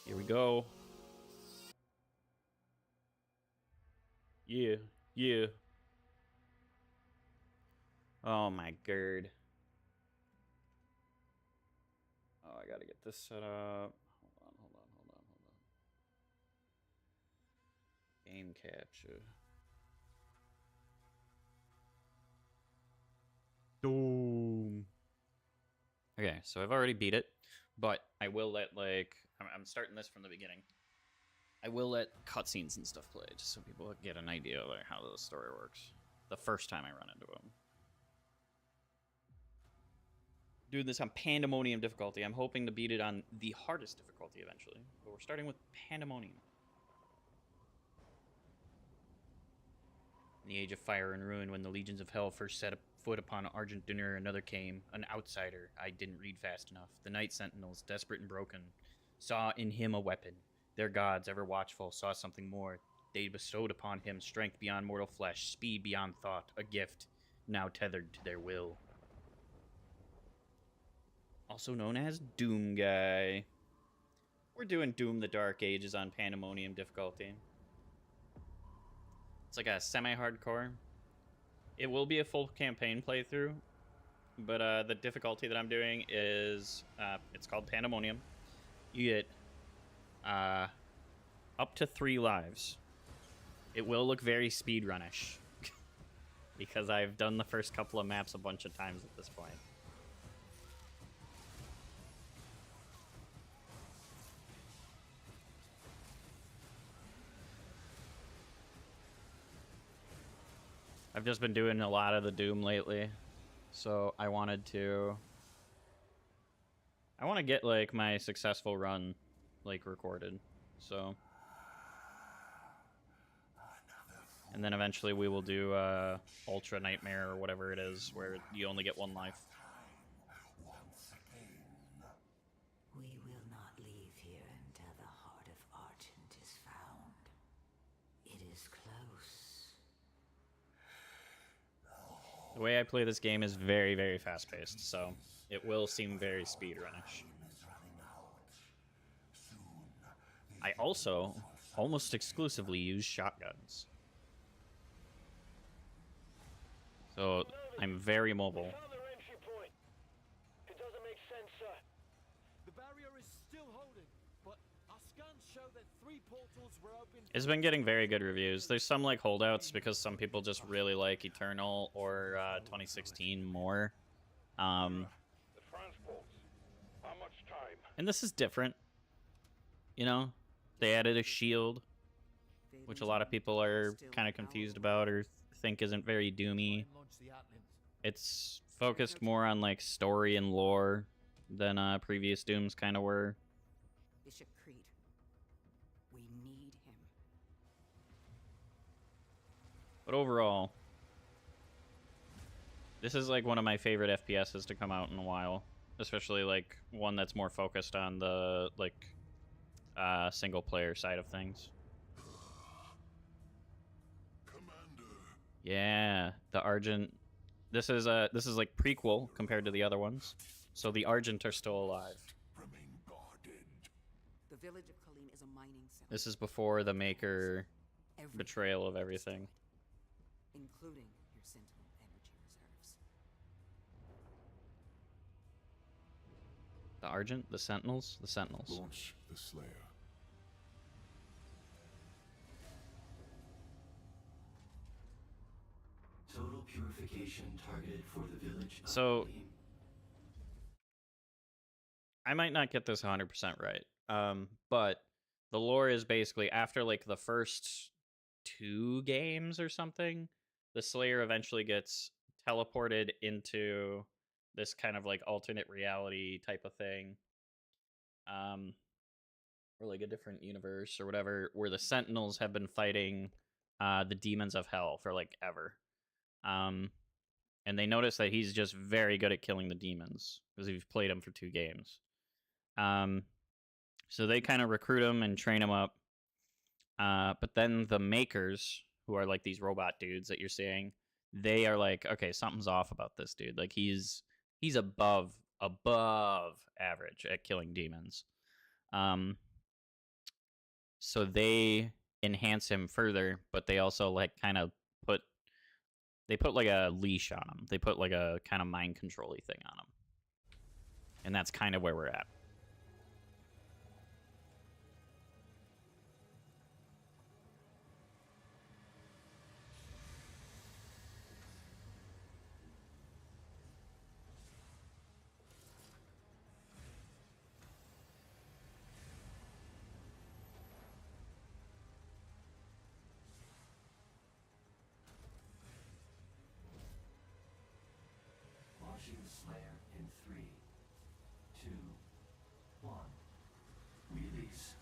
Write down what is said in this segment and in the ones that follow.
Here we go. Yeah, yeah. Oh my god. Oh, I gotta get this set up. Hold on. Game capture. Doom. Okay, so I've already beat it, but I will let, like, I'm starting this from the beginning. I will let cutscenes and stuff play, just so people get an idea of, like, how the story works. The first time I run into them. Doing this on Pandemonium difficulty. I'm hoping to beat it on the hardest difficulty eventually, but we're starting with Pandemonium. In the age of fire and ruin, when the legions of hell first set foot upon Argent Dinner, another came, an outsider. I didn't read fast enough. The night sentinels, desperate and broken, saw in him a weapon. Their gods, ever watchful, saw something more. They bestowed upon him strength beyond mortal flesh, speed beyond thought, a gift now tethered to their will. Also known as Doom Guy. We're doing Doom the Dark Ages on Pandemonium difficulty. It's like a semi-hardcore. It will be a full campaign playthrough, but the difficulty that I'm doing is, it's called Pandemonium. You get up to 3 lives. It will look very speedrunish, because I've done the first couple of maps a bunch of times at this point. I've just been doing a lot of the Doom lately, so I want to get, like, my successful run, like, recorded, so. And then eventually we will do Ultra Nightmare or whatever it is, where you only get 1 life. We will not leave here until the heart of Argent is found. It is close. The way I play this game is very, very fast-paced, so it will seem very speedrunish. I also almost exclusively use shotguns. So I'm very mobile. It doesn't make sense, sir. The barrier is still holding, but our scans show that 3 portals were open. It's been getting very good reviews. There's some, like, holdouts because some people just really like Eternal or 2016 more. The transports. How much time? And this is different. You know, they added a shield, which a lot of people are kind of confused about or think isn't very doomy. It's focused more on, like, story and lore than previous Dooms kind of were. Bishop Creed, we need him. But overall, this is, like, one of my favorite FPSs to come out in a while. Especially, like, one that's more focused on the, like, single-player side of things. Commander. Yeah, the Argent. This is like prequel compared to the other ones. So the Argent are still alive. Remain guarded. The village of Colleen is a mining center. This is before the Maker betrayal of everything. Including your Sentinel energy reserves. The Argent? The Sentinels? The Sentinels. Launch the Slayer. Total purification targeted for the village. So, I might not get this 100% right. But the lore is basically after, like, the first 2 games or something, the Slayer eventually gets teleported into this kind of, like, alternate reality type of thing. Or, like, a different universe or whatever, where the Sentinels have been fighting the demons of hell for, like, ever. And they notice that he's just very good at killing the demons because you've played him for 2 games. So they kind of recruit him and train him up. But then the Makers, who are, like, these robot dudes that you're seeing, they are like, okay, something's off about this dude. Like, he's above average at killing demons. so they enhance him further, but they also like kind of put like a leash on him. They put like a kind of mind control-y thing on him, and that's kind of where we're at. Launching the Slayer in 3, 2, 1. Release.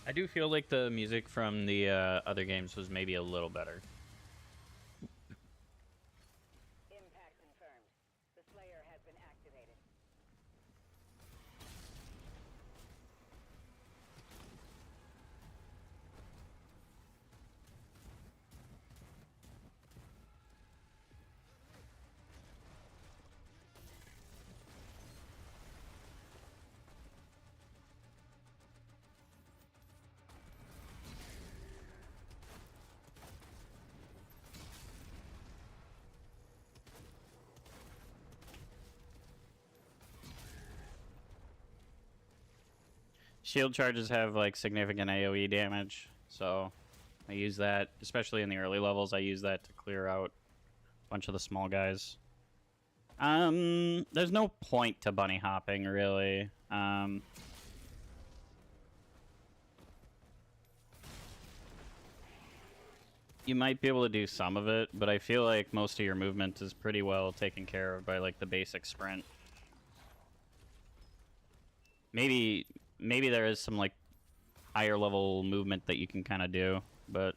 I do feel like the music from the other games was maybe a little better. Impact confirmed. The Slayer has been activated. Shield charges have like significant AoE damage, so I use that, especially in the early levels. I use that to clear out a bunch of the small guys. There's no point to bunny hopping, really. You might be able to do some of it, but I feel like most of your movement is pretty well taken care of by like the basic sprint. Maybe there is some like higher level movement that you can kind of do, but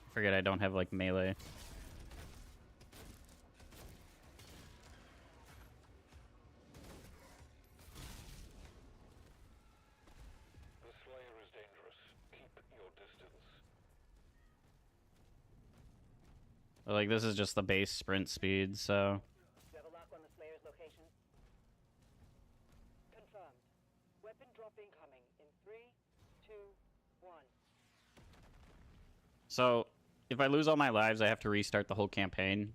I forget I don't have like melee. The Slayer is dangerous. Keep your distance. Like this is just the base sprint speed, so You have a lock on the Slayer's location? Confirmed. Weapon drop incoming in 3, 2, 1. So, if I lose all my lives, I have to restart the whole campaign.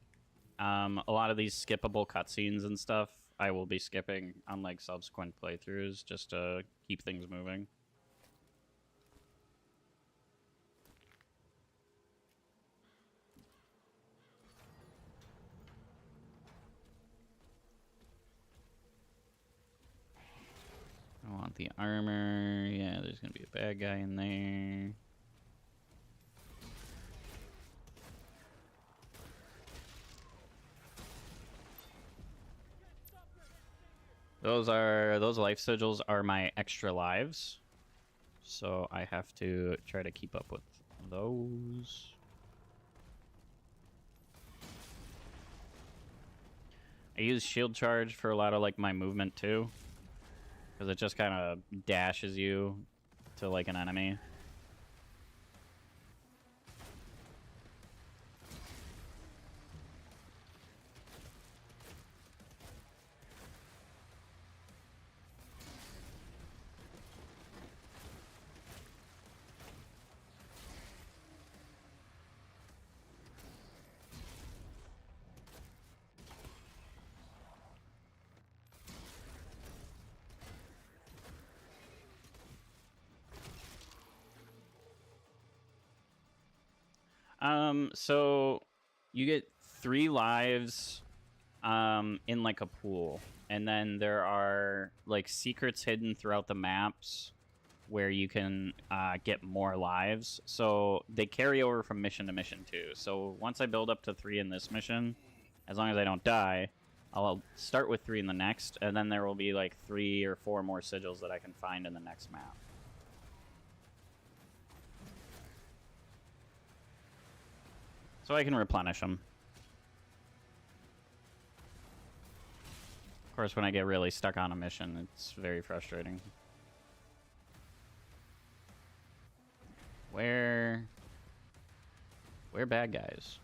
A lot of these skippable cutscenes and stuff, I will be skipping on like subsequent playthroughs just to keep things moving. I want the armor. Yeah, there's gonna be a bad guy in there. Those life sigils are my extra lives, so I have to try to keep up with those. I use shield charge for a lot of like my movement too, because it just kind of dashes you to like an enemy. So you get 3 lives in like a pool, and then there are like secrets hidden throughout the maps where you can get more lives. So they carry over from mission to mission too. So once I build up to 3 in this mission, as long as I don't die, I'll start with 3 in the next, and then there will be like 3 or 4 more sigils that I can find in the next map. So I can replenish them. Of course, when I get really stuck on a mission, it's very frustrating. Where bad guys?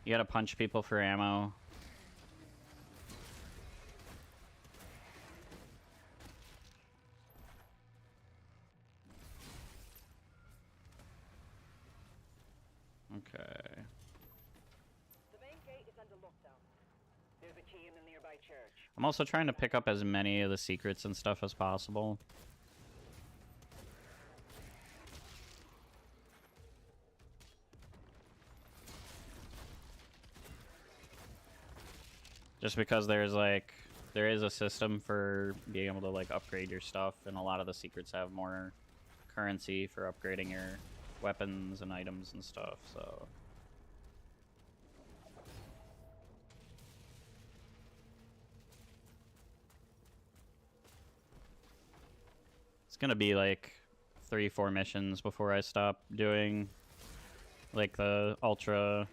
You gotta punch people for ammo. Okay. The main gate is under lockdown. There's a key in the nearby church. I'm also trying to pick up as many of the secrets and stuff as possible. Just because there is a system for being able to like upgrade your stuff, and a lot of the secrets have more currency for upgrading your weapons and items and stuff, so it's gonna be like 3-4 missions before I stop doing like the ultra,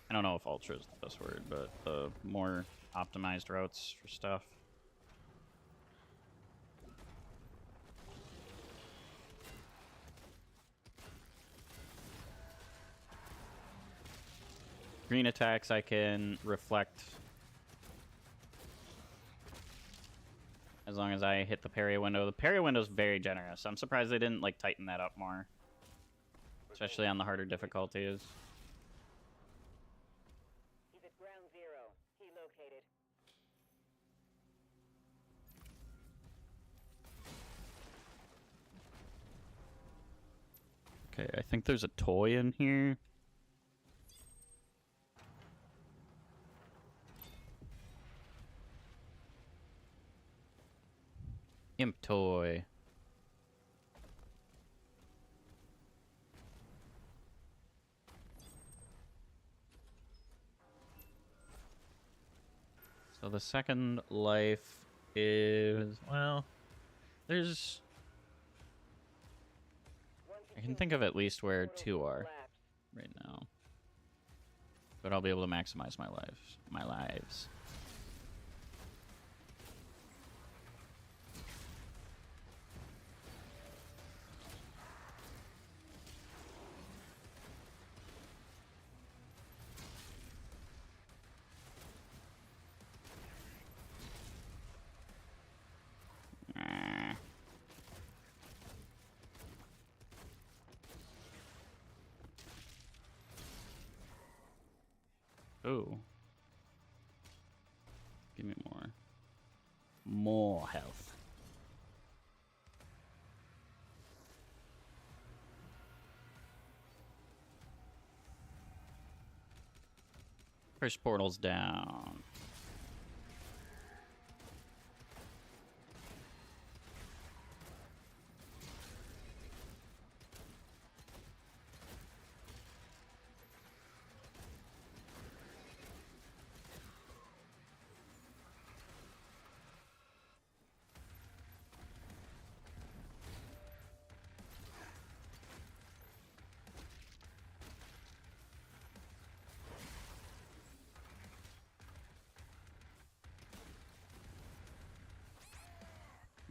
I don't know if ultra is the best word, but the more optimized routes for stuff. Green attacks I can reflect as long as I hit the parry window. The parry window is very generous. I'm surprised they didn't like tighten that up more, especially on the harder difficulties. He's at ground zero. He located. Okay, I think there's a toy in here. Imp toy. So the second life is, well, there's, I can think of at least where 2 are right now. But I'll be able to maximize my lives. Ooh. Give me more. More health. First portal's down.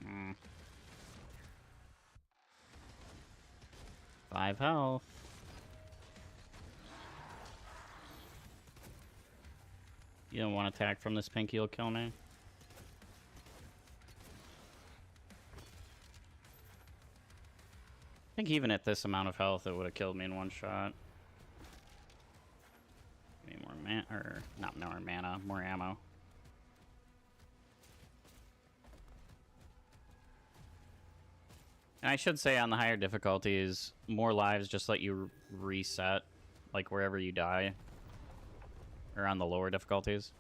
Mm. 5 health. You don't want to attack from this pinky, you'll kill me. I think even at this amount of health, it would have killed me in one shot. Give me more mana, or not more mana, more ammo. And I should say on the higher difficulties, more lives just let you reset, like wherever you die. Or on the lower difficulties.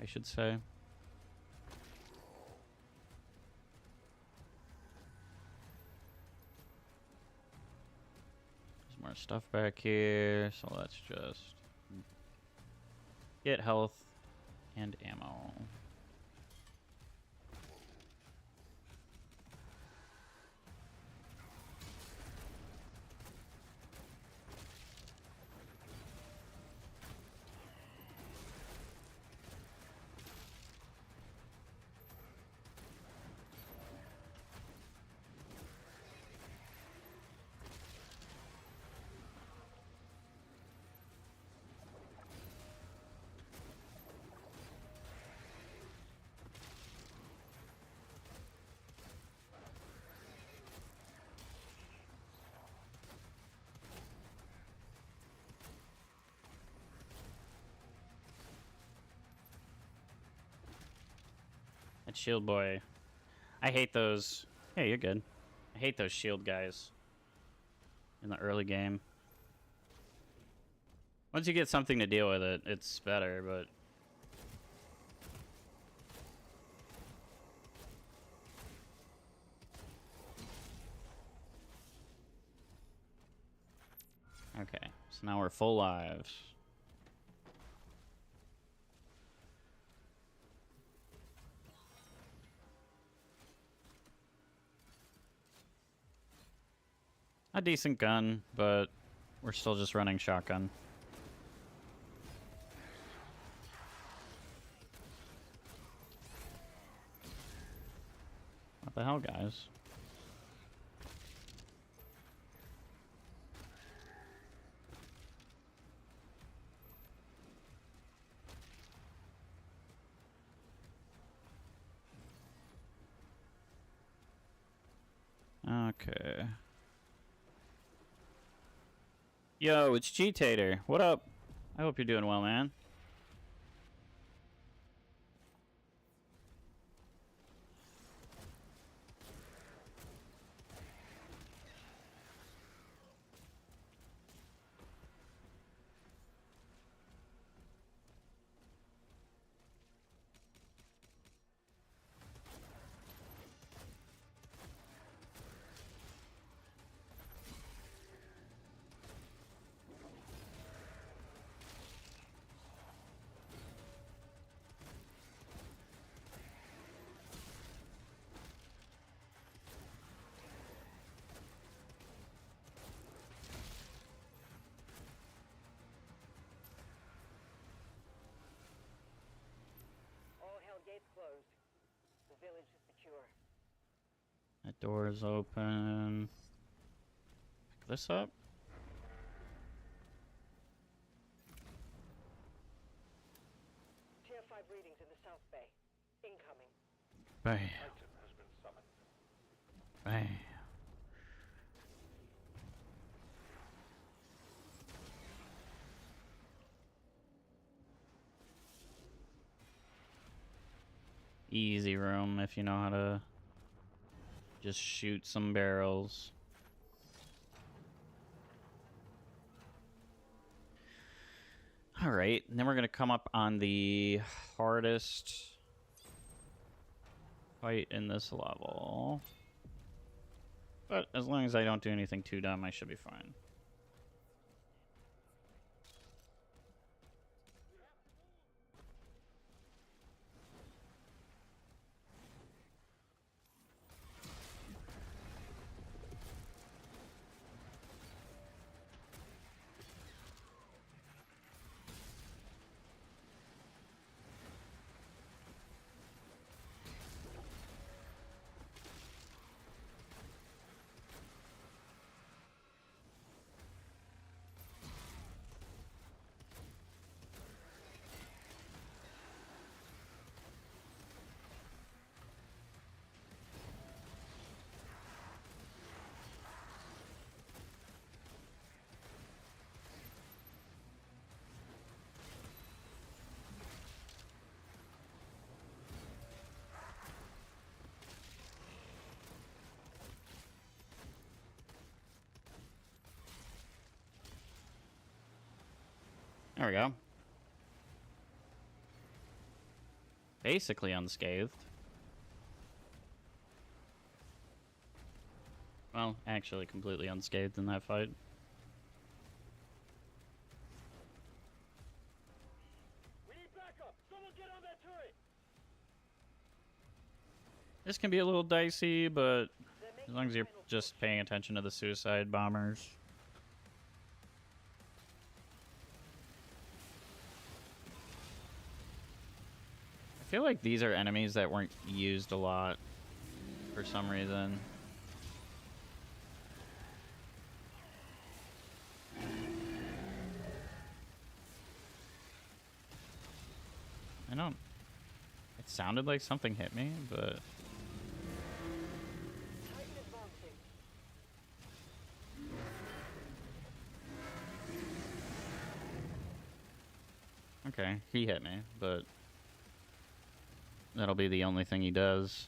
I should say. more stuff back here, so let's just get health and ammo. That shield boy. I hate those. Yeah, you're good. I hate those shield guys in the early game. Once you get something to deal with it, it's better, but... Okay, so now we're full lives. A decent gun, but we're still just running shotgun. What the hell, guys? Okay. Yo, it's G-Tater. What up? I hope you're doing well, man. All hell gates closed. The village is secure. That door is open. Pick this up. Tier 5 readings in the South Bay. Incoming. Bam. Titan has been summoned. Bam. Easy room if you know how to just shoot some barrels. Alright, and then we're going to come up on the hardest fight in this level. But as long as I don't do anything too dumb, I should be fine. There we go. Basically unscathed. Well, actually completely unscathed in that fight. This can be a little dicey, but They're as making long as a you're final just push. paying attention to the suicide bombers. I feel like these are enemies that weren't used a lot for some reason. I don't... It sounded like something hit me, but... Titan advancing. Okay, he hit me, but... That'll be the only thing he does.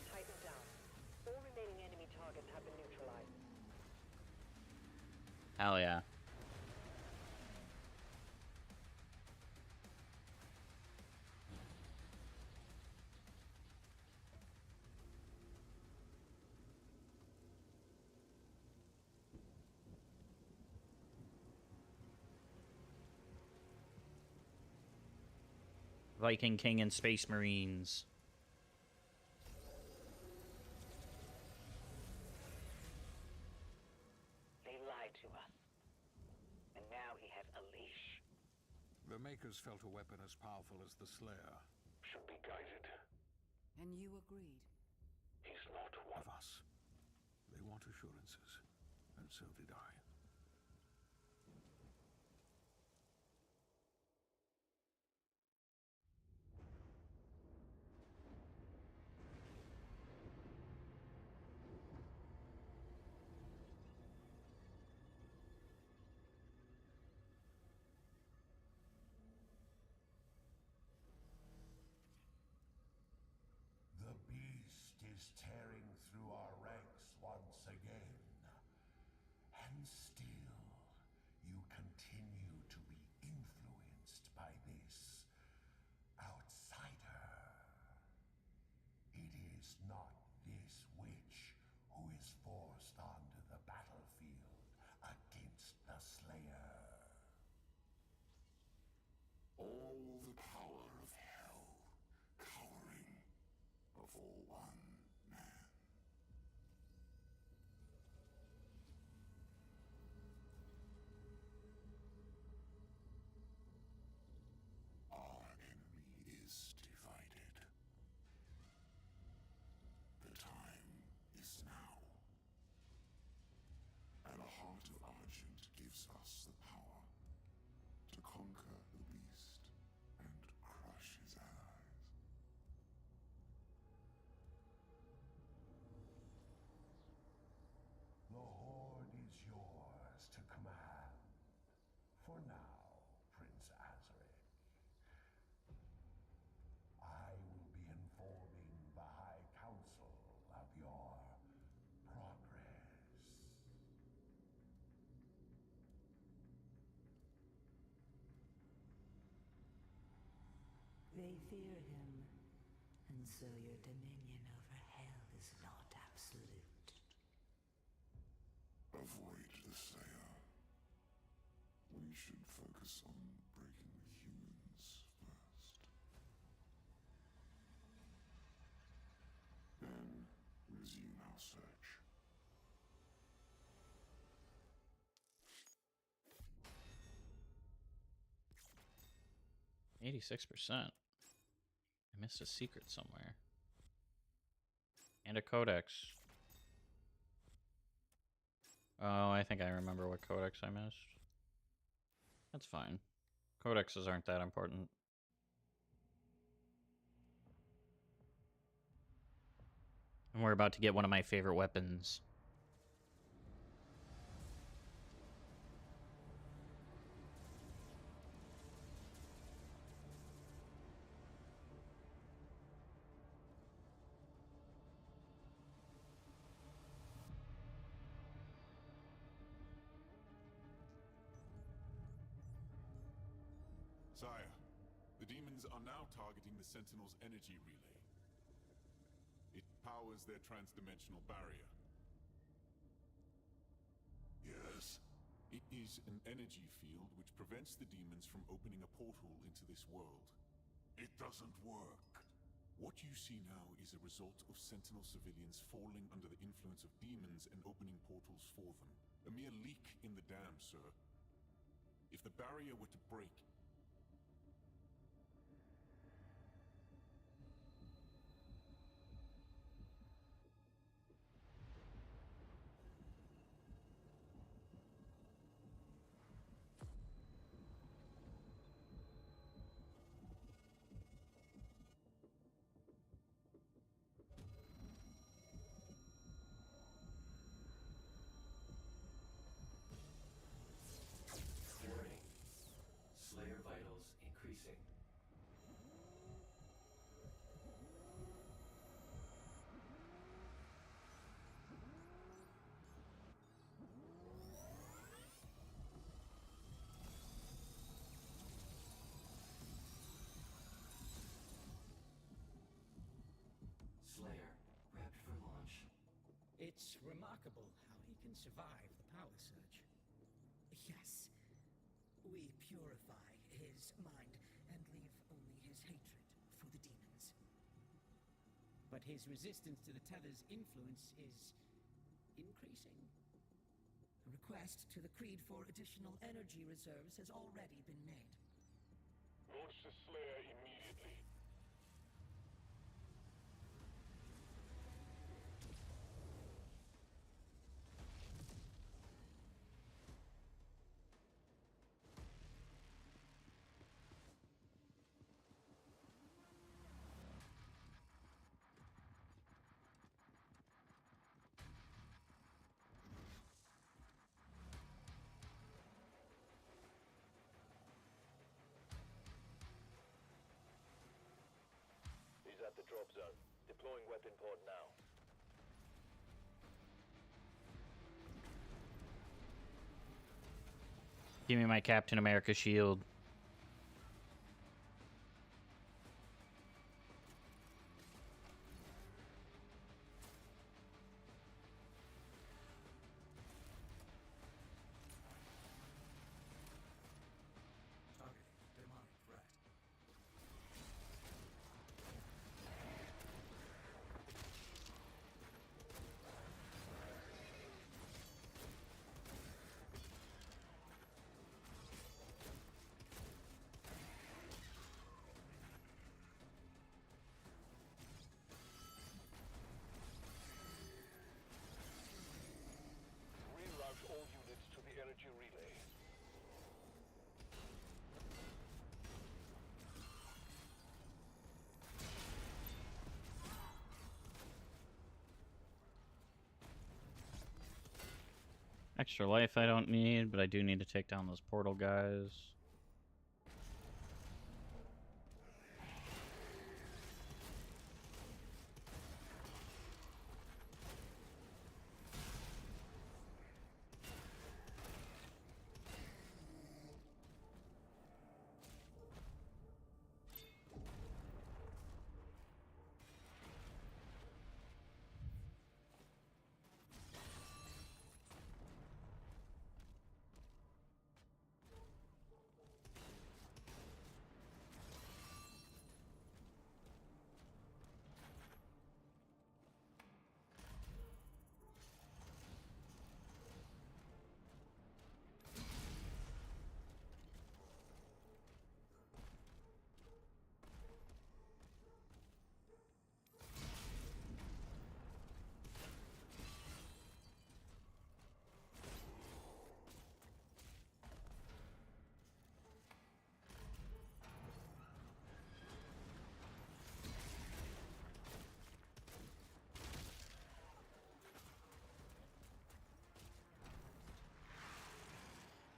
Titan down. All remaining enemy targets have been neutralized. Hell yeah. Viking King and Space Marines. They lied to us. And now he has a leash. The Makers felt a weapon as powerful as the Slayer. Should be guided. And you agreed. He's not one Of us. They want assurances. And so did I. The beast is tearing through our ranks once again. And still, you continue to be influenced by this outsider. It is not this witch who is forced onto the battlefield against the Slayer. All the power of hell cowering before one man. Our enemy is divided. The time is now. And the heart of Argent gives us the power to conquer the beast and crush his allies. The Horde is yours to command. For now, Prince Azaric. I will be informing the High Council of your progress. They fear him, and so your dominion over hell is not absolute. Avoid the Slayer. We should focus on breaking the humans first. Then resume our search. 86%. I missed a secret somewhere. And a codex. Oh, I think I remember what codex I missed. That's fine. Codexes aren't that important. And we're about to get one of my favorite weapons. Sire, the demons are now targeting the Sentinel's energy relay. It powers powers their transdimensional barrier. Yes? It is an energy field which prevents the demons from opening a portal into this world. It doesn't work. What you see now is a result of Sentinel civilians falling under the influence of demons and opening portals for them. A mere leak in the dam, sir. If the barrier were to break... Warning. Slayer vitals increasing. Slayer, prepped for launch. It's remarkable how he can survive the power surge. Yes. We purify his mind and leave only his hatred for the demons. But his resistance to the Tether's influence is increasing. A request to the Creed for additional energy reserves has already been made. Launch the Slayer immediately. He's at the drop zone. Deploying weapon pod now. Give me my Captain America shield. Target demonic threat. Reroute all units to the energy relay. Extra life I don't need, but I do need to take down those portal guys.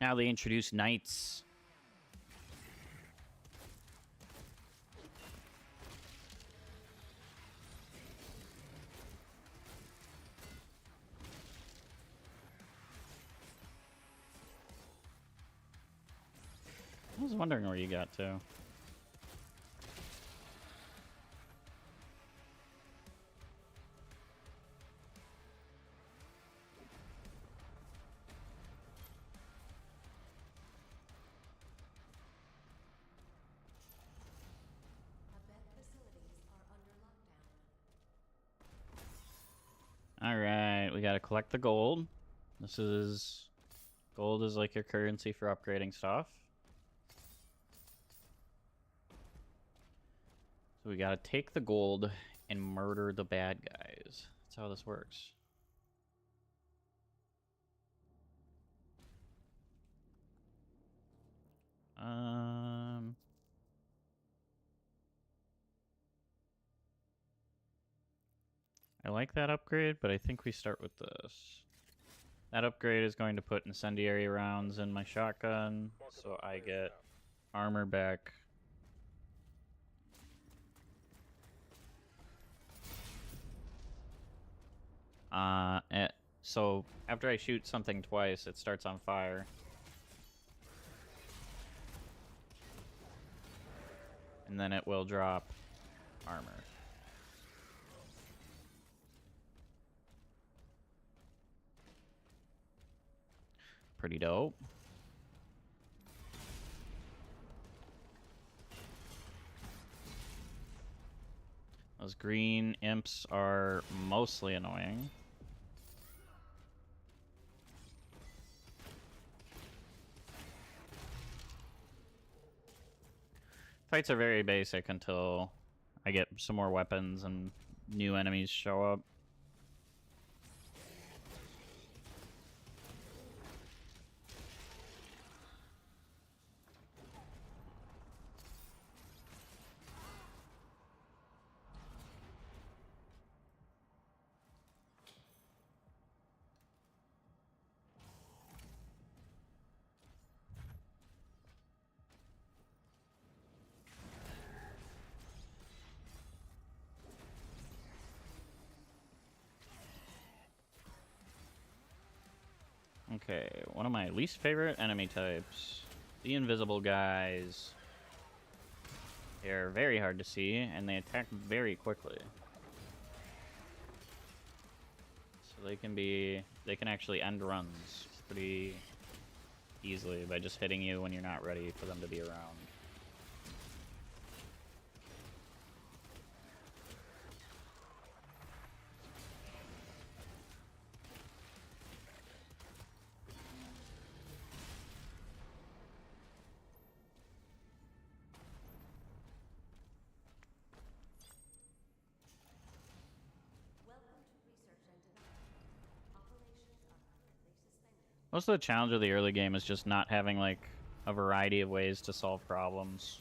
Now they introduce knights. I was wondering where you got to. gotta collect the gold. Gold is like your currency for upgrading stuff. So we gotta take the gold and murder the bad guys. That's how this works. I like that upgrade, but I think we start with this. That upgrade is going to put incendiary rounds in my shotgun, so I get armor back. So after I shoot something twice, it starts on fire. And then it will drop armor. Pretty dope. Those green imps are mostly annoying. Fights are very basic until I get some more weapons and new enemies show up. Okay, one of my least favorite enemy types. The invisible guys. They're very hard to see, and they attack very quickly. So they can actually end runs pretty easily by just hitting you when you're not ready for them to be around. Most of the challenge of the early game is just not having, like, a variety of ways to solve problems.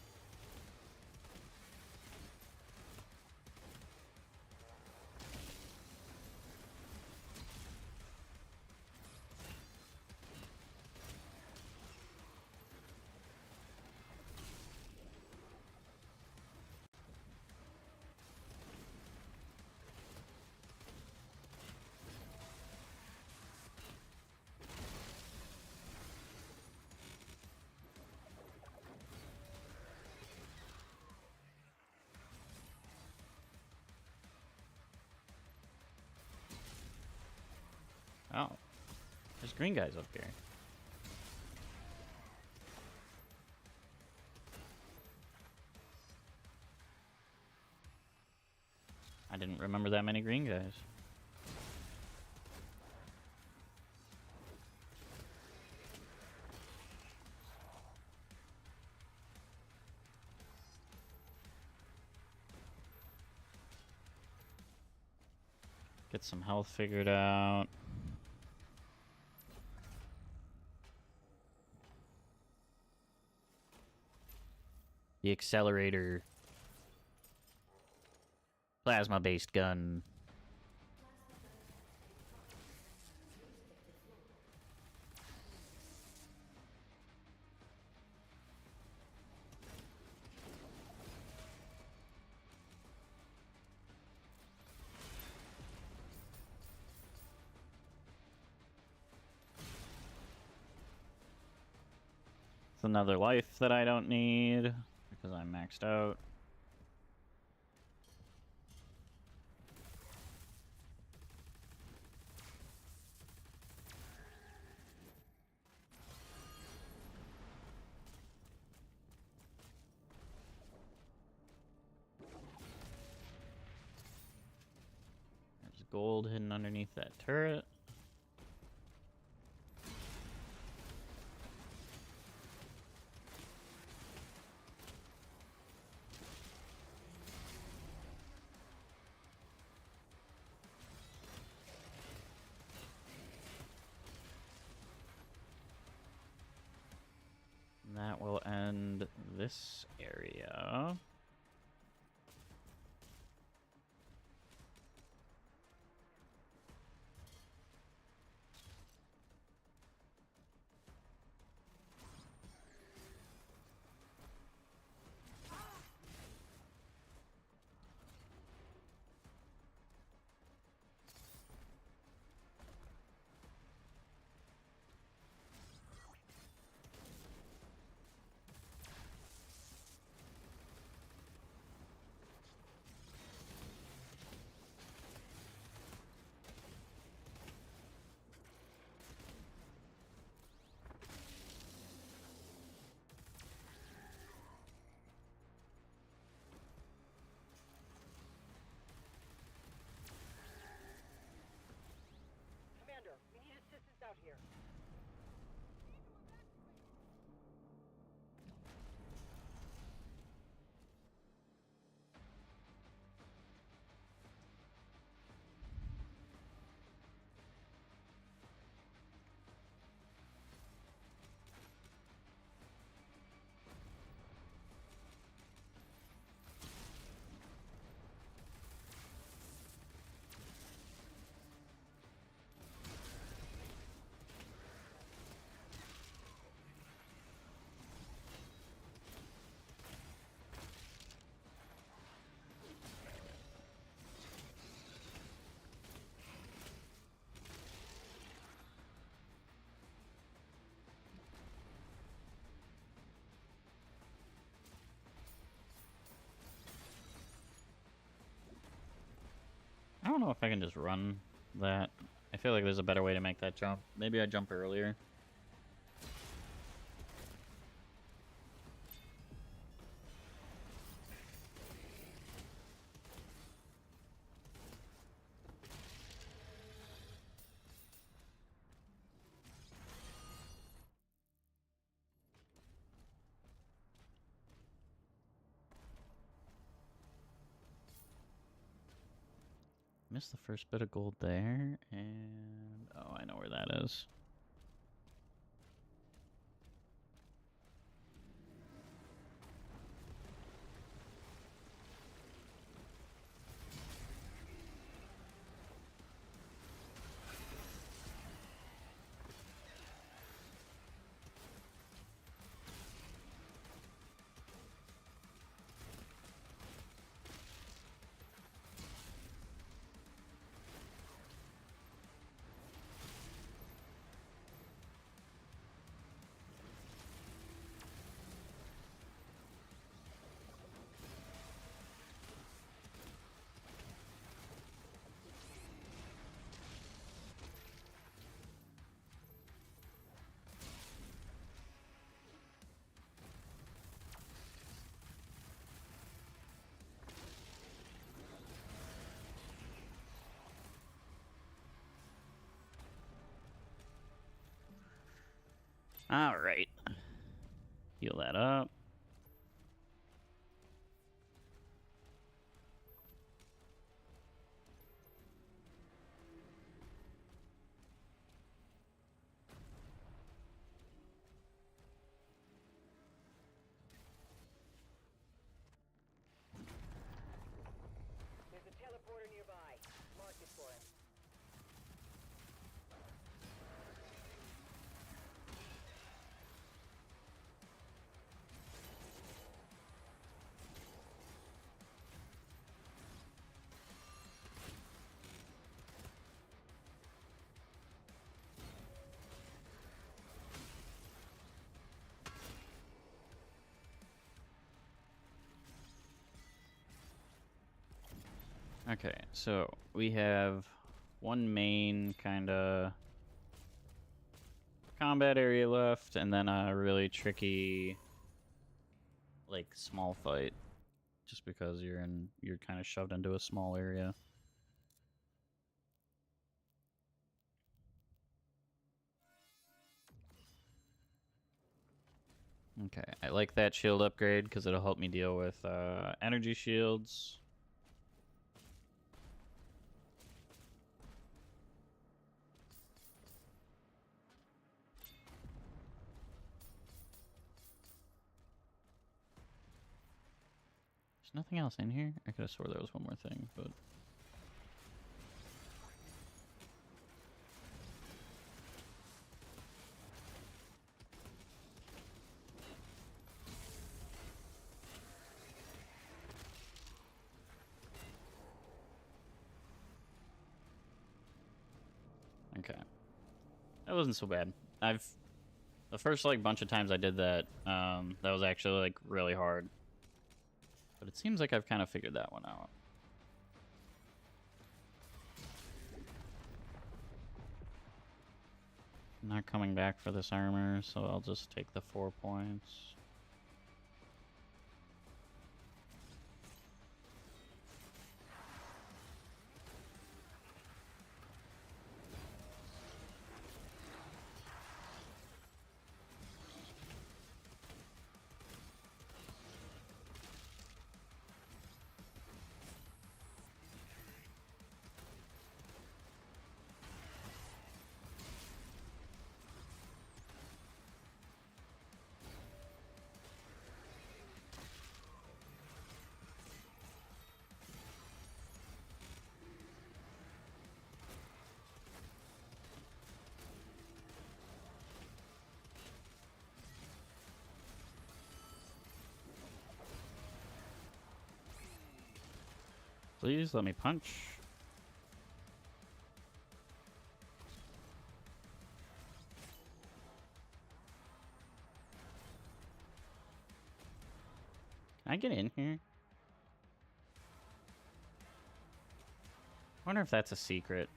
Oh, there's green guys up here. I didn't remember that many green guys. Get some health figured out. The accelerator. Plasma-based gun. It's another life that I don't need because I'm maxed out. There's gold hidden underneath that turret. this area. Commander, we need assistance out here. I don't know if I can just run that. I feel like there's a better way to make that jump. Maybe I jump earlier. Missed the first bit of gold there, and oh, I know where that is. All right. Heal that up. There's a teleporter nearby. Mark it for him. Okay, so we have one main kind of combat area left, and then a really tricky, like, small fight. Just because you're kind of shoved into a small area. Okay, I like that shield upgrade because it'll help me deal with energy shields. There's nothing else in here? I could have swore there was one more thing, but... Okay. That wasn't so bad. The first, like, bunch of times I did that, that was actually, like, really hard. But it seems like I've kind of figured that one out. I'm not coming back for this armor, so I'll just take the 4 points. Please let me punch. Can I get in here? I wonder if that's a secret.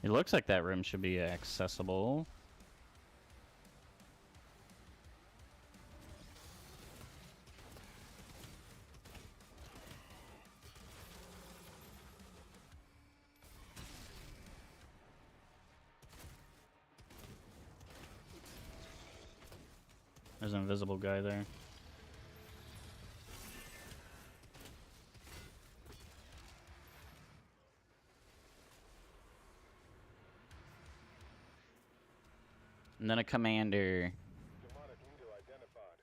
It looks like that room should be accessible. There's an invisible guy there. And then a commander. Demonic leader identified.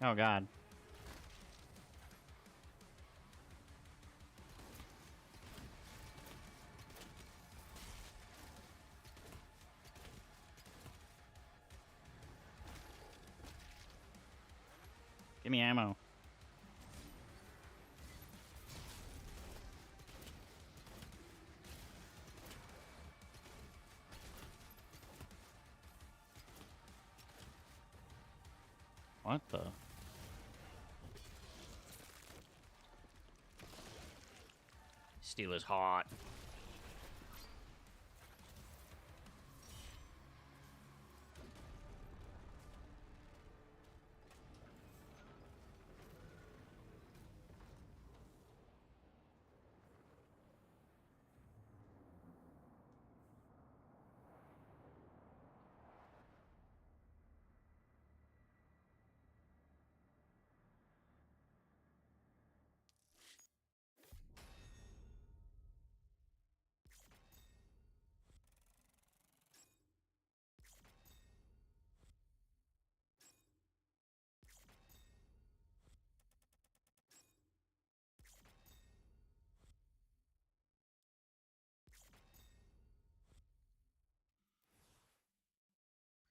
Oh god. Give me ammo. What the? Steel is hot.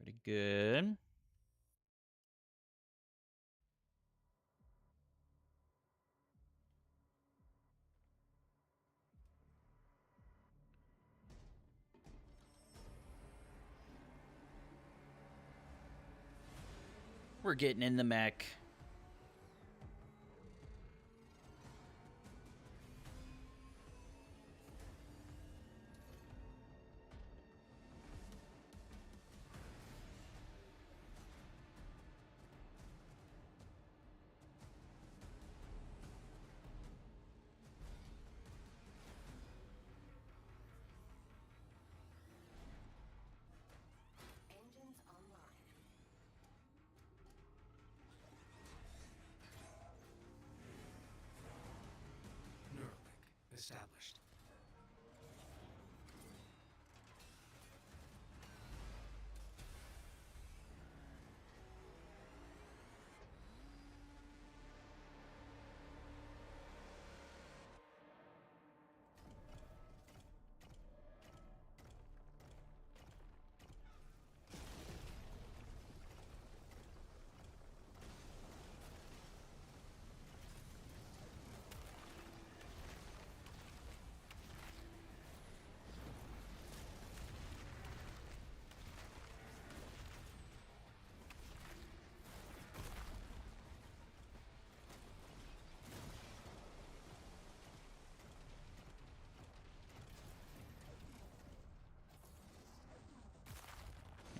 Pretty good. We're getting in the mech.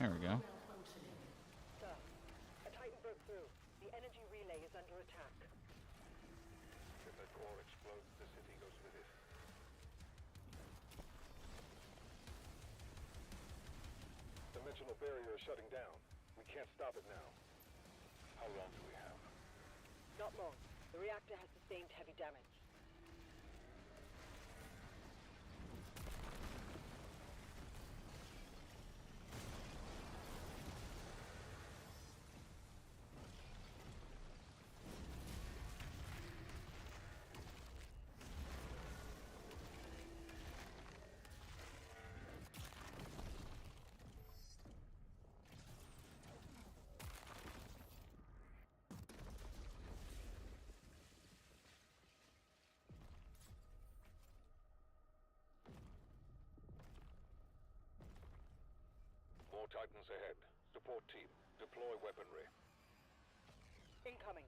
There we go. Sir, a Titan broke through. The energy relay is under attack. If that core explodes, the city goes with it. Dimensional barrier is shutting down. We can't stop it now. How long do we have? Not long. The reactor has sustained heavy damage. More Titans ahead. Support team, deploy weaponry. Incoming.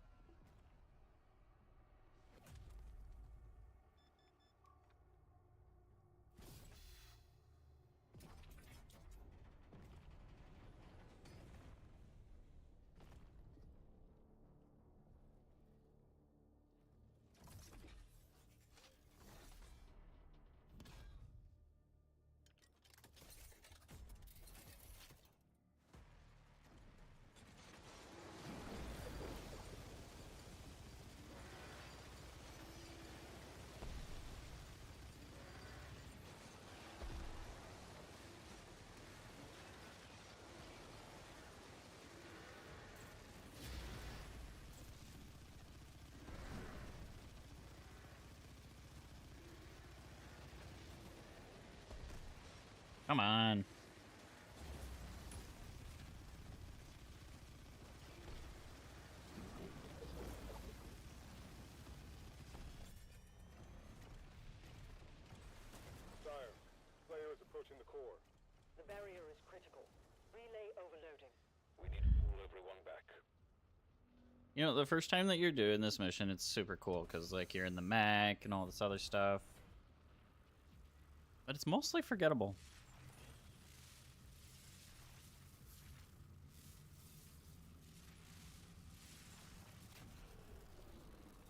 Come on. Sire, Slayer is approaching the core. The barrier is critical. Relay overloading. We need to pull everyone back. You know, the first time that you're doing this mission, it's super cool because, like, you're in the mech and all this other stuff. But it's mostly forgettable.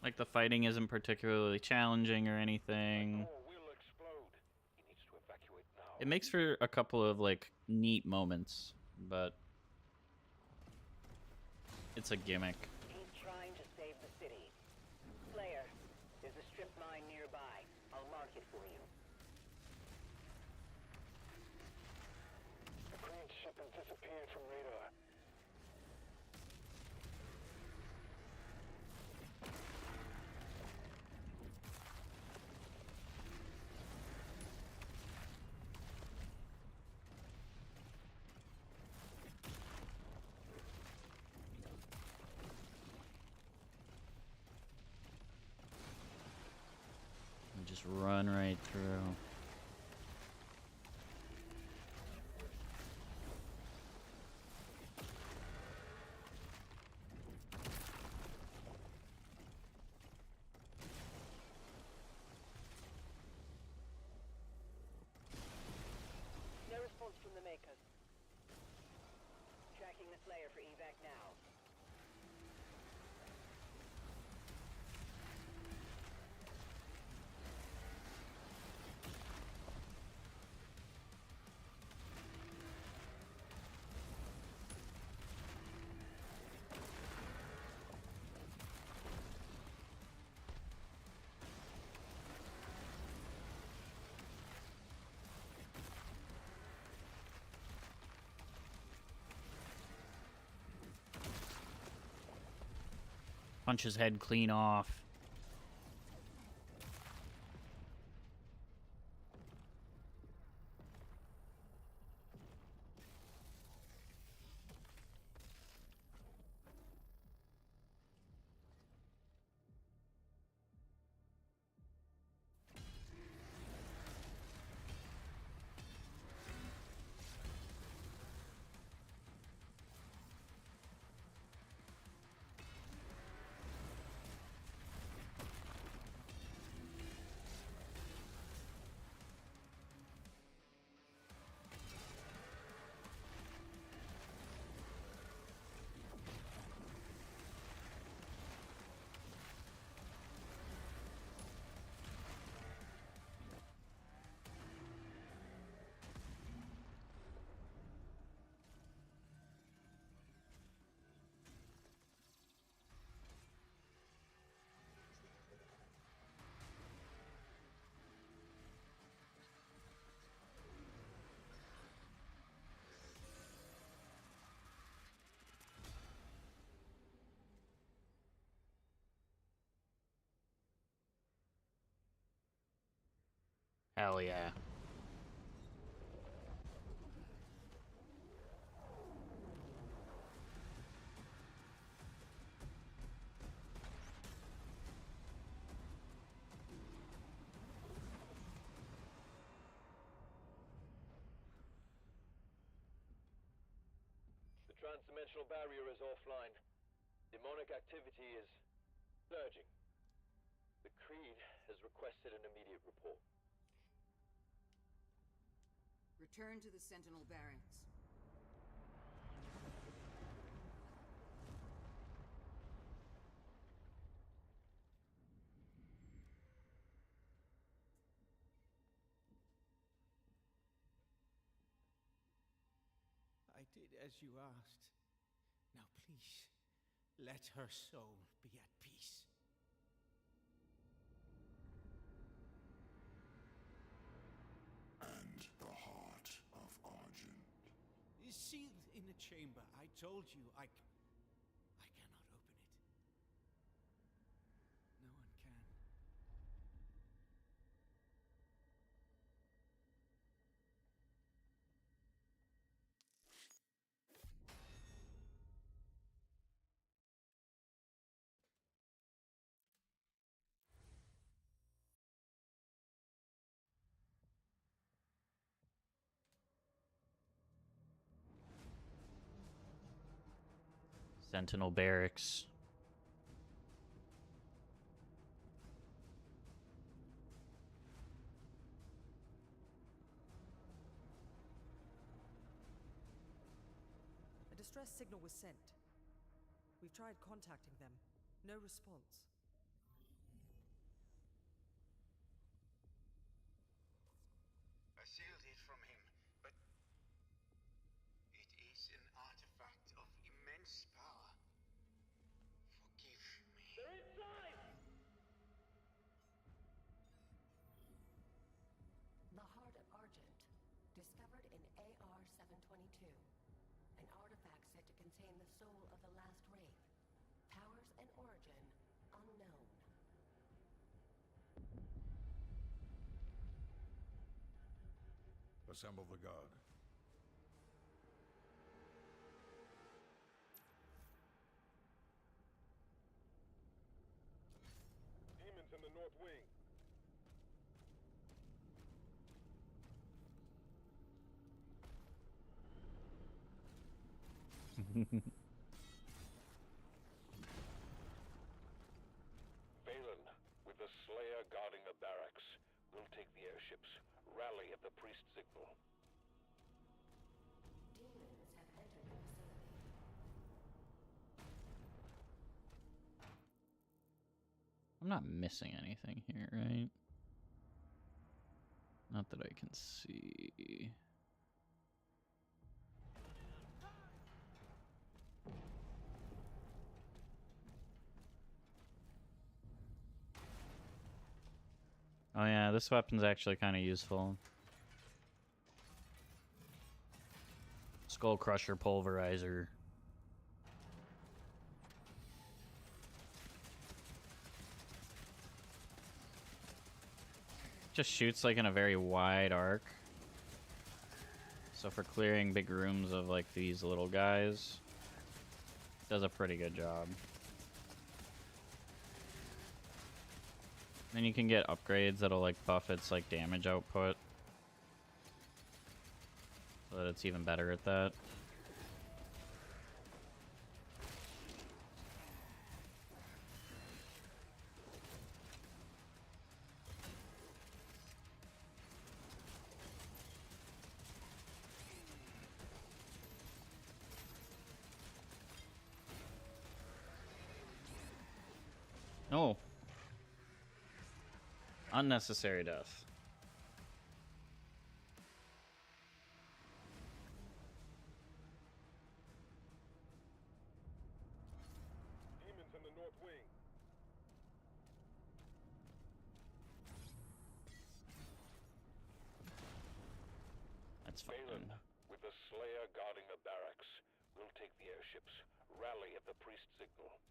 Like, the fighting isn't particularly challenging or anything. Core will explode. He needs to evacuate now. It makes for a couple of, like, neat moments, but it's a gimmick. He's trying to save the city. Slayer, there's a strip mine nearby. I'll mark it for you. The green ship has disappeared from radar. And just run right through. No response from the makers. Tracking the Slayer for evac now. Punch his head clean off. Hell yeah. The transdimensional barrier is offline. Demonic activity is surging. The Creed has requested an immediate report. Return to the Sentinel barracks. I did as you asked. Now please, let her soul be at peace. And the heart of Argent. Is sealed in a chamber. I told you I cannot open it. No one can. Sentinel barracks. A distress signal was sent. We've tried contacting them. No response. I sealed it from him, but it is an artifact of immense power. Forgive me. They're inside! The Heart of Argent, discovered in AR-722. An artifact said to contain the soul of the last wraith. Powers and origin unknown. Assemble the guard. Demons in the north wing. Valen, with the Slayer guarding the barracks, we'll take the airships. Rally at the priest signal. Demons have entered the facility. I'm not missing anything here, right? Not that I can see. Oh yeah, this weapon's actually kind of useful. Skull Crusher Pulverizer. Just shoots like in a very wide arc. So for clearing big rooms of like these little guys, does a pretty good job. Then you can get upgrades that'll like buff its like damage output, so that it's even better at that. No. Unnecessary death. Demons in the north wing. That's fine. Valen, with the Slayer guarding the barracks, we'll take the airships. Rally at the priest signal.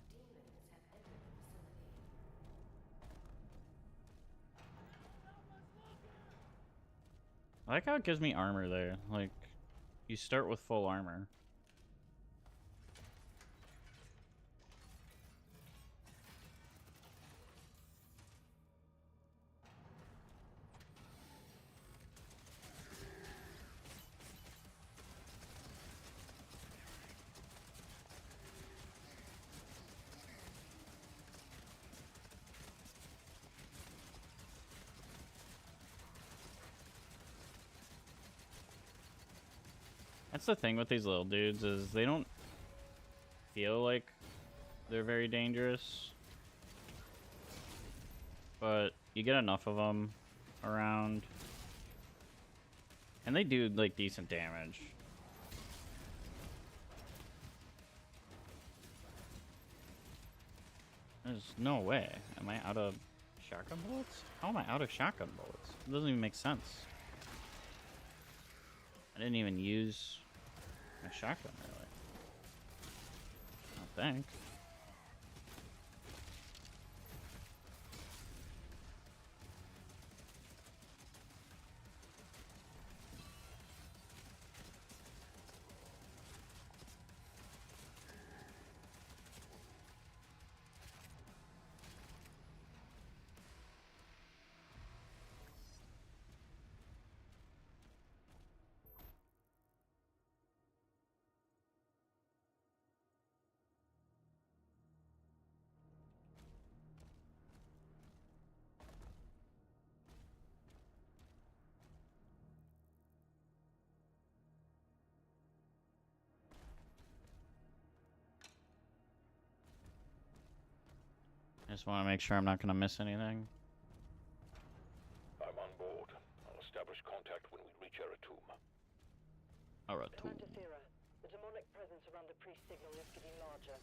Demons have entered the facility. I like how it gives me armor there. Like, you start with full armor. That's the thing with these little dudes, is they don't feel like they're very dangerous. But you get enough of them around, and they do, like, decent damage. There's no way. Am I out of shotgun bullets? How am I out of shotgun bullets? It doesn't even make sense. I didn't even use my shotgun, really. I don't think. I just want to make sure I'm not going to miss anything. I'm on board. I'll establish contact when we reach Eratum. Eratum. Commander Thera, the demonic presence around the priest signal is getting larger.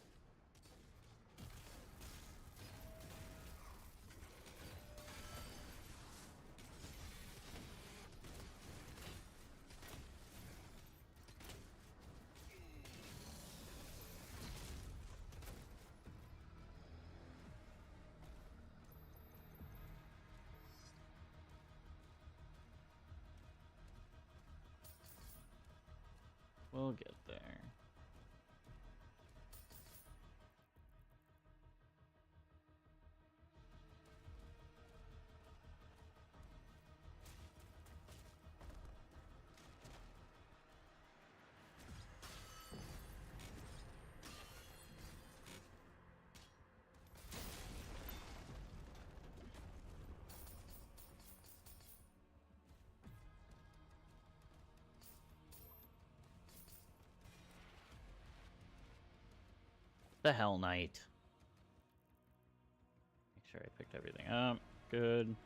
We'll get there. The Hell Knight. Make sure I picked everything up. Good.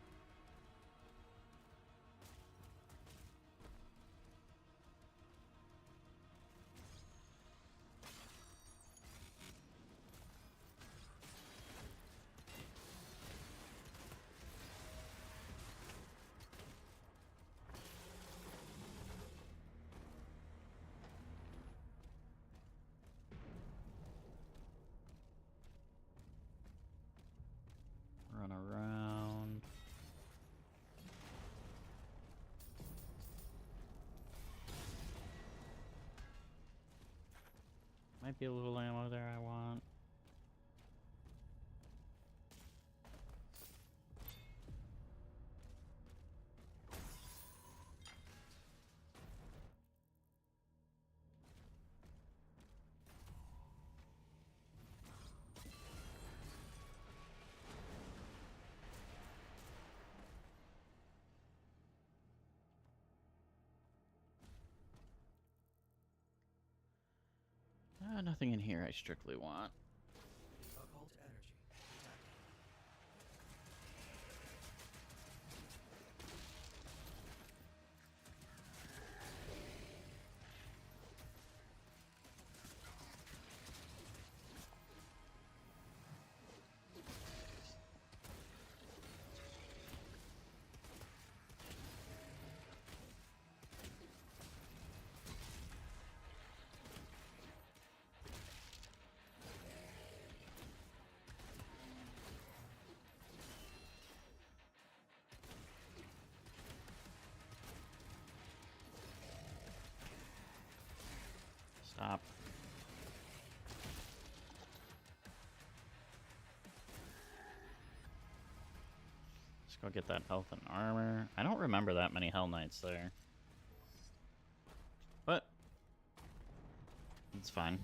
Run around. Might be a little ammo there I want. Nothing in here I strictly want. Occult energy. Top. Let's go get that health and armor. I don't remember that many Hell Knights there. But it's fine.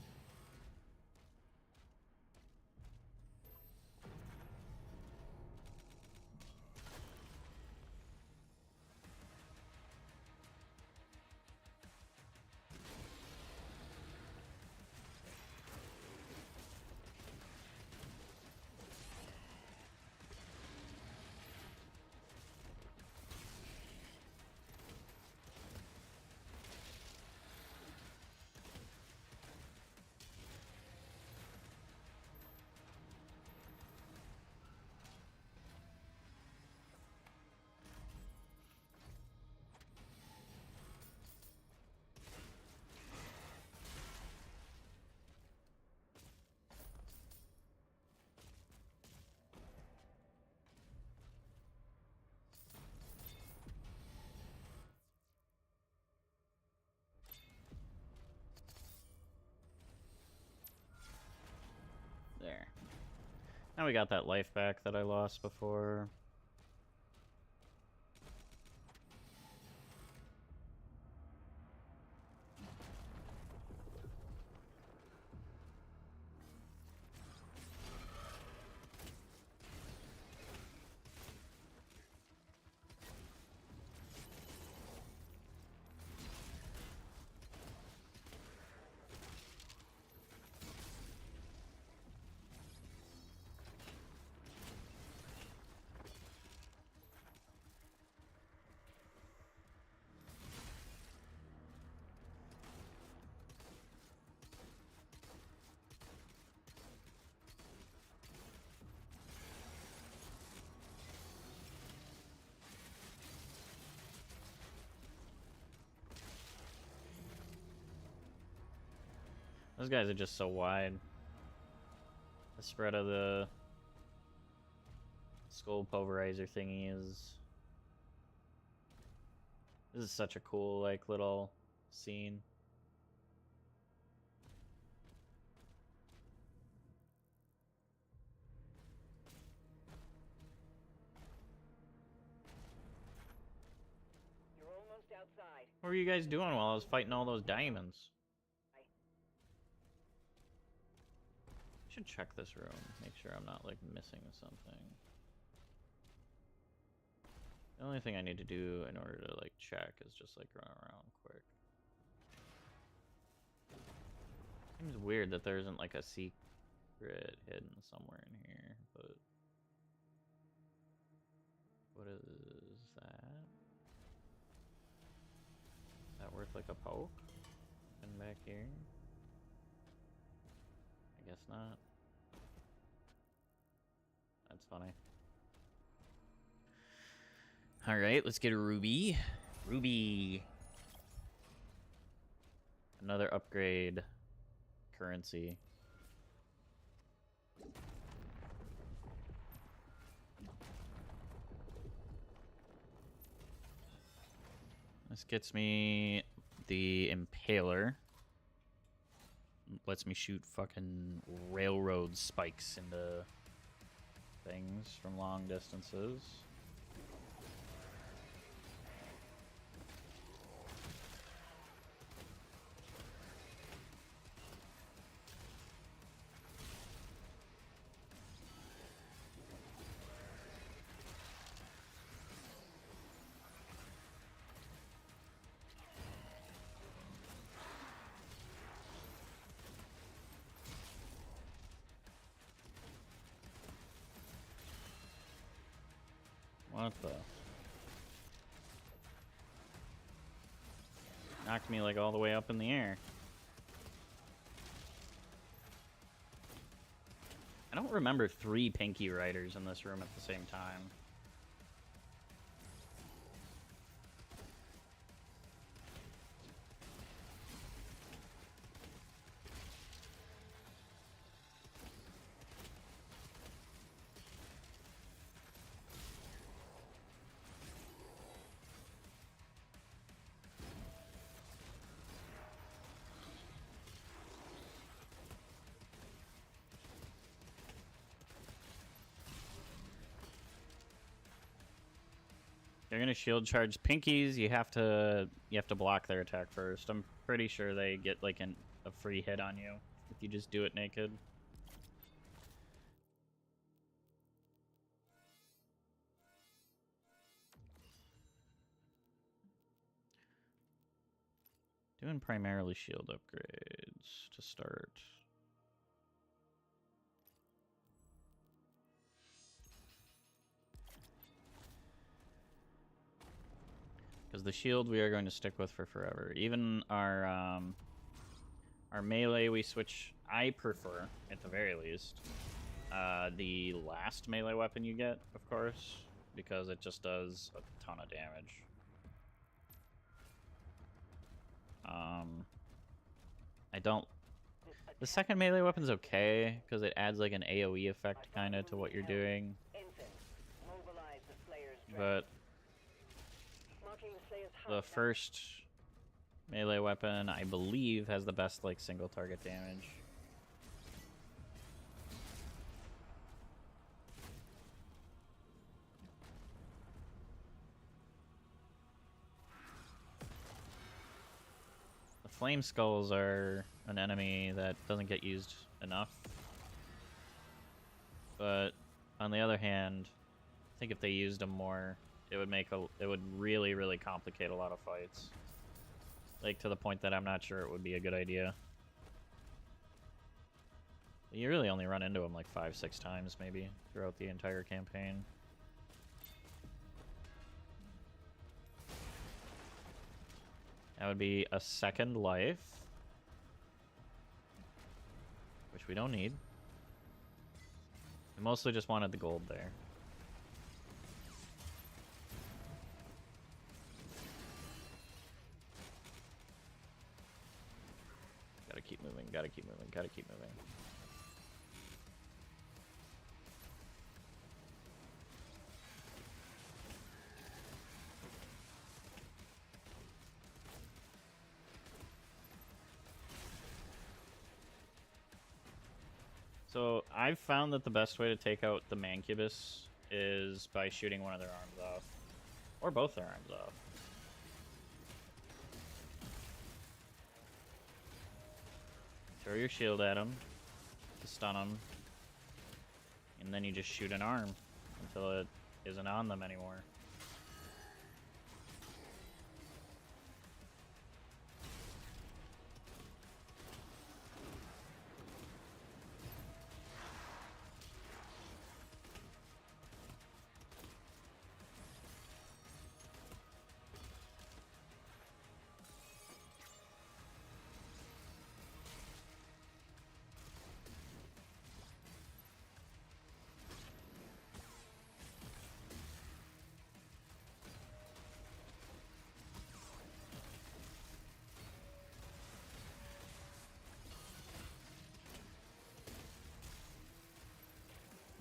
There. Now we got that life back that I lost before. Those guys are just so wide. The spread of the skull pulverizer thingy is... This is such a cool, like, little scene. You're almost outside. What were you guys doing while I was fighting all those diamonds? I should check this room, make sure I'm not like missing something. The only thing I need to do in order to like check is just like run around quick. Seems weird that there isn't like a secret hidden somewhere in here, but what is that? Is that worth like a poke? And back here? I guess not. That's funny. Alright, let's get a ruby. Ruby. Another upgrade currency. This gets me the Impaler. Lets me shoot fucking railroad spikes into things from long distances. What the? Knocked me like all the way up in the air. I don't remember 3 Pinky Riders in this room at the same time. they're gonna shield charge pinkies. You have to block their attack first. I'm pretty sure they get like a free hit on you if you just do it naked. Doing primarily shield upgrades to start. Because the shield we are going to stick with for forever. Even our melee we switch. I prefer, at the very least, the last melee weapon you get, of course, because it just does a ton of damage. I don't... The second melee weapon's okay, because it adds like an AoE effect kind of to what you're doing. But the first melee weapon, I believe, has the best like single target damage. The flame skulls are an enemy that doesn't get used enough. But on the other hand, I think if they used them more, it would really, really complicate a lot of fights. Like, to the point that I'm not sure it would be a good idea. You really only run into them like 5-6 times, maybe, throughout the entire campaign. That would be a second life, which we don't need. I mostly just wanted the gold there. Gotta keep moving, gotta keep moving, gotta keep moving. So I've found that the best way to take out the Mancubus is by shooting one of their arms off. Or both their arms off. Throw your shield at them to stun them. And then you just shoot an arm until it isn't on them anymore.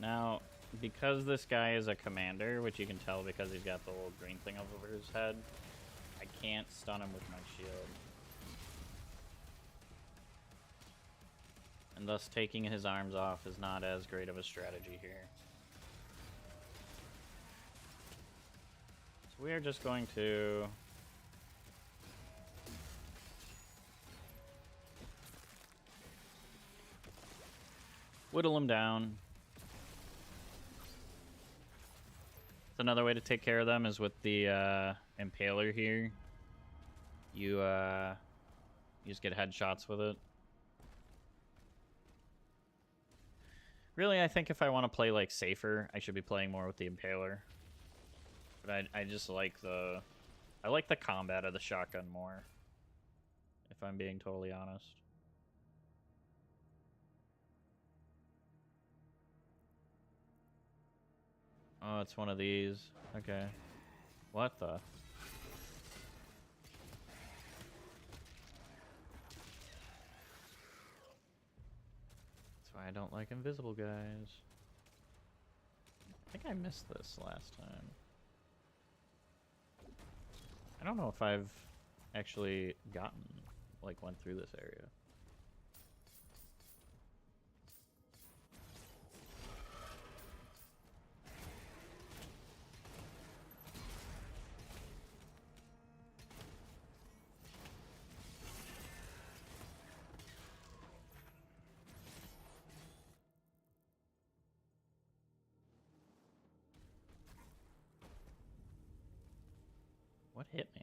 Now, because this guy is a commander, which you can tell because he's got the little green thing over his head, I can't stun him with my shield. And thus taking his arms off is not as great of a strategy here. So we are just going to... whittle him down. Another way to take care of them is with the Impaler here. You just get headshots with it. Really, I think if I want to play like safer, I should be playing more with the Impaler. But I just like I like the combat of the shotgun more, if I'm being totally honest. Oh, it's one of these. Okay. What the? That's why I don't like invisible guys. I think I missed this last time. I don't know if I've actually went through this area. What hit me?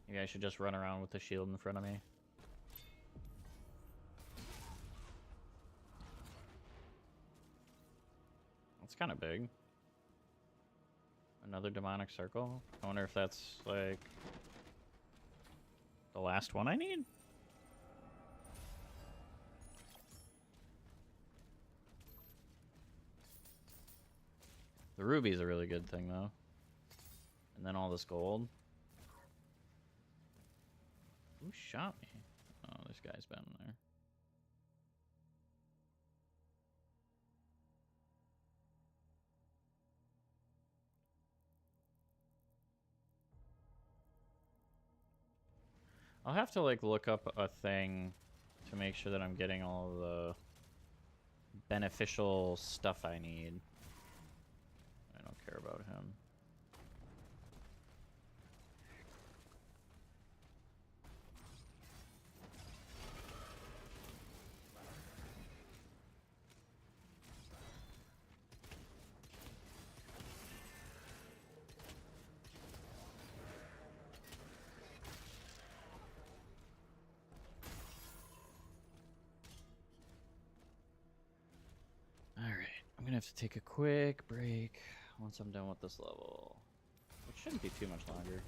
Maybe I should just run around with the shield in front of me. That's kind of big. Another demonic circle. I wonder if that's like the last one I need. The ruby's a really good thing though. And then all this gold. Who shot me? Oh, this guy's been there. I'll have to like look up a thing to make sure that I'm getting all the beneficial stuff I need. I don't care about him. I'm gonna have to take a quick break once I'm done with this level, which shouldn't be too much longer.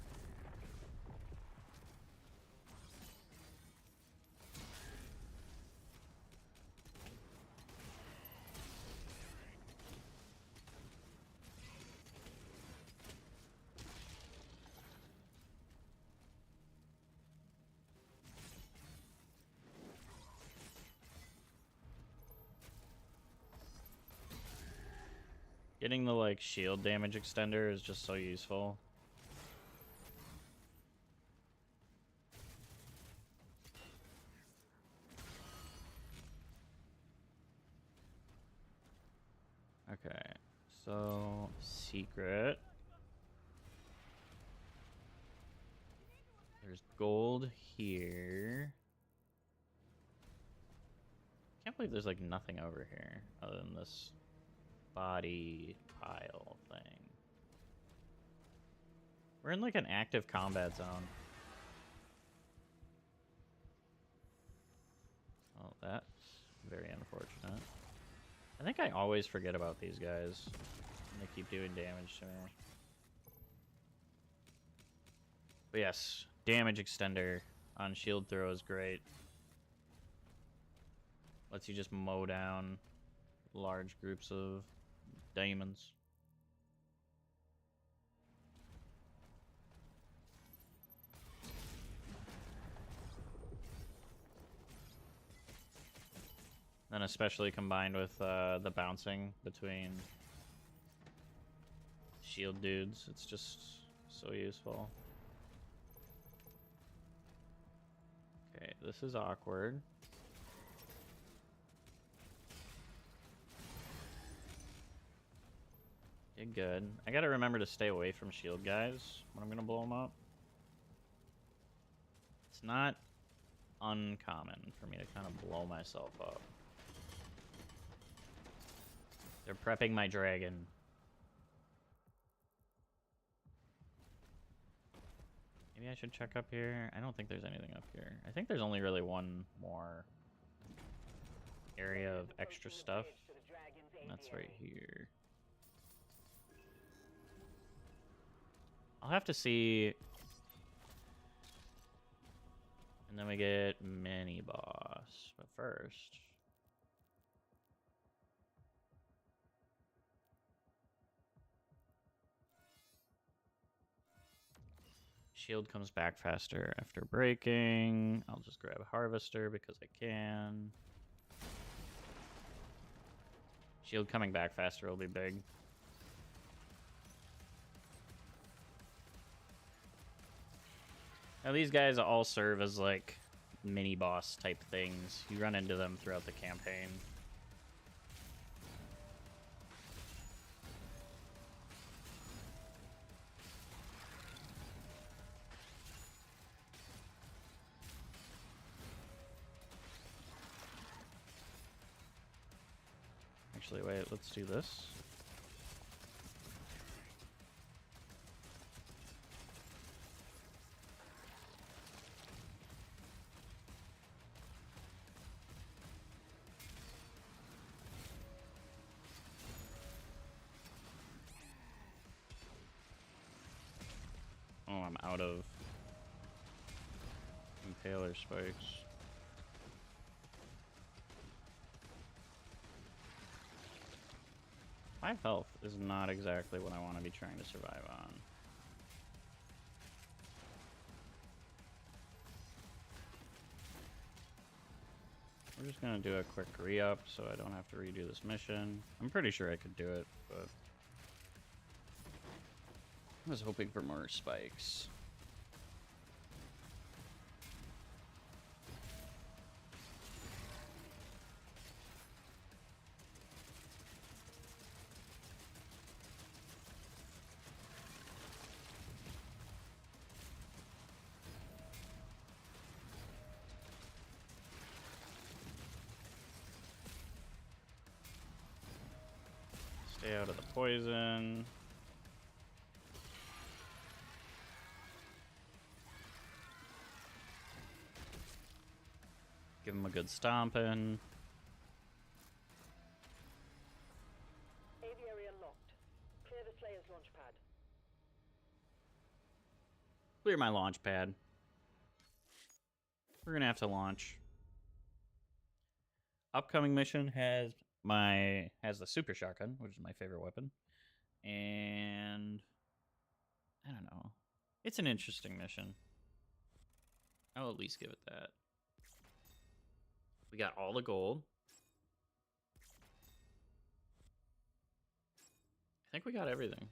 Getting the like shield damage extender is just so useful. Okay, so secret. There's gold here. Can't believe there's like nothing over here other than this body pile thing. We're in like an active combat zone. Oh, that's very unfortunate. I think I always forget about these guys. And they keep doing damage to me. But yes, damage extender on shield throw is great. Lets you just mow down large groups of demons. Then especially combined with the bouncing between shield dudes, it's just so useful. Okay, this is awkward. Okay, good. I gotta remember to stay away from shield guys when I'm gonna blow them up. It's not uncommon for me to kind of blow myself up. They're prepping my dragon. Maybe I should check up here. I don't think there's anything up here. I think there's only really one more area of extra stuff. And that's right here. I'll have to see. And then we get mini boss. But first. Shield comes back faster after breaking. I'll just grab a harvester because I can. Shield coming back faster will be big. Now these guys all serve as like mini boss type things. You run into them throughout the campaign. Actually, wait, let's do this. I'm out of impaler spikes. 5 health is not exactly what I want to be trying to survive on. We're just gonna do a quick re-up so I don't have to redo this mission. I'm pretty sure I could do it, but I was hoping for more spikes. Stay out of the poison. Give him a good stomping. Aviary unlocked. Clear the Slayer's launch pad. Clear my launch pad. We're gonna have to launch. Upcoming mission has the super shotgun, which is my favorite weapon. And I don't know. It's an interesting mission. I'll at least give it that. We got all the gold. I think we got everything.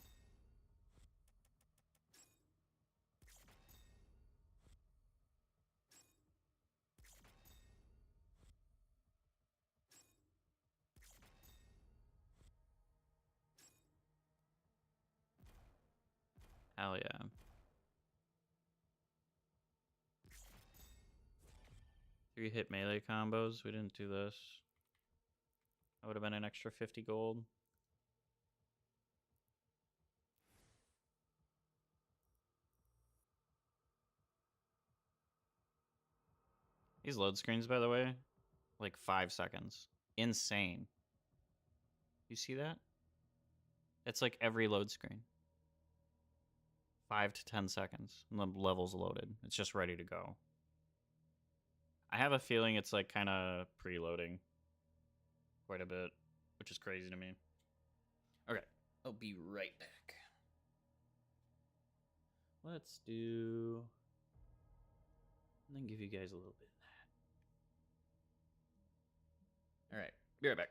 Hell yeah. Three hit melee combos. We didn't do this. That would have been an extra 50 gold. These load screens, by the way, like 5 seconds. Insane. You see that? It's like every load screen. 5 to 10 seconds. And the level's loaded. It's just ready to go. I have a feeling it's like kind of preloading quite a bit, which is crazy to me. Okay, I'll be right back. Let's do... and then give you guys a little bit of that. Alright, be right back.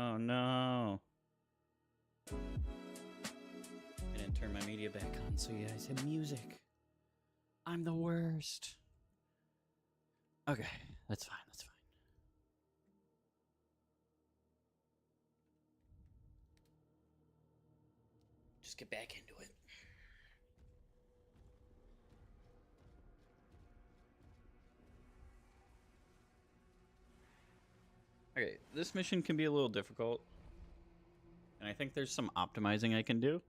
Oh no. I didn't turn my media back on, so you guys have music. I'm the worst. Okay, that's fine, that's fine. Just get back into it. Okay, this mission can be a little difficult. And I think there's some optimizing I can do.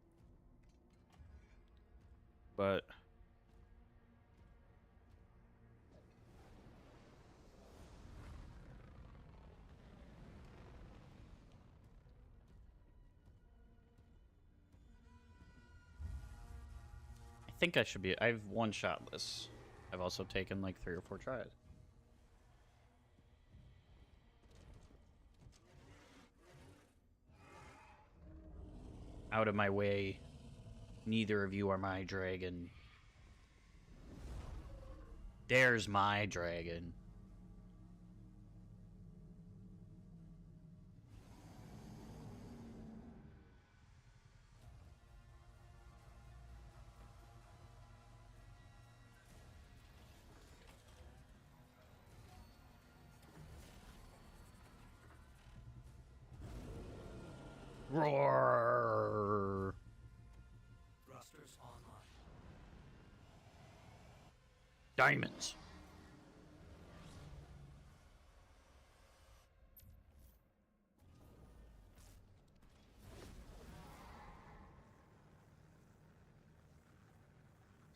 But I think I should be. I've one-shot this. I've also taken like 3 or 4 tries. Out of my way. Neither of you are my dragon. There's my dragon. Roar! Thrusters online. Diamonds.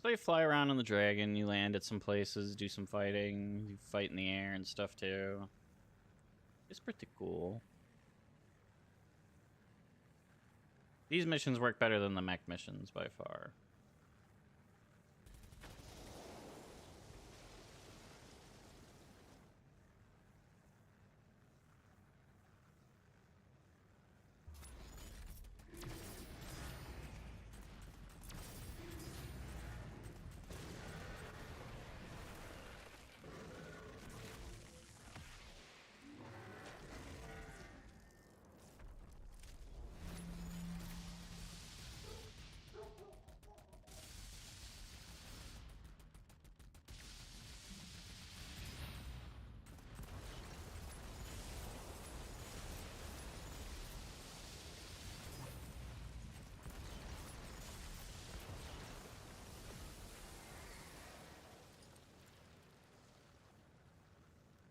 So you fly around on the dragon, you land at some places, do some fighting, you fight in the air and stuff too. It's pretty cool. These missions work better than the mech missions by far.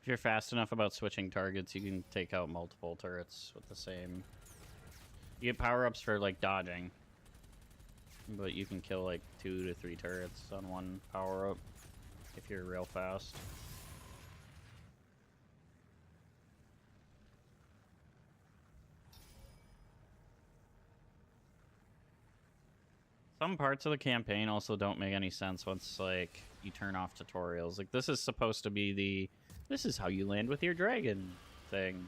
If you're fast enough about switching targets, you can take out multiple turrets with the same. You get power-ups for, like, dodging. But you can kill, like, 2 to 3 turrets on one power-up if you're real fast. Some parts of the campaign also don't make any sense once, like, you turn off tutorials. Like, this is supposed to be the... This is how you land with your dragon thing.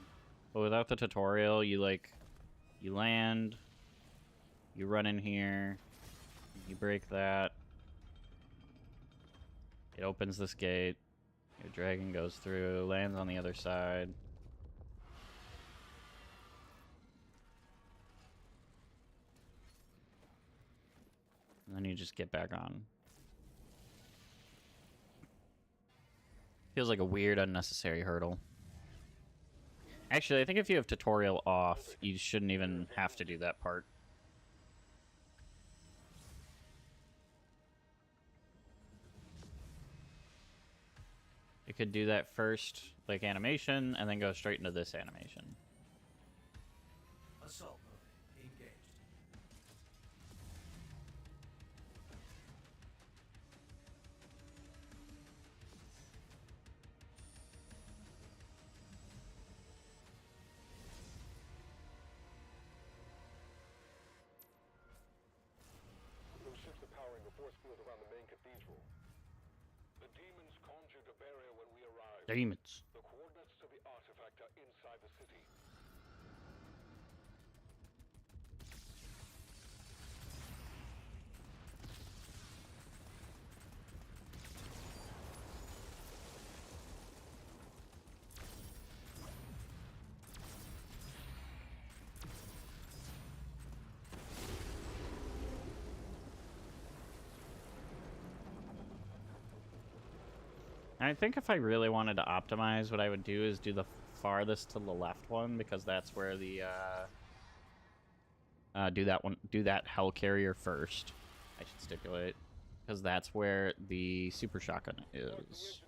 But without the tutorial, you, like... You land... You run in here... You break that... It opens this gate. Your dragon goes through, lands on the other side. And then you just get back on. Feels like a weird, unnecessary hurdle. Actually, I think if you have tutorial off, you shouldn't even have to do that part. You could do that first, like animation, and then go straight into this animation. Assault mode engaged. Those ships are powering the force field around the main cathedral. The demons conjured a barrier when we arrived. Demons. The coordinates to the artifact are inside the city. I think if I really wanted to optimize, what I would do is do the farthest to the left one, because that's where the do that Hell Carrier first. I should stipulate, because that's where the super shotgun is.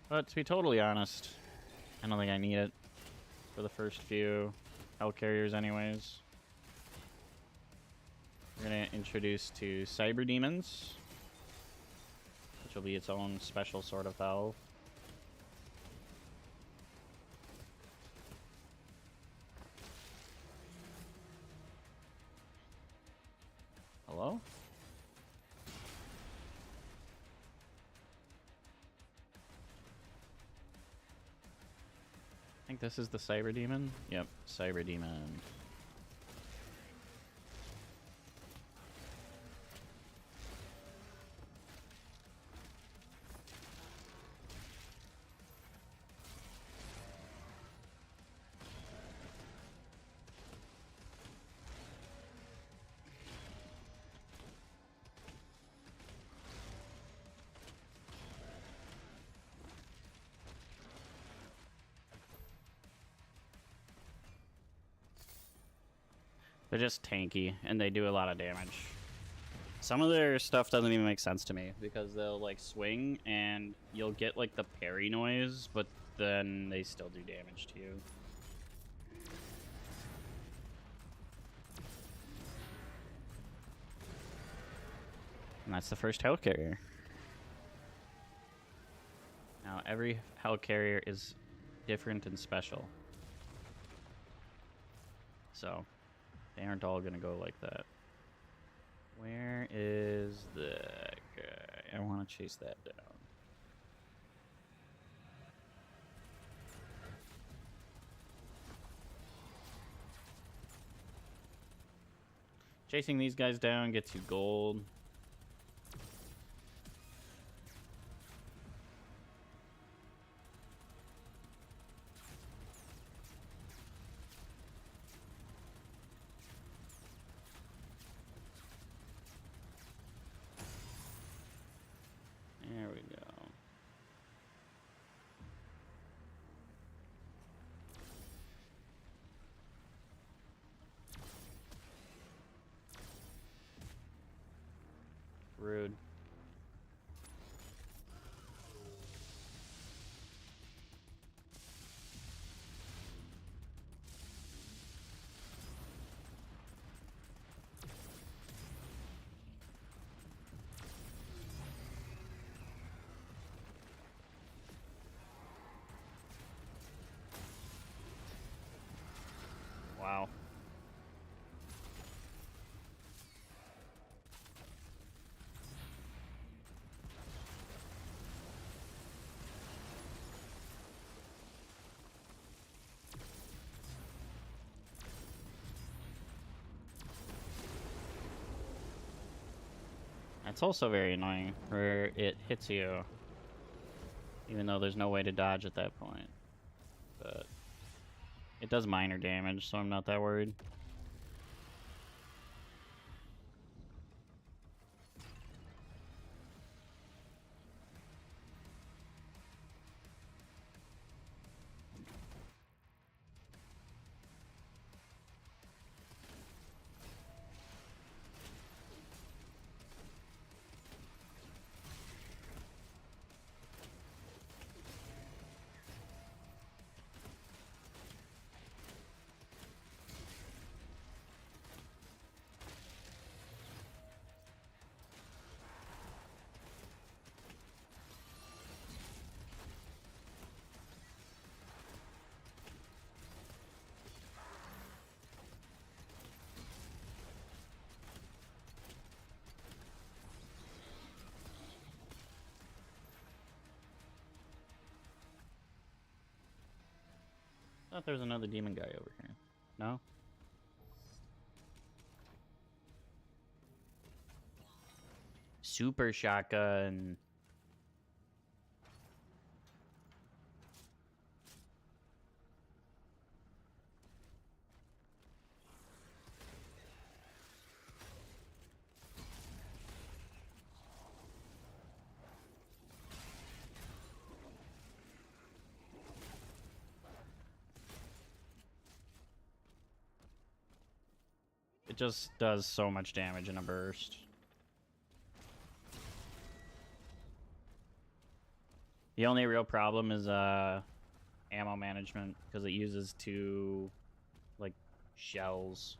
But to be totally honest, I don't think I need it for the first few Hell Carriers anyways. We're gonna introduce to Cyber Demons, which will be its own special sort of hell. Hello? I think this is the Cyber Demon. Yep, Cyber Demon. They're just tanky, and they do a lot of damage. Some of their stuff doesn't even make sense to me, because they'll, like, swing, and you'll get, like, the parry noise, but then they still do damage to you. And that's the first Hell Carrier. Now, every Hell Carrier is different and special. So, they aren't all gonna go like that. Where is the guy? I want to chase that down. Chasing these guys down gets you gold. There we go. Rude. Wow. It's also very annoying where it hits you, even though there's no way to dodge at that point. But it does minor damage, so I'm not that worried. I thought there was another demon guy over here. No? Super shotgun. It just does so much damage in a burst. The only real problem is ammo management, because it uses 2 like shells.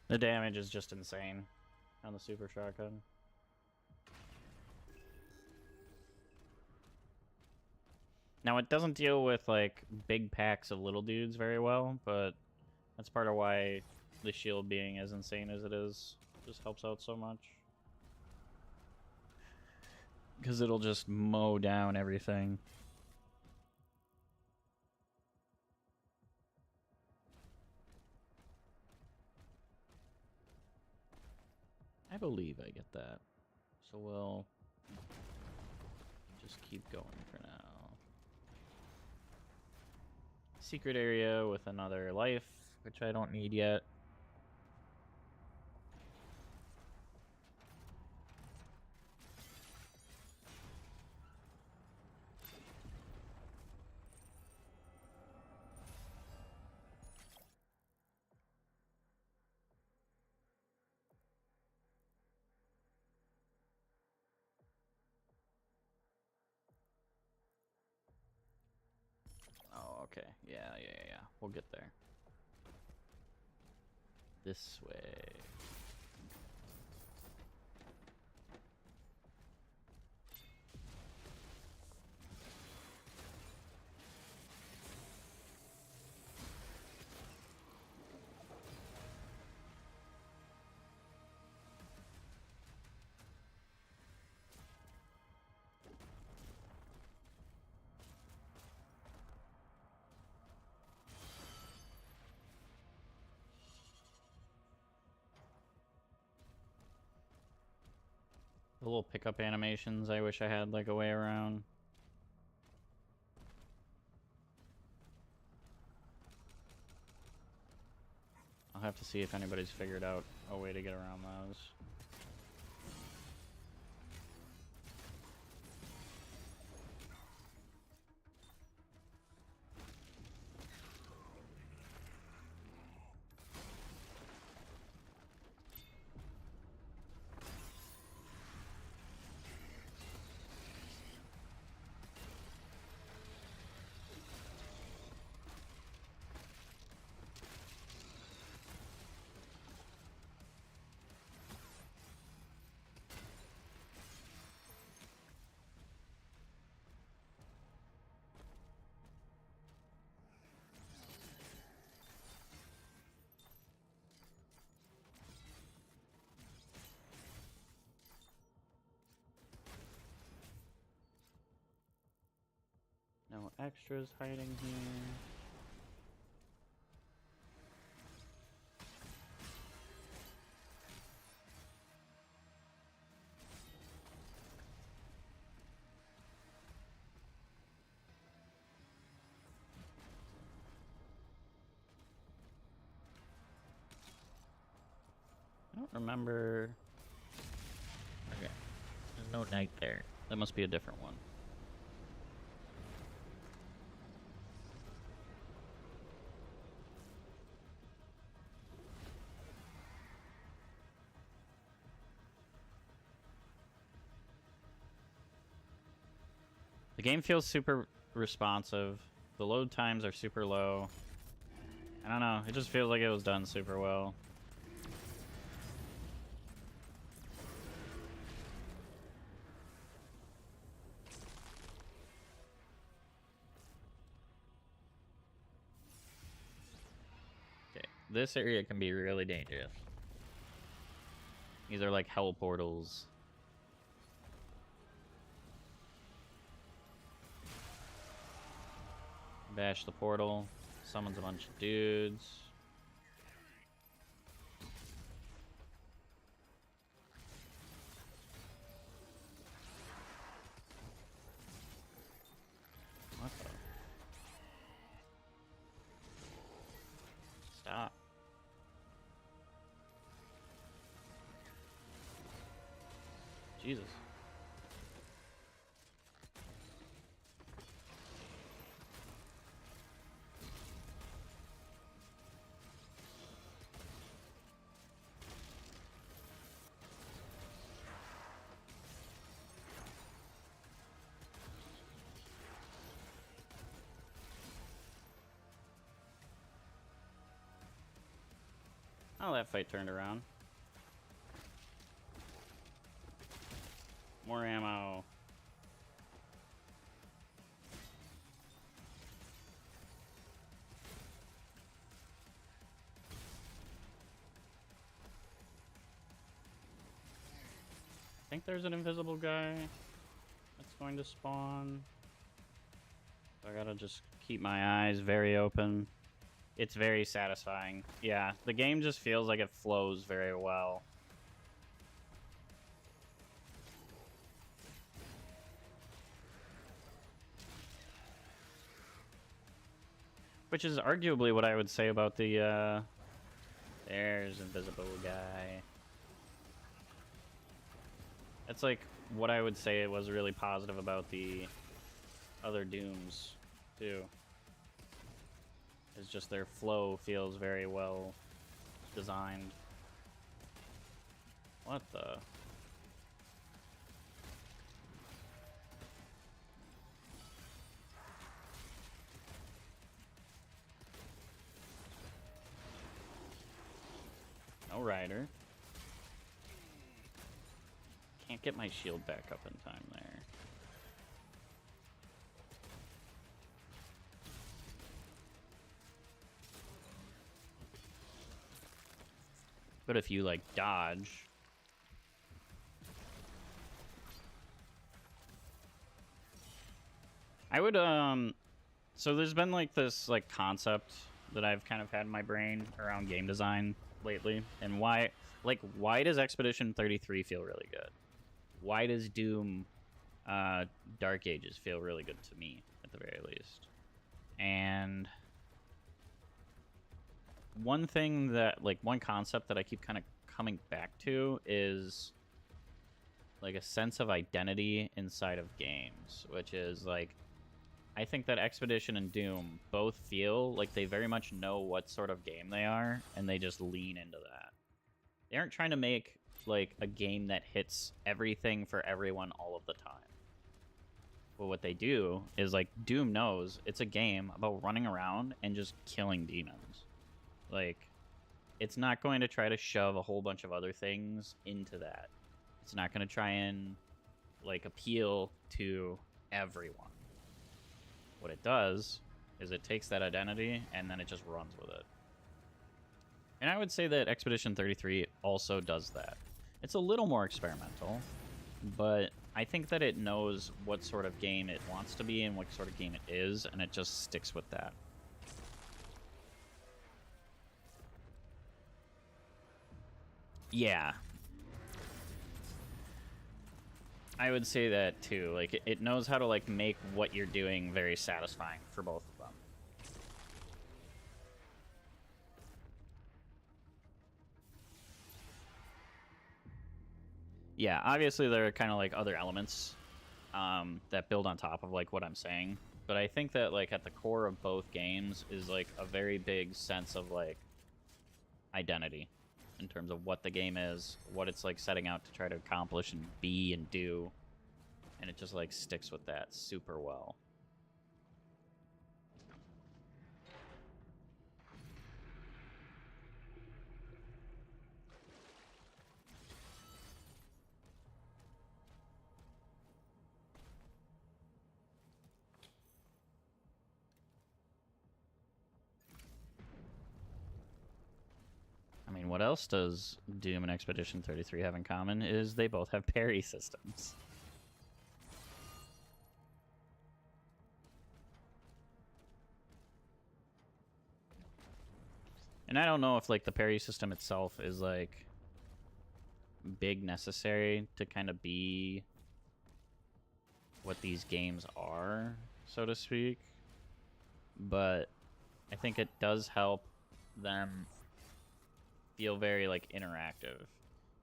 The damage is just insane on the super shotgun. Now it doesn't deal with like big packs of little dudes very well, but that's part of why the shield being as insane as it is just helps out so much. Because it'll just mow down everything. I believe I get that. So we'll just keep going for now. Secret area with another life, which I don't need yet. Oh, okay. Yeah. We'll get there. This way. The little pickup animations, I wish I had like a way around. I'll have to see if anybody's figured out a way to get around those. No extras hiding here. I don't remember. Okay. There's no knight there. That must be a different one. The game feels super responsive. The load times are super low. I don't know. It just feels like it was done super well. Okay, this area can be really dangerous. These are like hell portals. Bash the portal. Summons a bunch of dudes. What the? Stop. Jesus. Oh, that fight turned around. More ammo. I think there's an invisible guy that's going to spawn. So I gotta just keep my eyes very open. It's very satisfying. Yeah, the game just feels like it flows very well. Which is arguably what I would say about the, there's invisible guy. That's like what I would say was really positive about the other Dooms, too. It's just their flow feels very well designed. What the? No rider. Can't get my shield back up in time there. But if you, like, dodge... I would, So there's been, like, this, like, concept that I've kind of had in my brain around game design lately. And why... Like, why does Expedition 33 feel really good? Why does Doom, Dark Ages feel really good to me, at the very least? And... one thing that, like, one concept that I keep kind of coming back to is, like, a sense of identity inside of games, which is, like, I think that Expedition and Doom both feel like they very much know what sort of game they are, and they just lean into that. They aren't trying to make, like, a game that hits everything for everyone all of the time. But what they do is, like, Doom knows it's a game about running around and just killing demons. Like, it's not going to try to shove a whole bunch of other things into that. It's not going to try and, like, appeal to everyone. What it does is it takes that identity and then it just runs with it. And I would say that Expedition 33 also does that. It's a little more experimental, but I think that it knows what sort of game it wants to be and what sort of game it is, and it just sticks with that. Yeah. I would say that too. Like, it knows how to, like, make what you're doing very satisfying for both of them. Yeah, obviously there are kind of, like, other elements that build on top of, like, what I'm saying. But I think that, like, at the core of both games is, like, a very big sense of, like, identity. In terms of what the game is, what it's, like, setting out to try to accomplish and be and do. And it just, like, sticks with that super well. I mean, what else does Doom and Expedition 33 have in common is they both have parry systems. And I don't know if, like, the parry system itself is, like, big necessary to kind of be what these games are, so to speak. But I think it does help them feel very, like, interactive.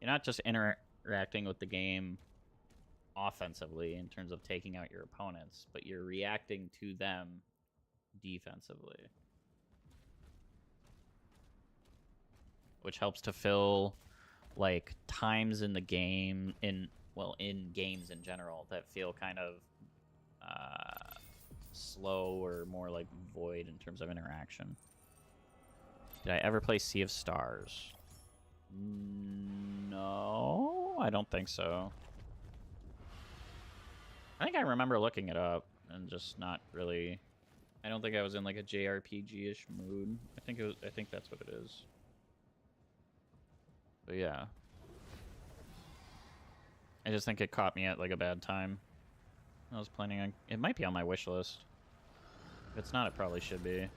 You're not just interacting with the game offensively in terms of taking out your opponents, but you're reacting to them defensively, which helps to fill like times in the game in games in general that feel kind of slow or more like void in terms of interaction. Did I ever play Sea of Stars? No, I don't think so. I think I remember looking it up and just not really. I don't think I was in like a JRPG-ish mood. I think that's what it is. But yeah, I just think it caught me at like a bad time. I was planning on. It might be on my wish list. If it's not, it probably should be.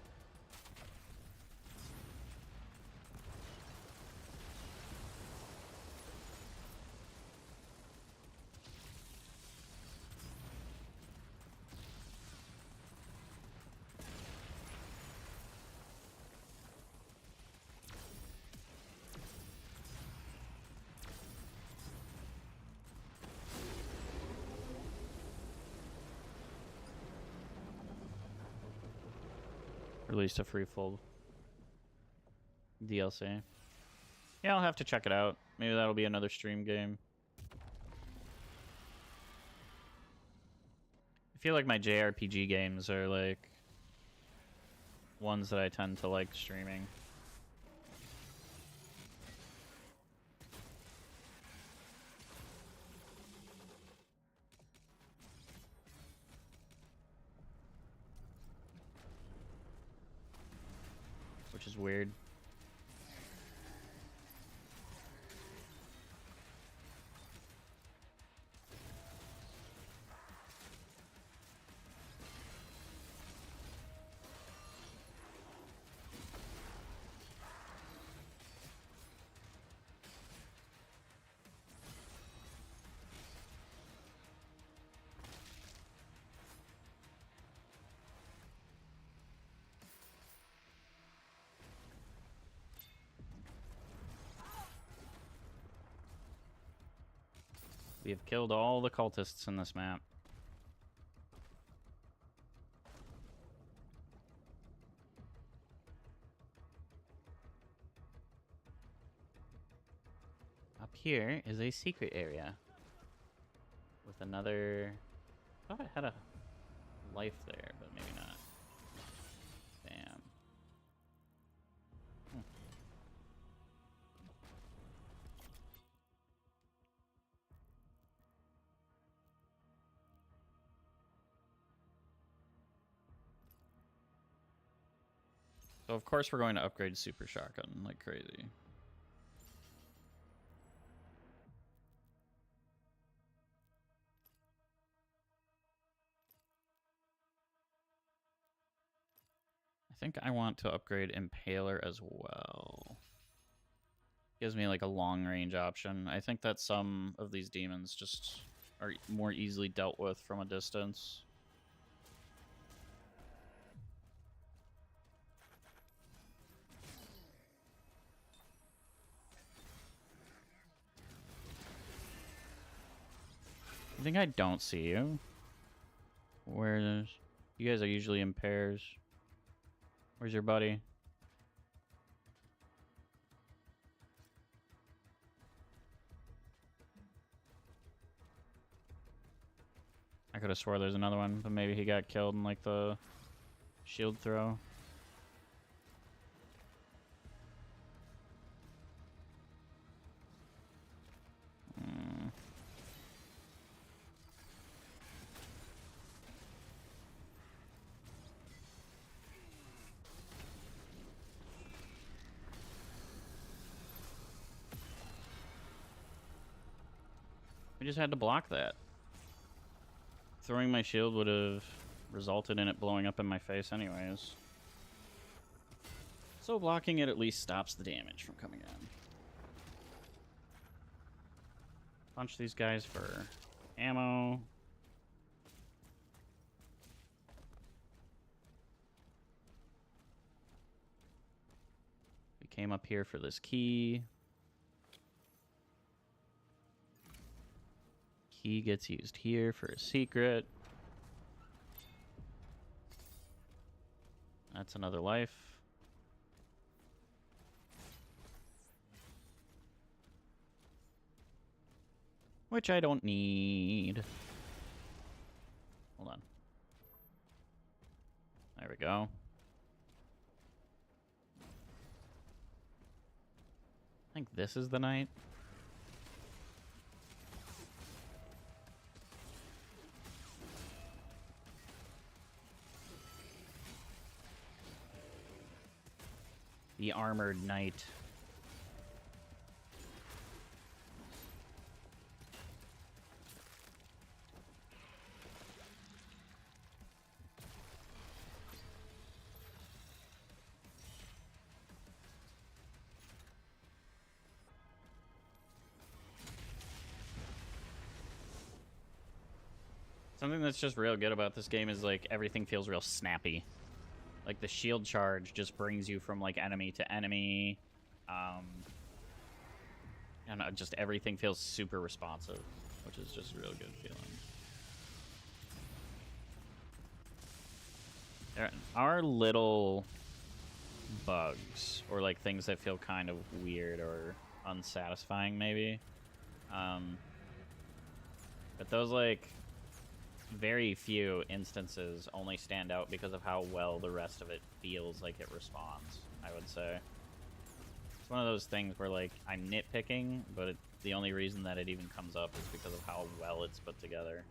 Released a free full DLC. Yeah, I'll have to check it out. Maybe that'll be another stream game. I feel like my JRPG games are like ones that I tend to like streaming. Which is weird. We have killed all the cultists in this map. Up here is a secret area with another. I thought I had a life there, but maybe not. Damn. So of course we're going to upgrade Super Shotgun like crazy. I think I want to upgrade Impaler as well. Gives me like a long range option. I think that some of these demons just are more easily dealt with from a distance. I think I don't see you. Where's... You guys are usually in pairs. Where's your buddy? I could have swore there's another one, but maybe he got killed in like the shield throw. We just had to block that. Throwing my shield would have resulted in it blowing up in my face anyways. So blocking it at least stops the damage from coming in. Punch these guys for ammo. We came up here for this key. Key gets used here for a secret. That's another life. Which I don't need. Hold on. There we go. I think this is the night. The armored knight. Something that's just real good about this game is like everything feels real snappy. Like the shield charge just brings you from like enemy to enemy. I don't know, just everything feels super responsive, which is just a real good feeling. There are little bugs or like things that feel kind of weird or unsatisfying maybe. But those like very few instances only stand out because of how well the rest of it feels like it responds, I would say. It's one of those things where, like, I'm nitpicking, but the only reason that it even comes up is because of how well it's put together.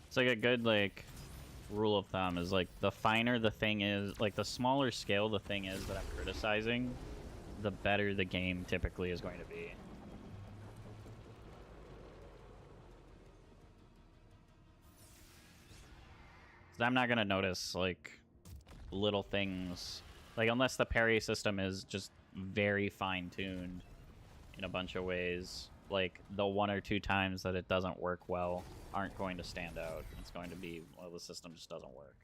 It's like a good, like, rule of thumb is, like, the finer the thing is, like, the smaller scale the thing is that I'm criticizing, the better the game typically is going to be. So I'm not going to notice, like, little things. Like, unless the parry system is just very fine-tuned in a bunch of ways, like, the one or two times that it doesn't work well aren't going to stand out. It's going to be, well, the system just doesn't work.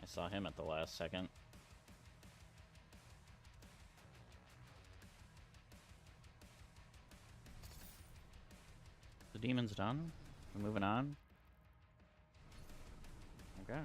I saw him at the last second. The demon's done. We're moving on. Okay.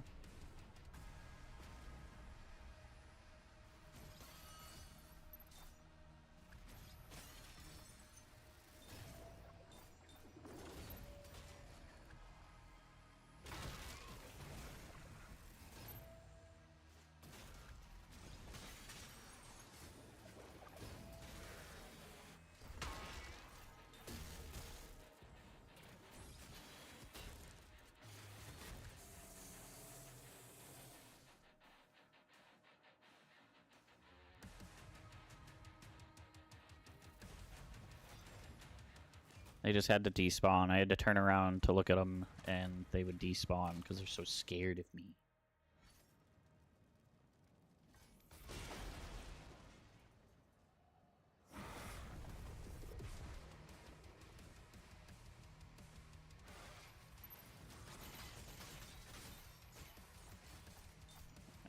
They just had to despawn. I had to turn around to look at them, and they would despawn because they're so scared of me.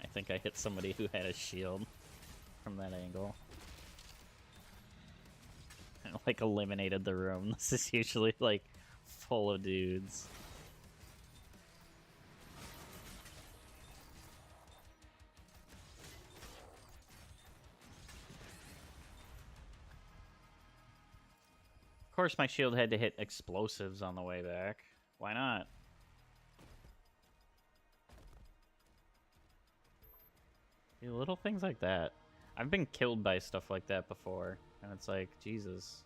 I think I hit somebody who had a shield from that angle. And, like, eliminated the room. This is usually, like, full of dudes. course my shield had to hit explosives on the way back. Why not? Little things like that. I've been killed by stuff like that before, and it's like, Jesus.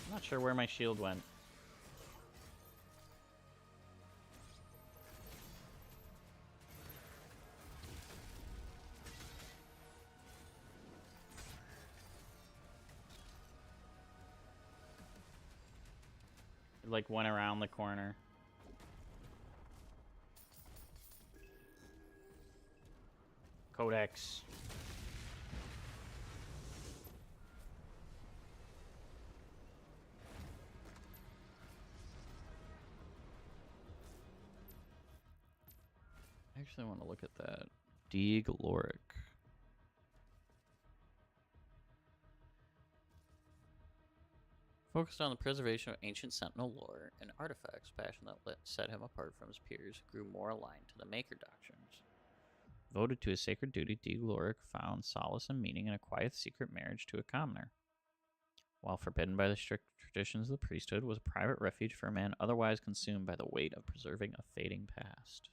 I'm not sure where my shield went. It like went around the corner. Codex. I actually want to look at that. Degloric. Focused on the preservation of ancient Sentinel lore and artifacts, passion that set him apart from his peers, grew more aligned to the Maker doctrines. Devoted to his sacred duty, Degloric found solace and meaning in a quiet secret marriage to a commoner. While forbidden by the strict traditions of the priesthood, was a private refuge for a man otherwise consumed by the weight of preserving a fading past.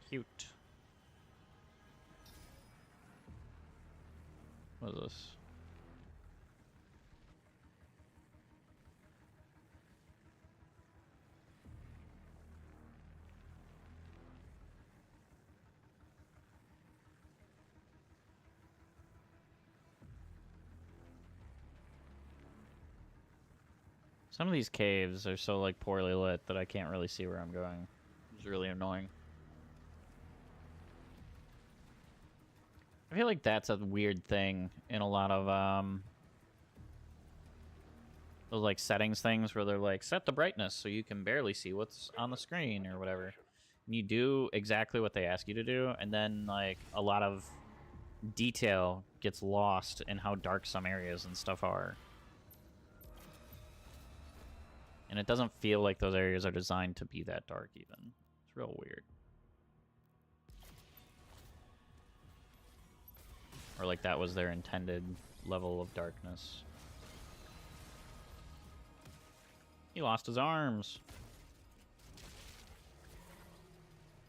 Cute. What is this? Some of these caves are so like poorly lit that I can't really see where I'm going. It's really annoying. I feel like that's a weird thing in a lot of those like settings things where they're like set the brightness so you can barely see what's on the screen or whatever. And you do exactly what they ask you to do, and then like a lot of detail gets lost in how dark some areas and stuff are. And it doesn't feel like those areas are designed to be that dark even. It's real weird. Or like that was their intended level of darkness. He lost his arms.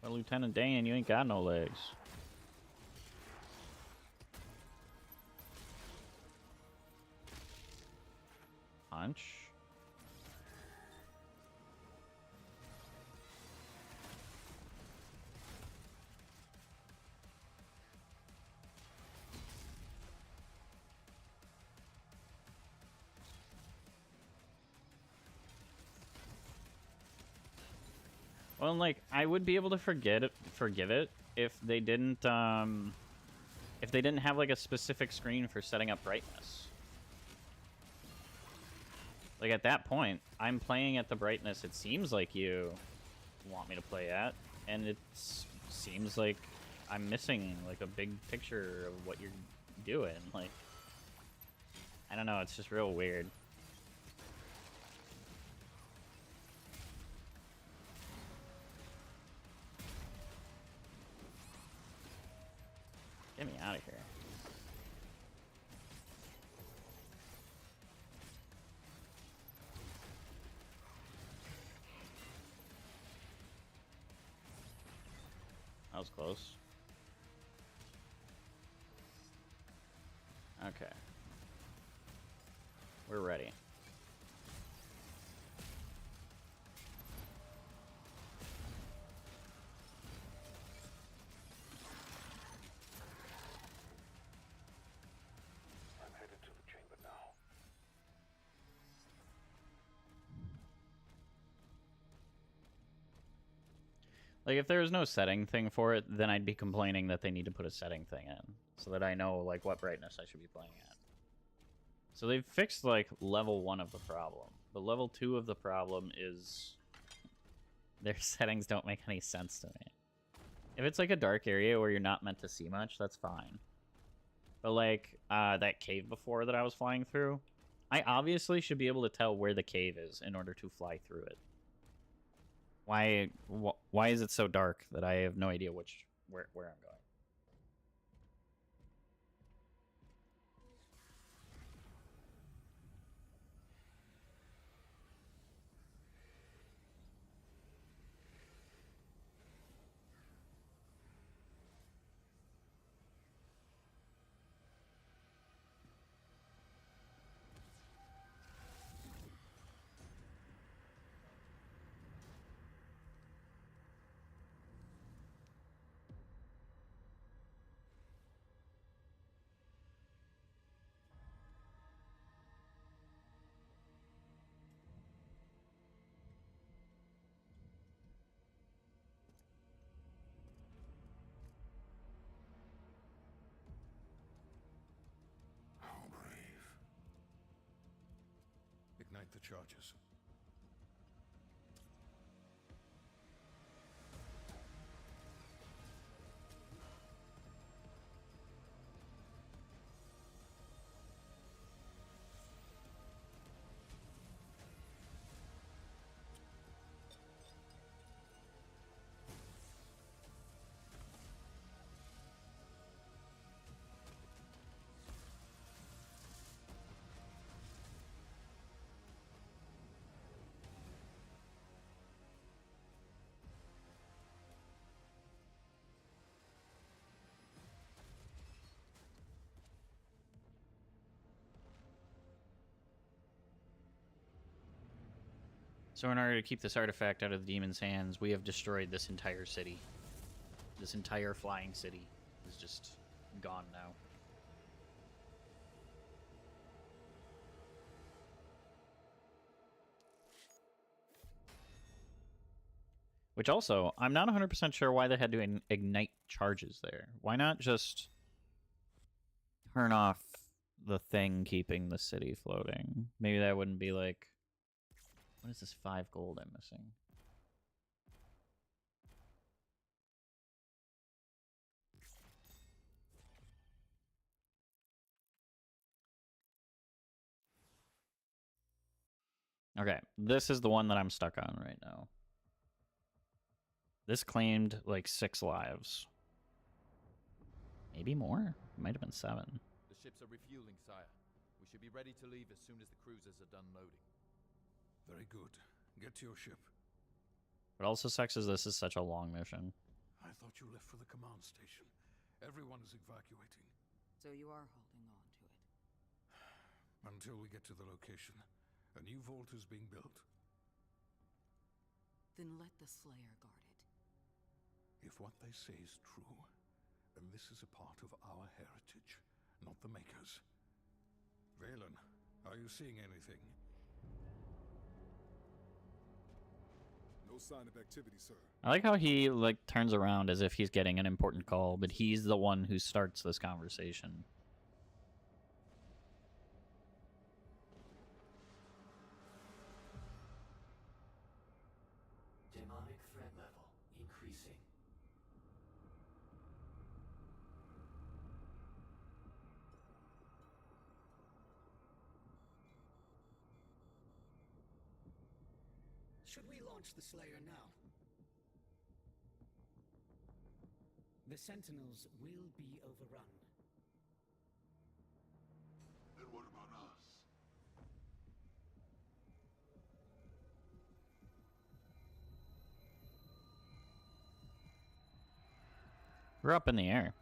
Well, Lieutenant Dan, you ain't got no legs. Punch. Well, and, like, I would be able to forgive it if they didn't have like a specific screen for setting up brightness. Like at that point, I'm playing at the brightness it seems like you want me to play at, and it seems like I'm missing like a big picture of what you're doing. Like, I don't know, it's just real weird. Get me out of here. That was close. Okay. We're ready. I'm headed to the chamber now. Like, if there was no setting thing for it, then I'd be complaining that they need to put a setting thing in, so that I know, like, what brightness I should be playing at. So they've fixed, like, level 1 of the problem. But level 2 of the problem is their settings don't make any sense to me. If it's, like, a dark area where you're not meant to see much, that's fine. But like that cave before that I was flying through, I obviously should be able to tell where the cave is in order to fly through it. Why is it so dark that I have no idea where I'm going? How brave. Ignite the charges. So in order to keep this artifact out of the demon's hands, we have destroyed this entire city. This entire flying city is just gone now. Which also, I'm not 100% sure why they had to ignite charges there. Why not just turn off the thing keeping the city floating? Maybe that wouldn't be like... What is this 5 gold I'm missing? Okay, this is the one that I'm stuck on right now. This claimed like 6 lives. Maybe more? It might have been 7. The ships are refueling, sire. We should be ready to leave as soon as the cruisers are done loading. Very good. Get to your ship. What also sucks is this is such a long mission. I thought you left for the command station. Everyone is evacuating. So you are holding on to it? Until we get to the location. A new vault is being built. Then let the Slayer guard it. If what they say is true, then this is a part of our heritage, not the Makers. Valen, are you seeing anything? No sign of activity, sir. I like how he like turns around as if he's getting an important call, but he's the one who starts this conversation. Demonic threat level increasing. Should we launch the Slayer now? The Sentinels will be overrun. Then what about us? We're up in the air.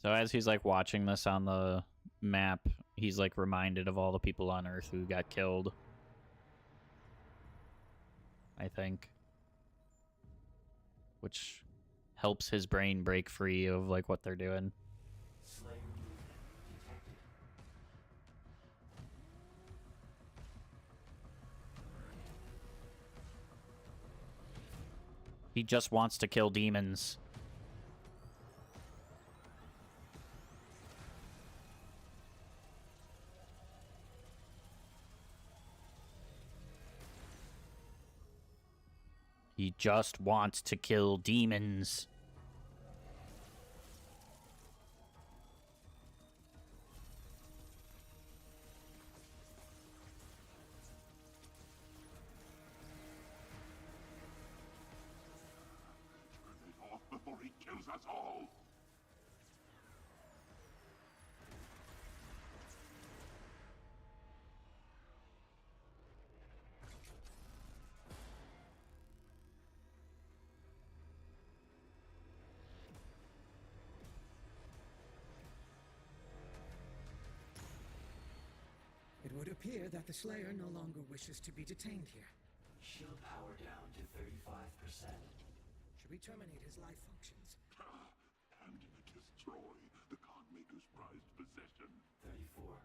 So as he's like watching this on the map, he's like reminded of all the people on Earth who got killed. I think. Which helps his brain break free of like what they're doing. Slayer movement detected. He just wants to kill demons. He just wants to kill demons. Turn it off before he kills us all! It would appear that the Slayer no longer wishes to be detained here. Shield power down to 35%. Should we terminate his life functions? And destroy the Cardmaker's prized possession. 34.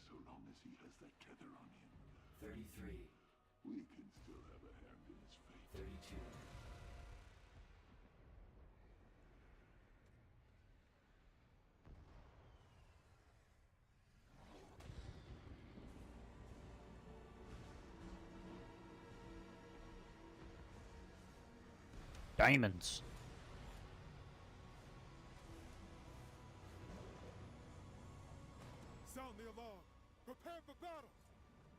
So long as he has that tether on him. 33. We can still have a hand in his fate. 32. Diamonds. Sound the alarm! Prepare for battle!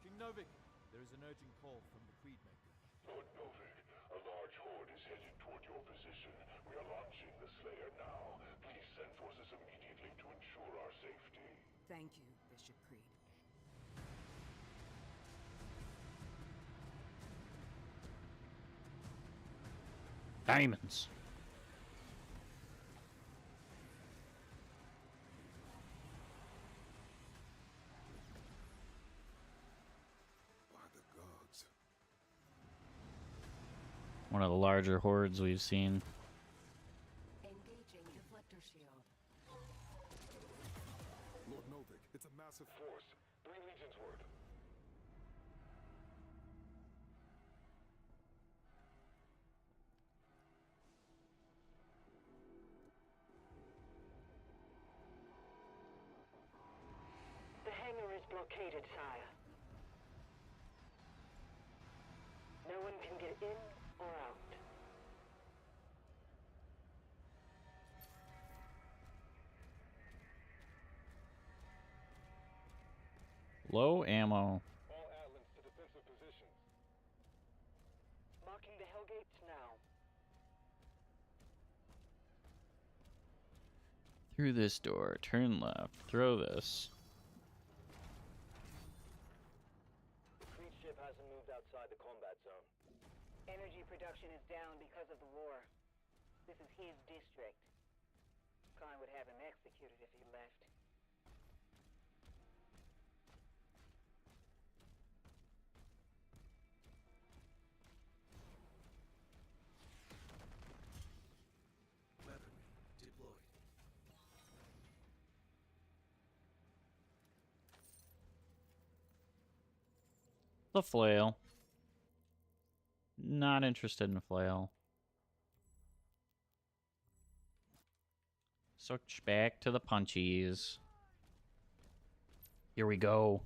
King Novik, there is an urgent call from the Creedmaker. Lord Novik, a large horde is headed toward your position. We are launching the Slayer now. Please send forces immediately to ensure our safety. Thank you, Bishop Creed. Diamonds. By the gods. One of the larger hordes we've seen. Engaging deflector shield. Lord Novik, it's a massive Force. 3 legions worth. The hangar is blockaded, sire. No one can get in or out. Low ammo. All Atlas to defensive positions. Marking the Hellgates now. Through this door. Turn left. Throw this. The Creed ship hasn't moved outside the combat zone. Energy production is down because of the war. This is his district. Khan would have him executed if he left. Weaponry deployed. The flail. Not interested in flail. Switch back to the punchies. Here we go.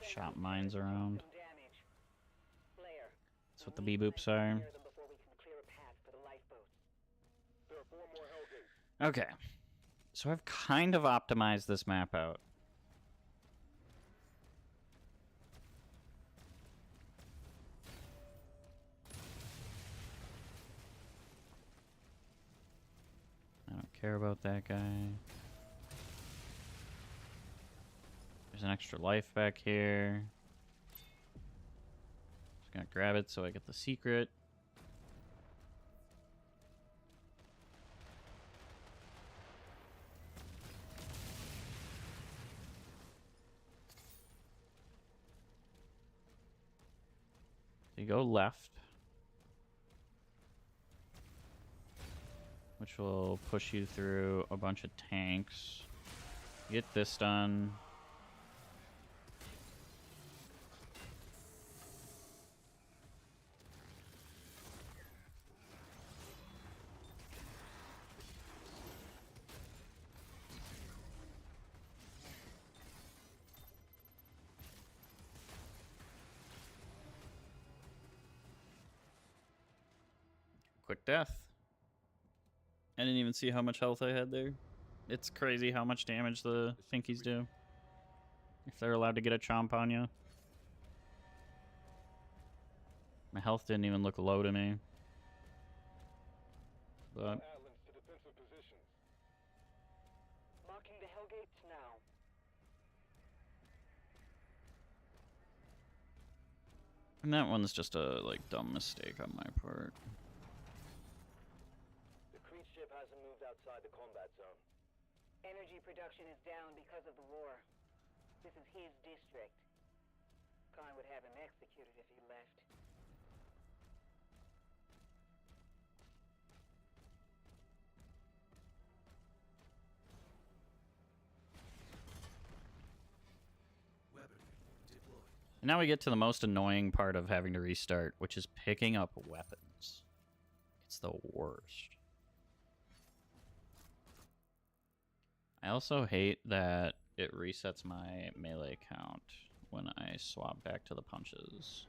Shot mines around. Slayer, That's what the bee boops are. clear them before we can clear a path for the lifeboats. There are 4 more Hellgates. Okay. So I've kind of optimized this map out. I don't care about that guy. There's an extra life back here. Just gonna grab it so I get the secret. So you go left, which will push you through a bunch of tanks. Get this done. Quick death. I didn't even see how much health I had there. It's crazy how much damage the Finkies do. If they're allowed to get a chomp on you. My health didn't even look low to me. But Atlas to defensive positions. Marking the Hellgates now. and that one's just a like dumb mistake on my part. The Creed ship hasn't moved outside the combat zone. Energy production is down because of the war. This is his district. Khan would have him executed if he left. And now we get to the most annoying part of having to restart, which is picking up weapons. It's the worst. I also hate that it resets my melee count when I swap back to the punches.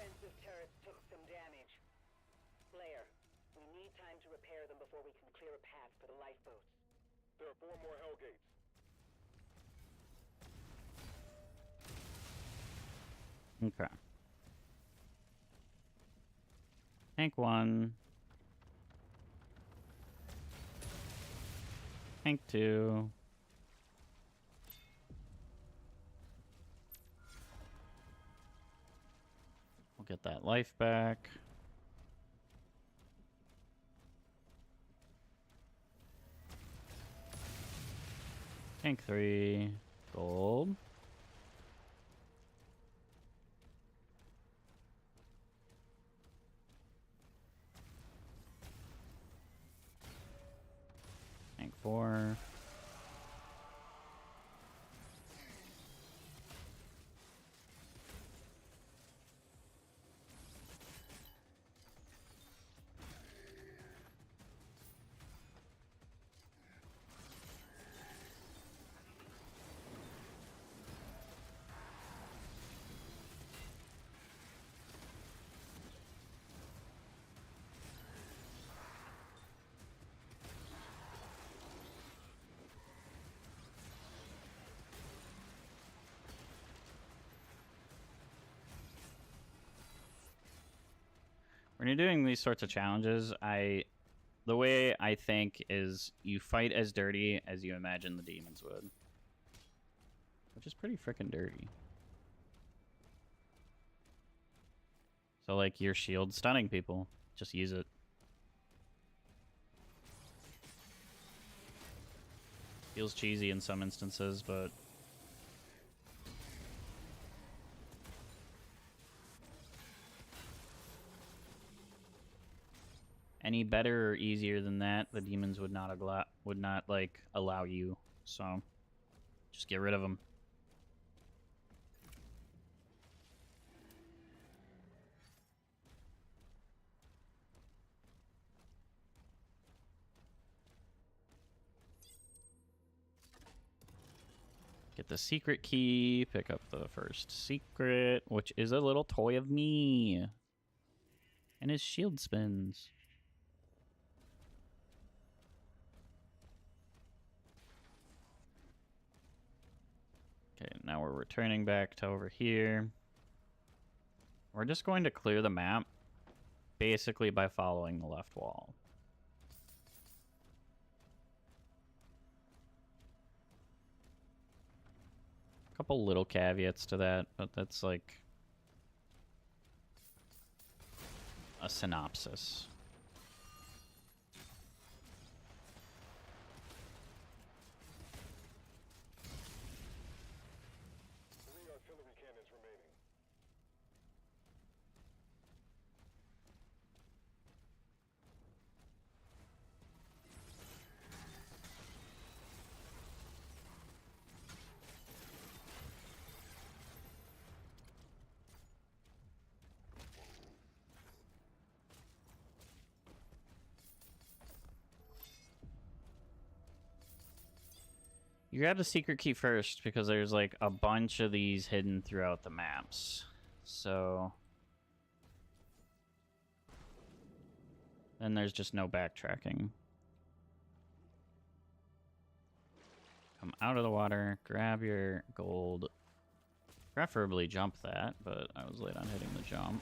Defensive turrets took some damage. Slayer, we need time to repair them before we can clear a path for the lifeboats. There are 4 more Hellgates. Okay. Tank 1. Tank 2. We'll get that life back. Tank 3. Gold. Tank 4. When you're doing these sorts of challenges, the way I think is you fight as dirty as you imagine the demons would. Which is pretty freaking dirty. So, like, your shield stunning people. Just use it. Feels cheesy in some instances, but... any better or easier than that, the demons would not allow you. So, just get rid of them. Get the secret key, pick up the first secret, which is a little toy of me. And his shield spins. Okay, now we're returning back to over here. We're just going to clear the map, basically by following the left wall. Couple little caveats to that, but that's like a synopsis. You grab the secret key first because there's like a bunch of these hidden throughout the maps. So then there's just no backtracking. Come out of the water, grab your gold. Preferably jump that, but I was late on hitting the jump.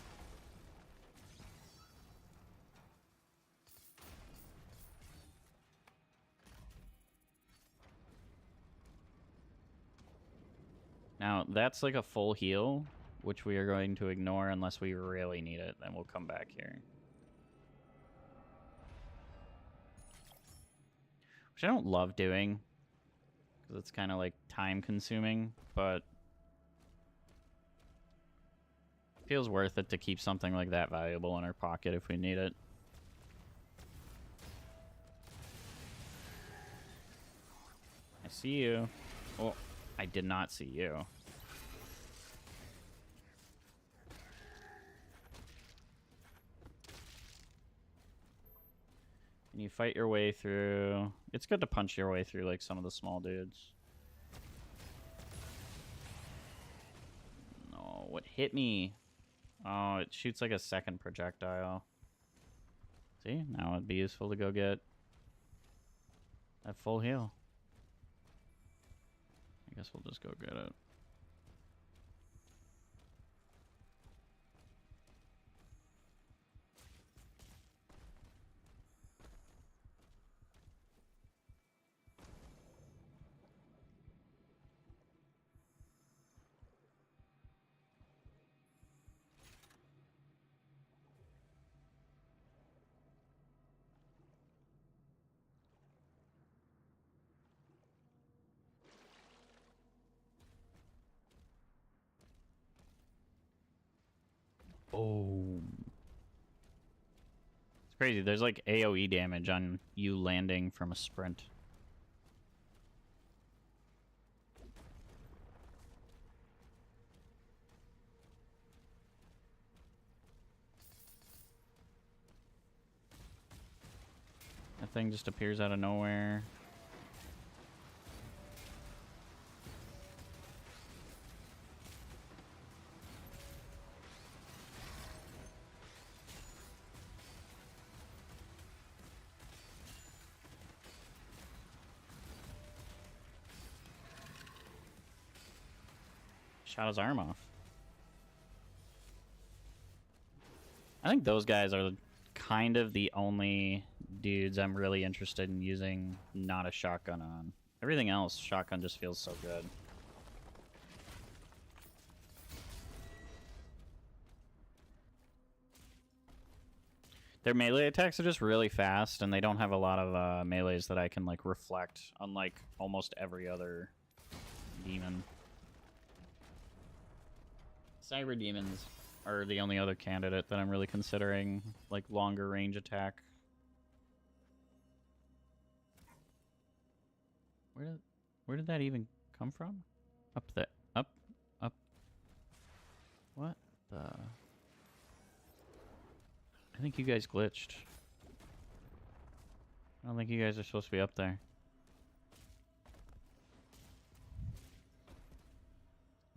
Now, that's like a full heal, which we are going to ignore unless we really need it. Then we'll come back here. Which I don't love doing, because it's kind of like time-consuming, but it feels worth it to keep something like that valuable in our pocket if we need it. I see you. Oh. I did not see you. And you fight your way through. It's good to punch your way through like some of the small dudes. No, what hit me? Oh, it shoots like a second projectile. See, now it'd be useful to go get that full heal. I guess we'll just go get it. Oh. It's crazy. There's like AoE damage on you landing from a sprint. That thing just appears out of nowhere. Shot his arm off. I think those guys are kind of the only dudes I'm really interested in using not a shotgun on. Everything else, shotgun just feels so good. Their melee attacks are just really fast, and they don't have a lot of melees that I can, like, reflect, unlike almost every other demon. Cyber demons are the only other candidate that I'm really considering, like, longer range attack. Where did that even come from? Up there. Up. What the... I think you guys glitched. I don't think you guys are supposed to be up there.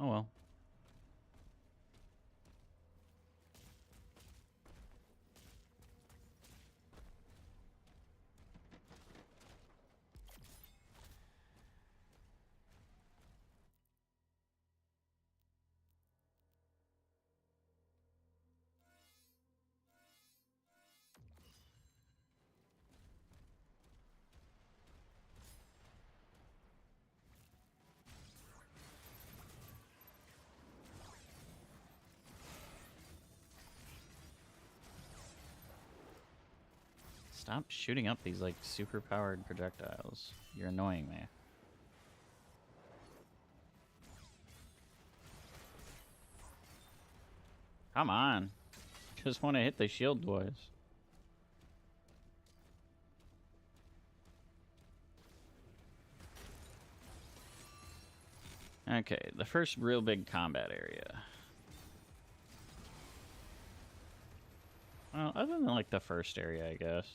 Oh well. Stop shooting up these, like, super-powered projectiles. You're annoying me. Come on. Just want to hit the shield boys. Okay, the first real big combat area. Well, other than, like, the first area, I guess.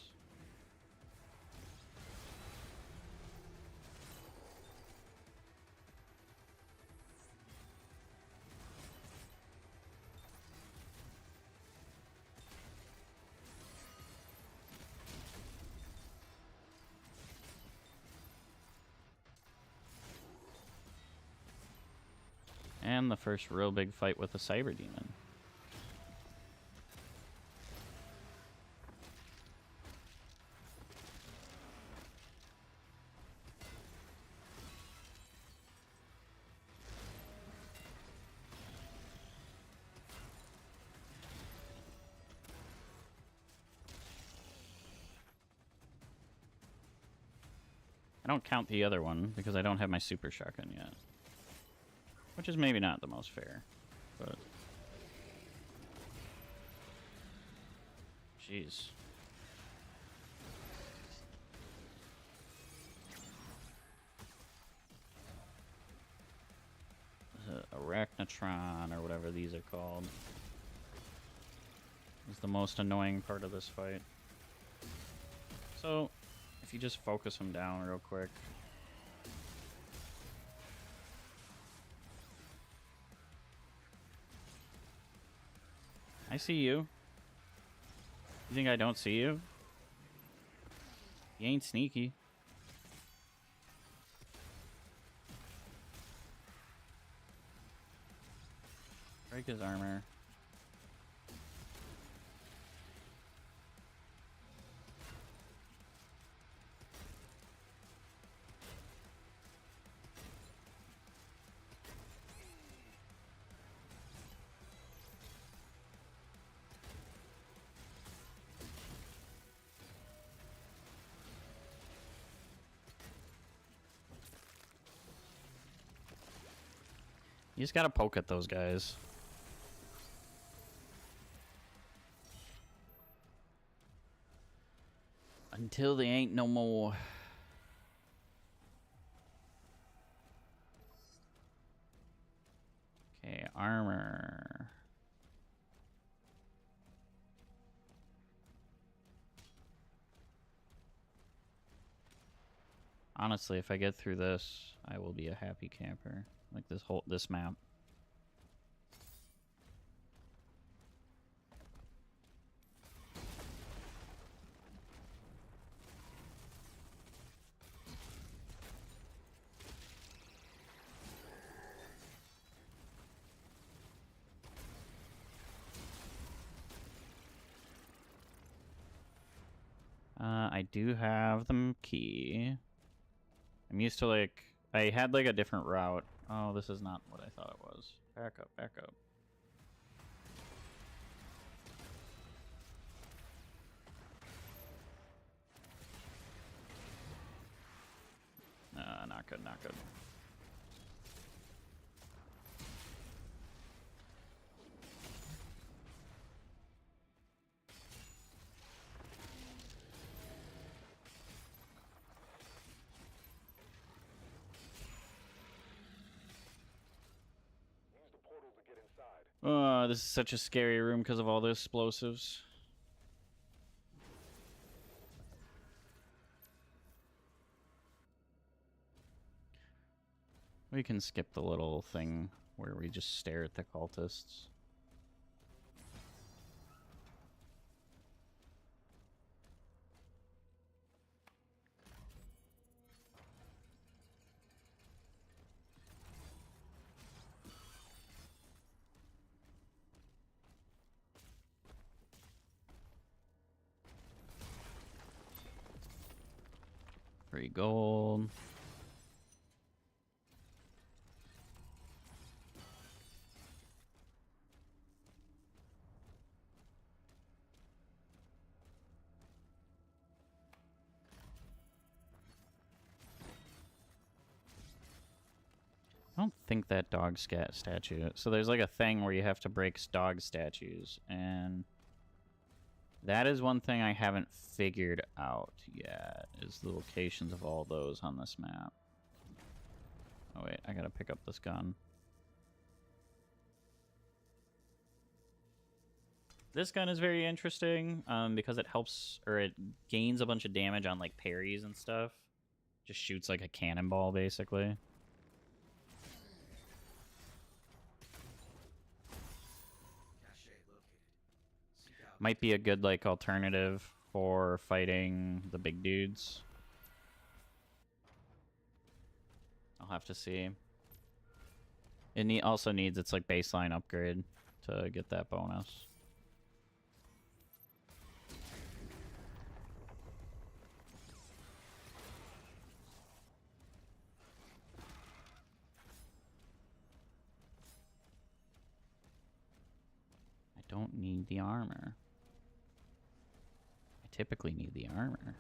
And the first real big fight with the Cyber Demon. I don't count the other one because I don't have my super shotgun yet. Which is maybe not the most fair, but... Jeez. Arachnotron, or whatever these are called, is the most annoying part of this fight. So, if you just focus them down real quick. I see you. You think I don't see you? You ain't sneaky. Break his armor. You just gotta poke at those guys. Until they ain't no more. Okay, armor. Honestly, if I get through this, I will be a happy camper. Like this map. I do have the key. I'm used to, like... I had, like, a different route. Oh, this is not what I thought it was. Back up, back up. Not good, not good. Use the portal to get inside. Oh, this is such a scary room because of all the explosives. We can skip the little thing where we just stare at the cultists. Free gold. I don't think that dog statue... So there's like a thing where you have to break dog statues, and... that is one thing I haven't figured out yet, is the locations of all those on this map. Oh wait, I gotta pick up this gun. This gun is very interesting, because it helps, or it gains a bunch of damage on like parries and stuff. Just shoots like a cannonball, basically. Might be a good, like, alternative for fighting the big dudes. I'll have to see. It also needs its, like, baseline upgrade to get that bonus. I don't need the armor. Typically need the armor.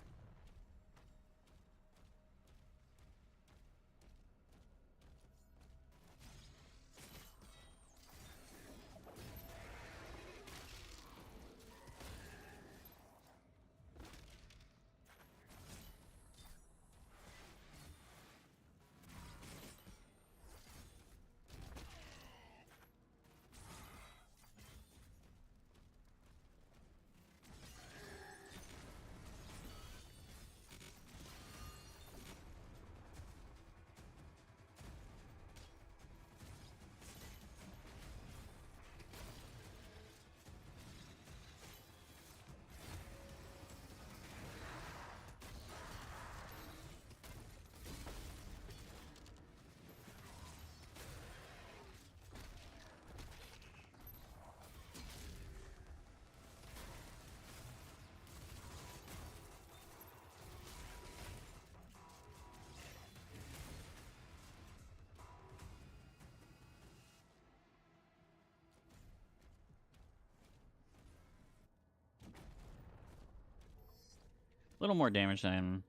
A little more damage than I'm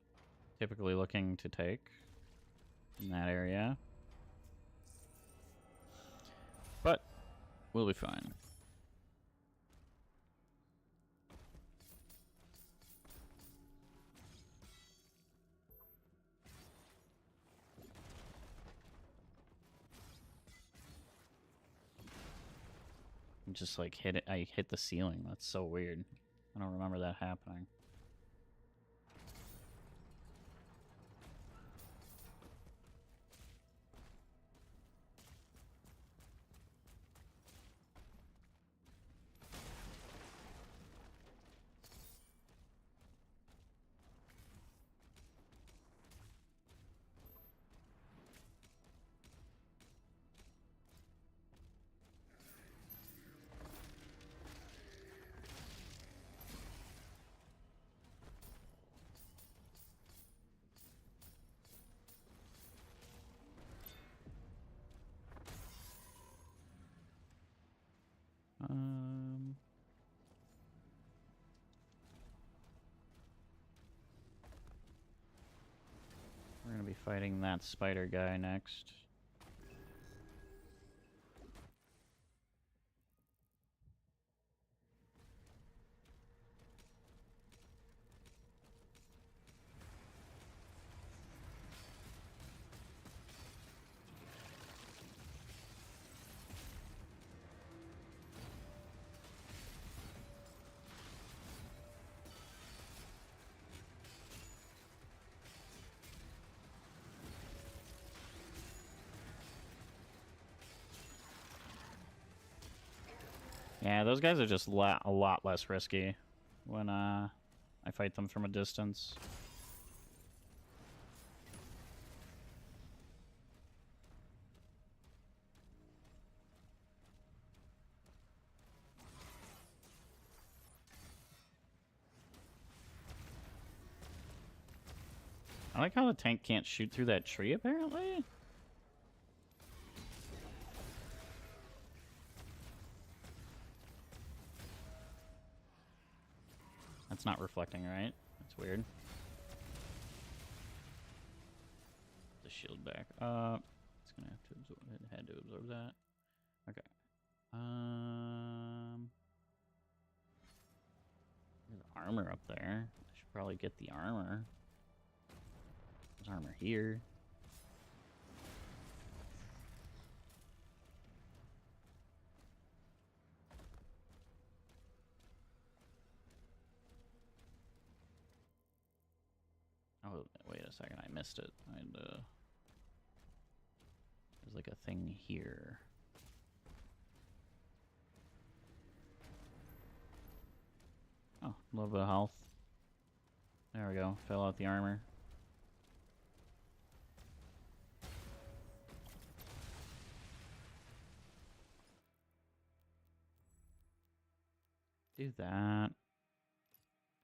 typically looking to take in that area. But we'll be fine. Just like hit it. I hit the ceiling. That's so weird. I don't remember that happening. fighting that spider guy next. Yeah, those guys are just a lot less risky when I fight them from a distance. I like how the tank can't shoot through that tree, apparently. That's not reflecting, right? That's weird. The shield back up. It's gonna have to absorb it. Had to absorb that. Okay. There's armor up there. I should probably get the armor. There's armor here. Oh, wait a second. I missed it. There's like a thing here. Oh, a little bit of health. There we go. Fill out the armor. Do that.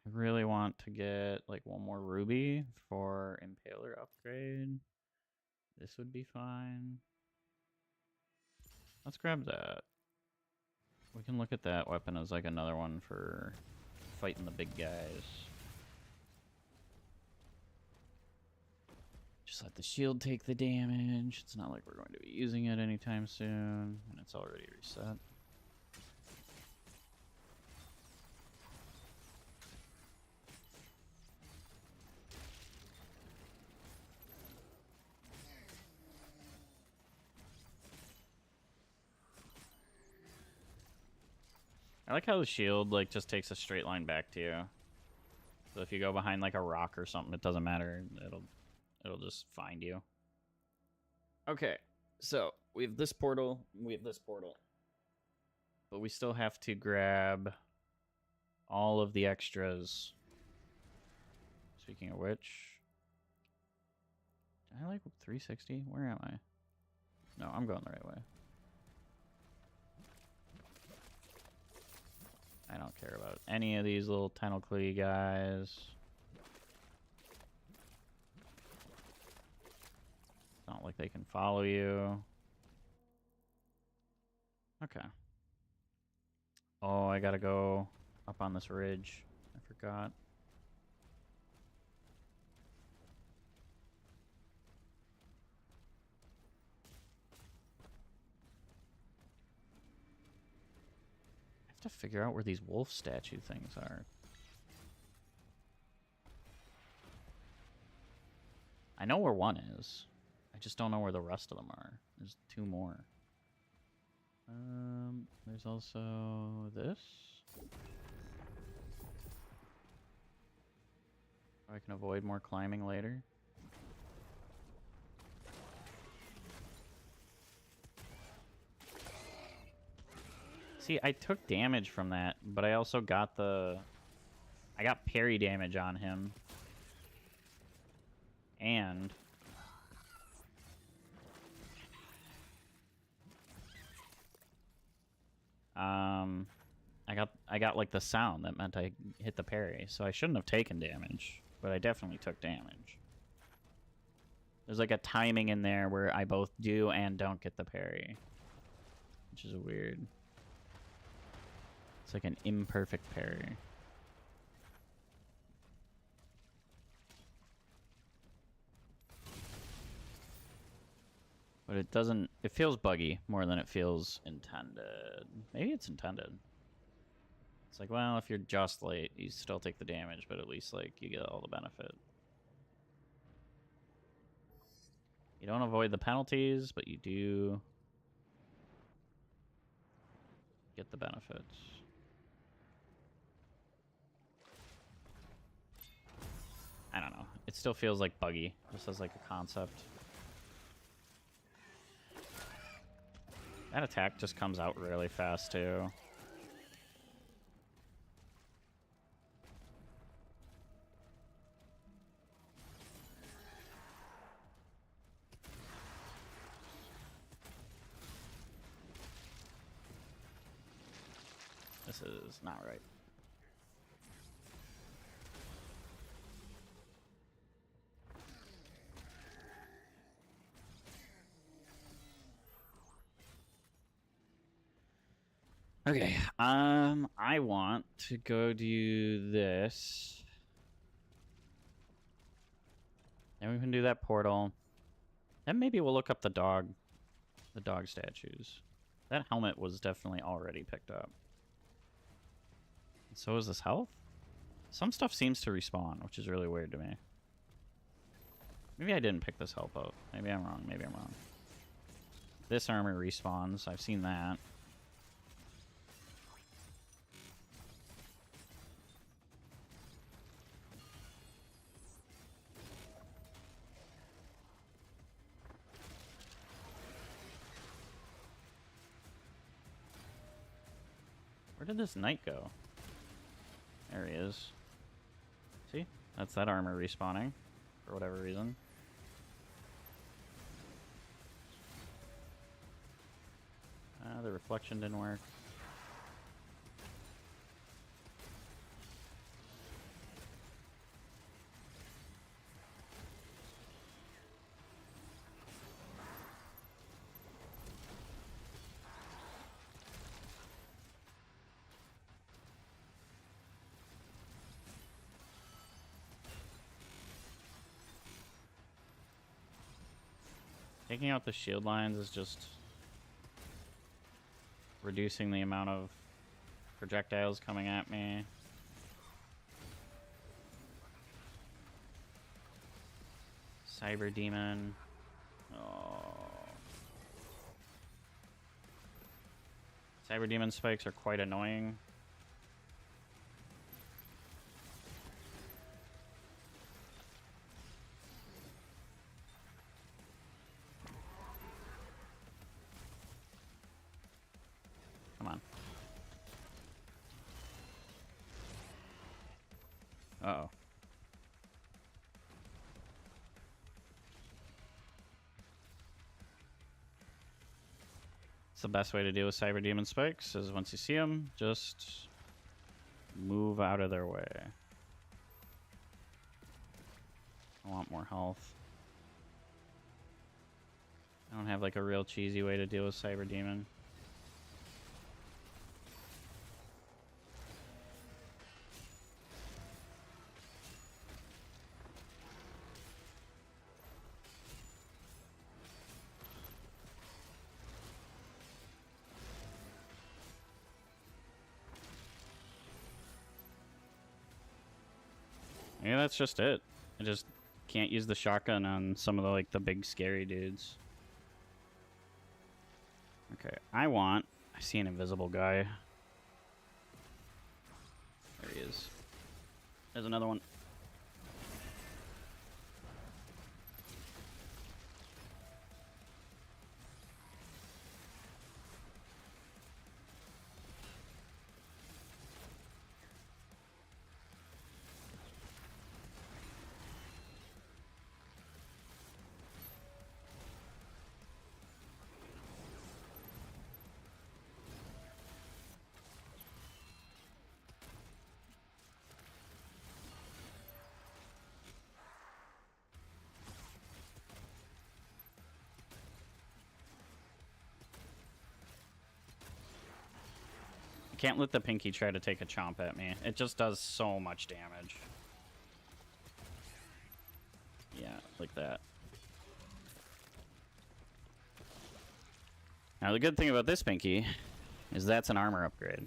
I really want to get like one more ruby for Impaler upgrade. This would be fine. Let's grab that. We can look at that weapon as like another one for fighting the big guys. Just let the shield take the damage. It's not like we're going to be using it anytime soon, and it's already reset. I like how the shield like just takes a straight line back to you. So if you go behind like a rock or something, it doesn't matter. It'll just find you. Okay, so we have this portal, we have this portal. But we still have to grab all of the extras. Speaking of which, did I like 360? Where am I? No, I'm going the right way. I don't care about any of these little tentacly guys. It's not like they can follow you. Okay. Oh, I gotta go up on this ridge. I forgot. I have to figure out where these wolf statue things are. I know where one is. I just don't know where the rest of them are. There's 2 more. There's also this. I can avoid more climbing later. See, I took damage from that, but I also got I got parry damage on him. And I got like the sound that meant I hit the parry, so I shouldn't have taken damage, but I definitely took damage. There's like a timing in there where I both do and don't get the parry, which is weird. It's like an imperfect parry. But it doesn't... It feels buggy more than it feels intended. Maybe it's intended. It's like, well, if you're just late, you still take the damage, but at least, like, you get all the benefit. You don't avoid the penalties, but you do get the benefits. I don't know. It still feels like buggy, just as like a concept. That attack just comes out really fast too. This is not right. Okay, I want to go do this. And we can do that portal. Then maybe we'll look up the dog statues. That helmet was definitely already picked up. And so is this health? Some stuff seems to respawn, which is really weird to me. Maybe I didn't pick this health up. Maybe I'm wrong, maybe I'm wrong. This armor respawns, I've seen that. Where did this knight go? There he is. See? That's that armor respawning. For whatever reason. The reflection didn't work. Taking out the shield lines is just reducing the amount of projectiles coming at me. Cyber Demon. Oh. Cyber Demon spikes are quite annoying. Come on. Uh-oh. It's the best way to deal with Cyber Demon spikes is once you see them, just move out of their way. I want more health. I don't have like a real cheesy way to deal with Cyber Demon. Yeah, that's just it. I just can't use the shotgun on some of the like the big scary dudes. Okay, I see an invisible guy. There he is. There's another one. Can't let the pinky try to take a chomp at me. It just does so much damage. Yeah, like that. Now the good thing about this Pinky is that's an armor upgrade.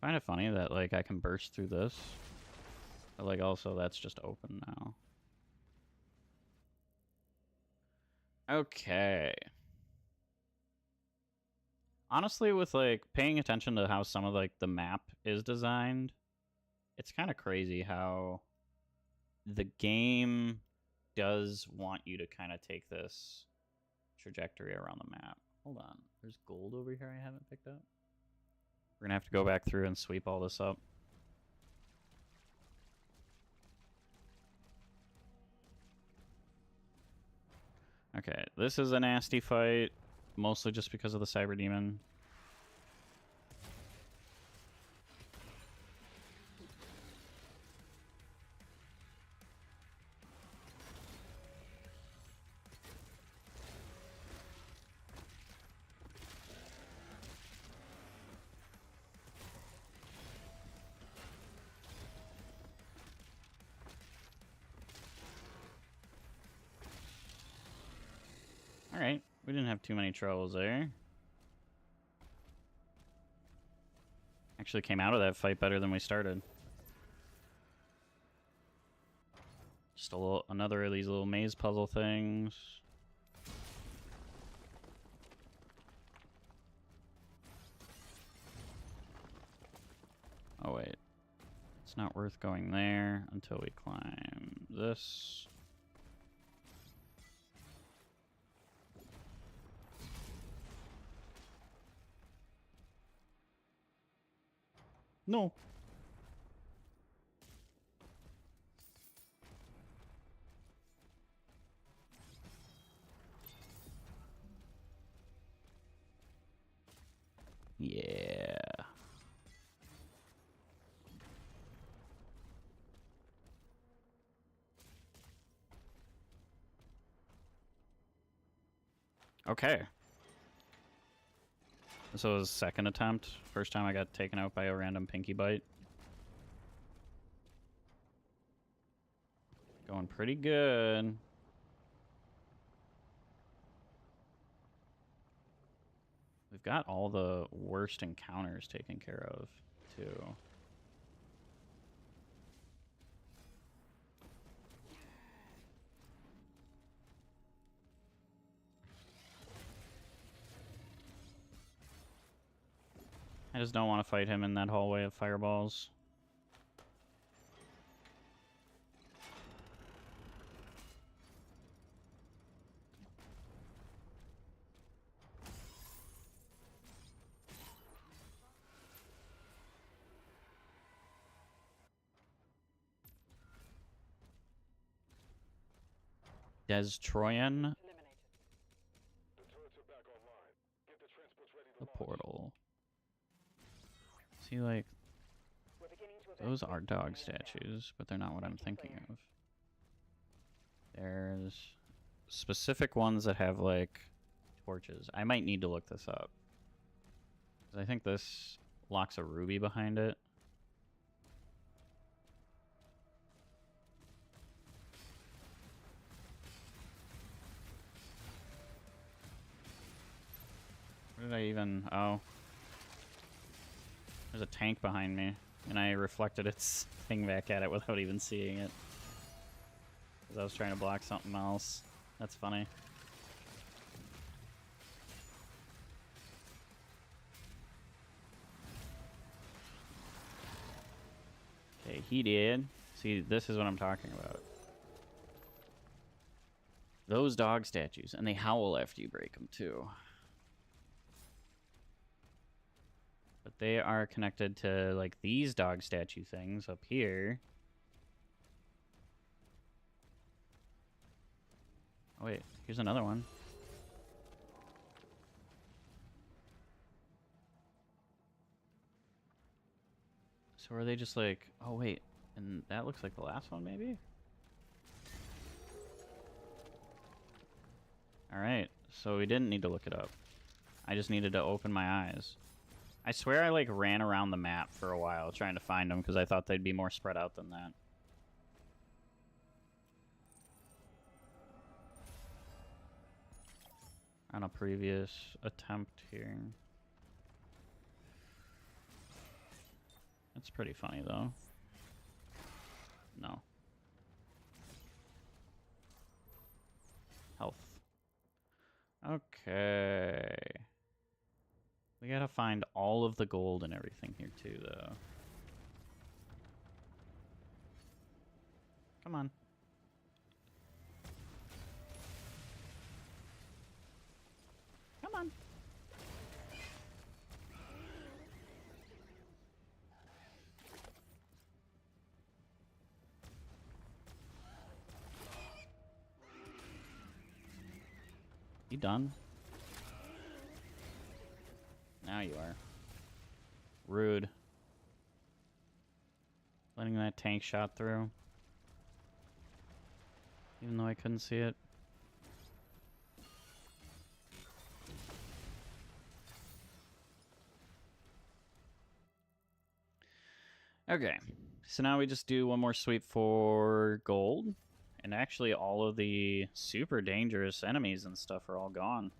Kind of funny that like I can burst through this, but like also that's just open now. Okay. Honestly, with like paying attention to how some of like the map is designed, it's kind of crazy how the game does want you to kind of take this trajectory around the map. Hold on, there's gold over here I haven't picked up. We're gonna have to go back through and sweep all this up. Okay, this is a nasty fight, mostly just because of the Cyber Demon. Alright, we didn't have too many troubles there. Actually came out of that fight better than we started. Just another of these little maze puzzle things. Oh wait, it's not worth going there until we climb this. No. Yeah. Okay. This was second attempt. First time I got taken out by a random Pinky bite. Going pretty good. We've got all the worst encounters taken care of, too. I just don't want to fight him in that hallway of fireballs. Destroyan. The portal. See, like, those are dog statues, but they're not what I'm thinking of. There's specific ones that have, like, torches. I might need to look this up. Because I think this locks a ruby behind it. Where did I even... Oh. There's a tank behind me, and I reflected its thing back at it without even seeing it. Because I was trying to block something else. That's funny. Okay, he did. See, this is what I'm talking about. Those dog statues, and they howl after you break them, too. But they are connected to, like, these dog statue things up here. Oh, wait. Here's another one. So are they just like... Oh, wait. And that looks like the last one, maybe? Alright, so we didn't need to look it up. I just needed to open my eyes. I swear I, like, ran around the map for a while trying to find them because I thought they'd be more spread out than that. On a previous attempt here. That's pretty funny, though. No. Health. Okay. We gotta find all of the gold and everything here, too, though. Come on. Come on. You done? Now you are. Rude. Letting that tank shot through. Even though I couldn't see it. Okay. So now we just do one more sweep for gold. And actually all of the super dangerous enemies and stuff are all gone.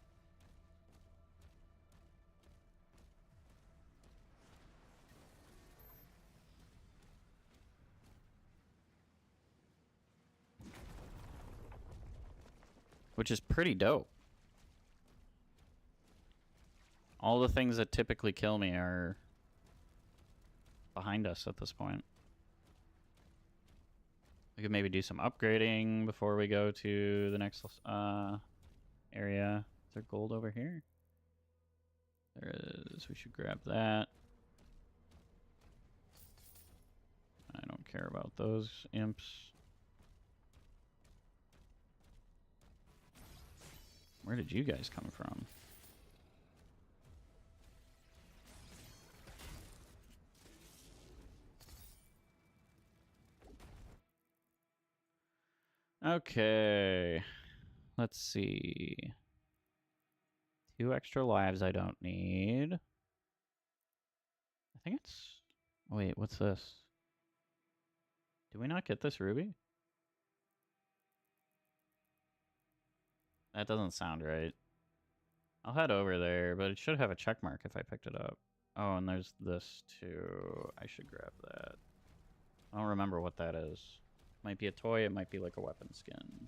Which is pretty dope. All the things that typically kill me are behind us at this point. We could maybe do some upgrading before we go to the next area. Is there gold over here? There is. We should grab that. I don't care about those imps. Where did you guys come from? Okay. Let's see. 2 extra lives I don't need. I think it's... Wait, what's this? Do we not get this ruby? That doesn't sound right. I'll head over there, but it should have a check mark if I picked it up. Oh, and there's this too. I should grab that. I don't remember what that is. Might be a toy, it might be like a weapon skin.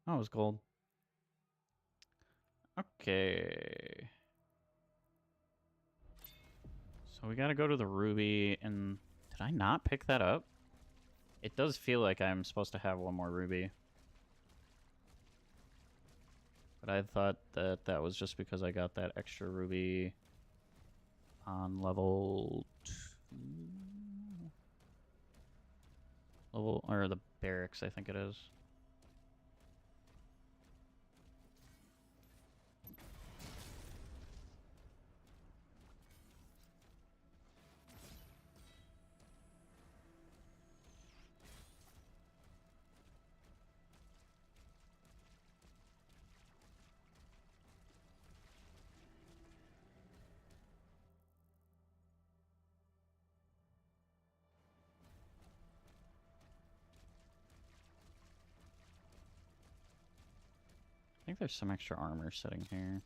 Oh, it was gold. Okay. So we gotta go to the ruby, and did I not pick that up? It does feel like I'm supposed to have one more ruby. But I thought that that was just because I got that extra ruby on level 2. Level, or the barracks, I think it is. I think there's some extra armor sitting here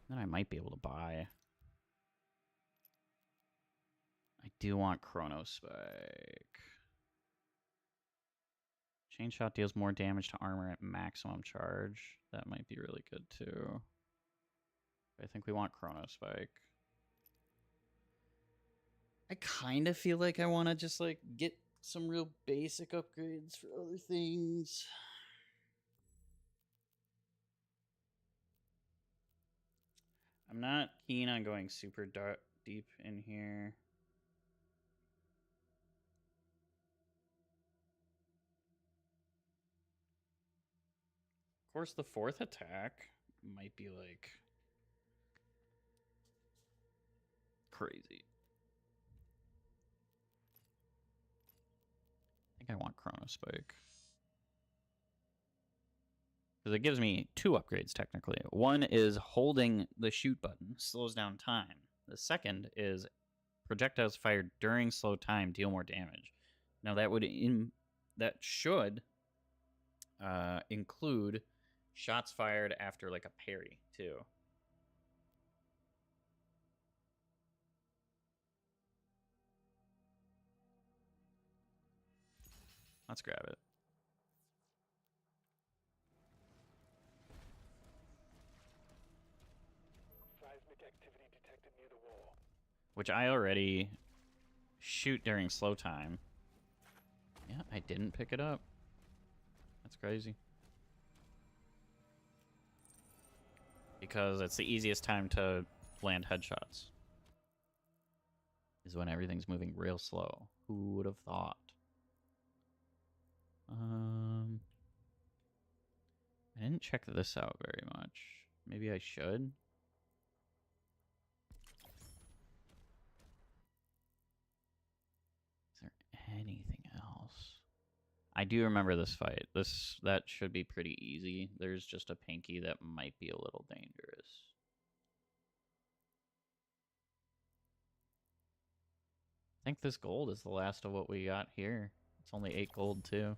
that I might be able to buy. I do want Chrono Spike. Chain shot deals more damage to armor at maximum charge. That might be really good too. I think we want Chrono Spike. I kind of feel like I want to just like get some real basic upgrades for other things. I'm not keen on going super deep in here. Of course, the 4th attack might be like crazy. I think I want Chrono Spike. Because it gives me 2 upgrades, technically. One is holding the shoot button, slows down time. The second is projectiles fired during slow time deal more damage. Now that should include shots fired after like a parry too. Let's grab it. Seismic activity detected near the wall. Which I already shoot during slow time. Yeah, I didn't pick it up. That's crazy. Because it's the easiest time to land headshots. Is when everything's moving real slow. Who would have thought? I didn't check this out very much. Maybe I should. Is there anything else? I do remember this fight. That should be pretty easy. There's just a Pinky that might be a little dangerous. I think this gold is the last of what we got here. It's only 8 gold too.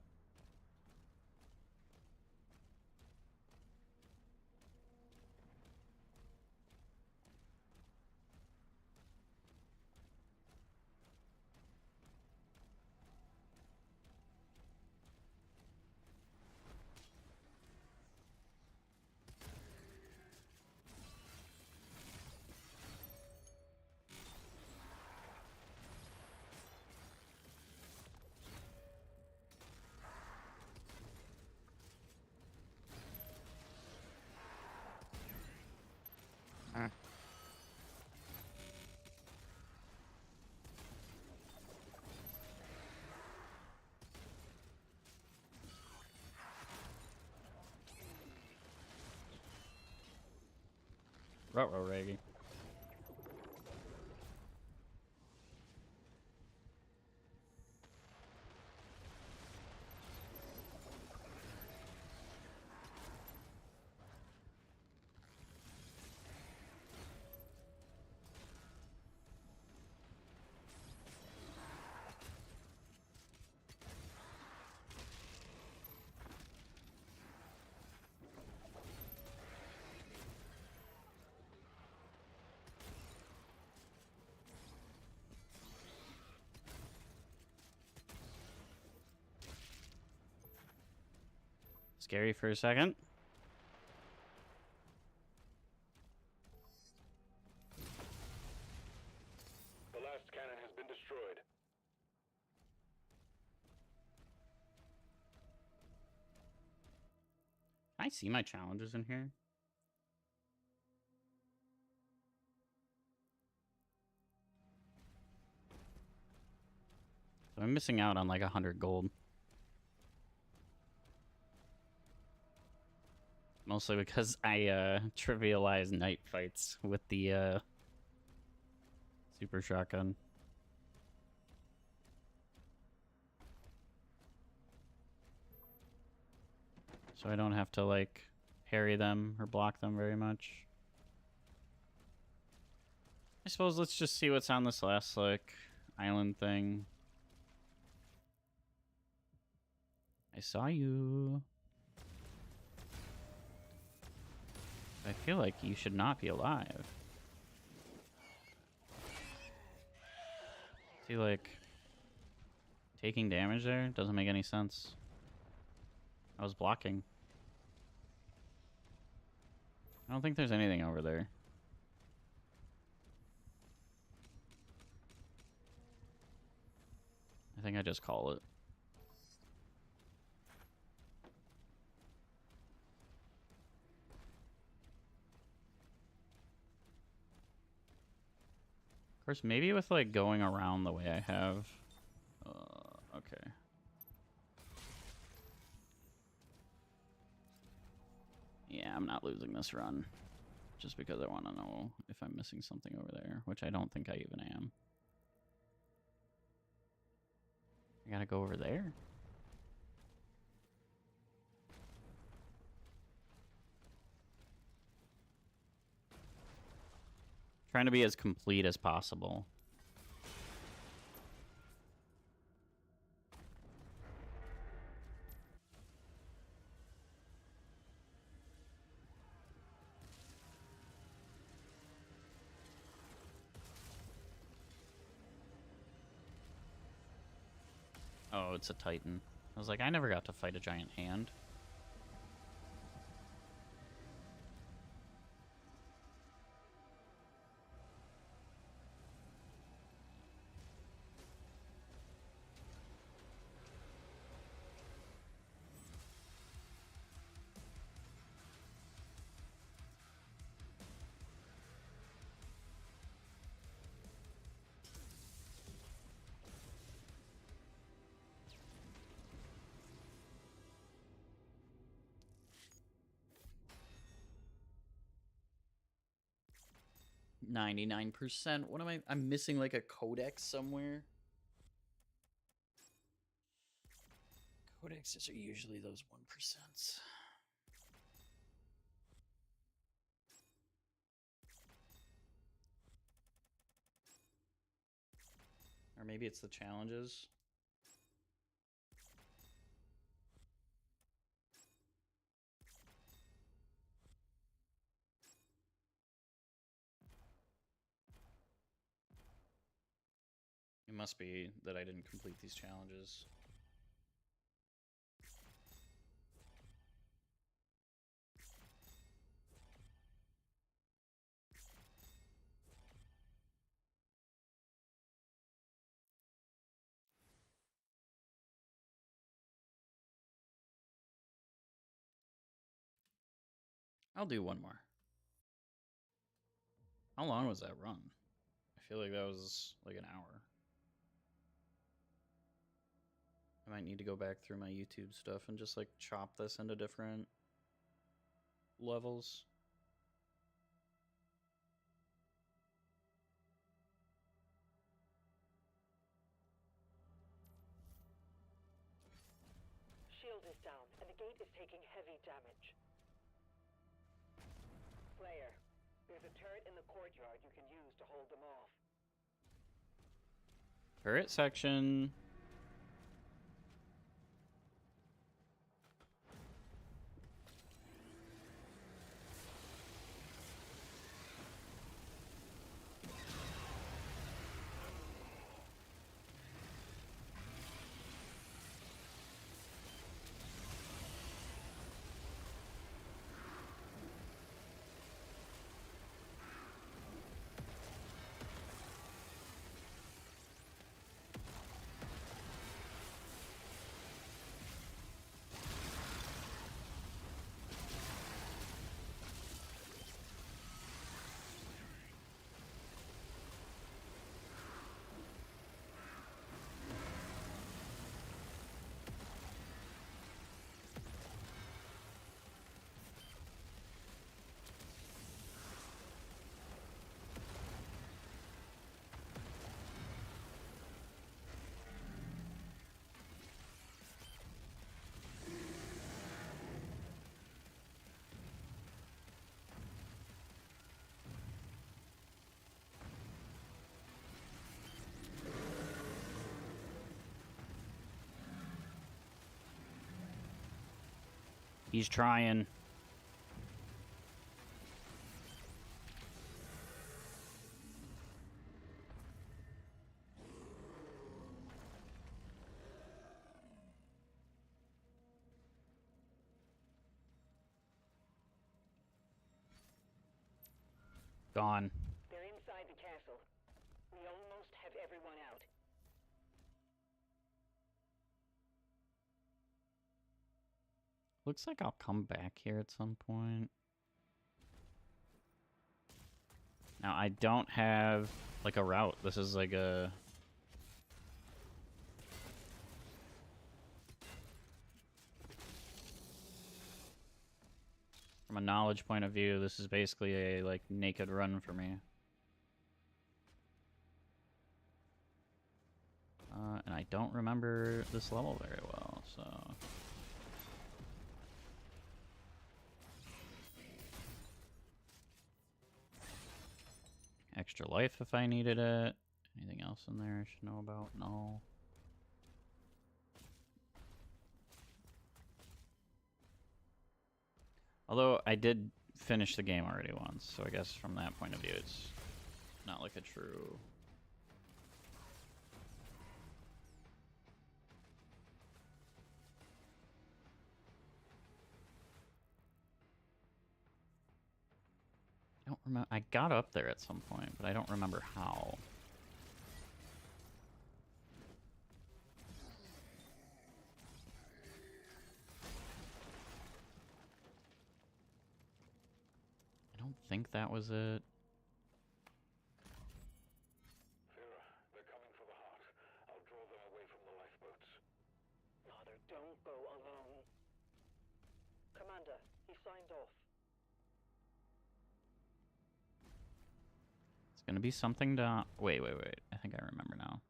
Ruh-roh, Reggie. Scary for a second. The last cannon has been destroyed. Can I see my challenges in here? I'm missing out on like 100 gold. Mostly because I trivialize night fights with the super shotgun. So I don't have to like parry them or block them very much. I suppose let's just see what's on this last like island thing. I saw you. I feel like you should not be alive. Is he like taking damage there? Doesn't make any sense. I was blocking. I don't think there's anything over there. I think I just call it. Of course, maybe with like going around the way I have. Okay. Yeah, I'm not losing this run. just because I want to know if I'm missing something over there, which I don't think I even am. I gotta go over there. Trying to be as complete as possible. Oh, it's a Titan. I was like, I never got to fight a giant hand. %. What am I? I'm missing like a codex somewhere. Codexes are usually those 1%. Or maybe it's the challenges. It must be that I didn't complete these challenges. I'll do one more. How long was that run? I feel like that was like an hour. I might need to go back through my YouTube stuff and just like chop this into different levels. Shield is down, and the gate is taking heavy damage. Slayer, there's a turret in the courtyard you can use to hold them off. Turret section. He's trying. Gone. They're inside the castle. We almost have everyone out. Looks like I'll come back here at some point. Now, I don't have, like, a route. This is like a... From a knowledge point of view, this is basically a, like, naked run for me. And I don't remember this level very well, so... Extra life if I needed it. Anything else in there I should know about? No. Although I did finish the game already once, so I guess from that point of view it's not like a true... I don't remember. I got up there at some point, but I don't remember how. I don't think that was it. They're coming for the heart. I'll draw them away from the lifeboats. Father, don't go alone. Commander, he signed off. It's gonna be something to... Wait. I think I remember now.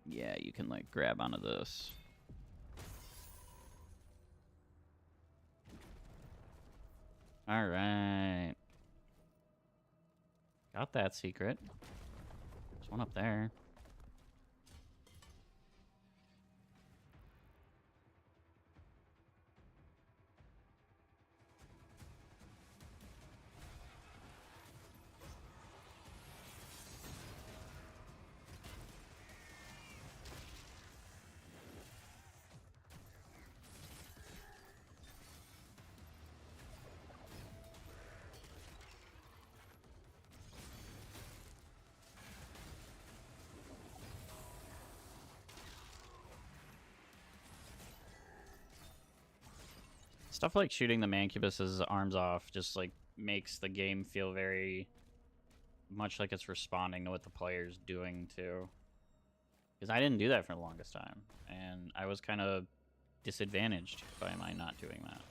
Yeah, you can, like, grab onto this. Alright. Got that secret. There's one up there. Stuff like shooting the Mancubus's arms off just, like, makes the game feel very much like it's responding to what the player's doing, too. Because I didn't do that for the longest time, and I was kind of disadvantaged by my not doing that.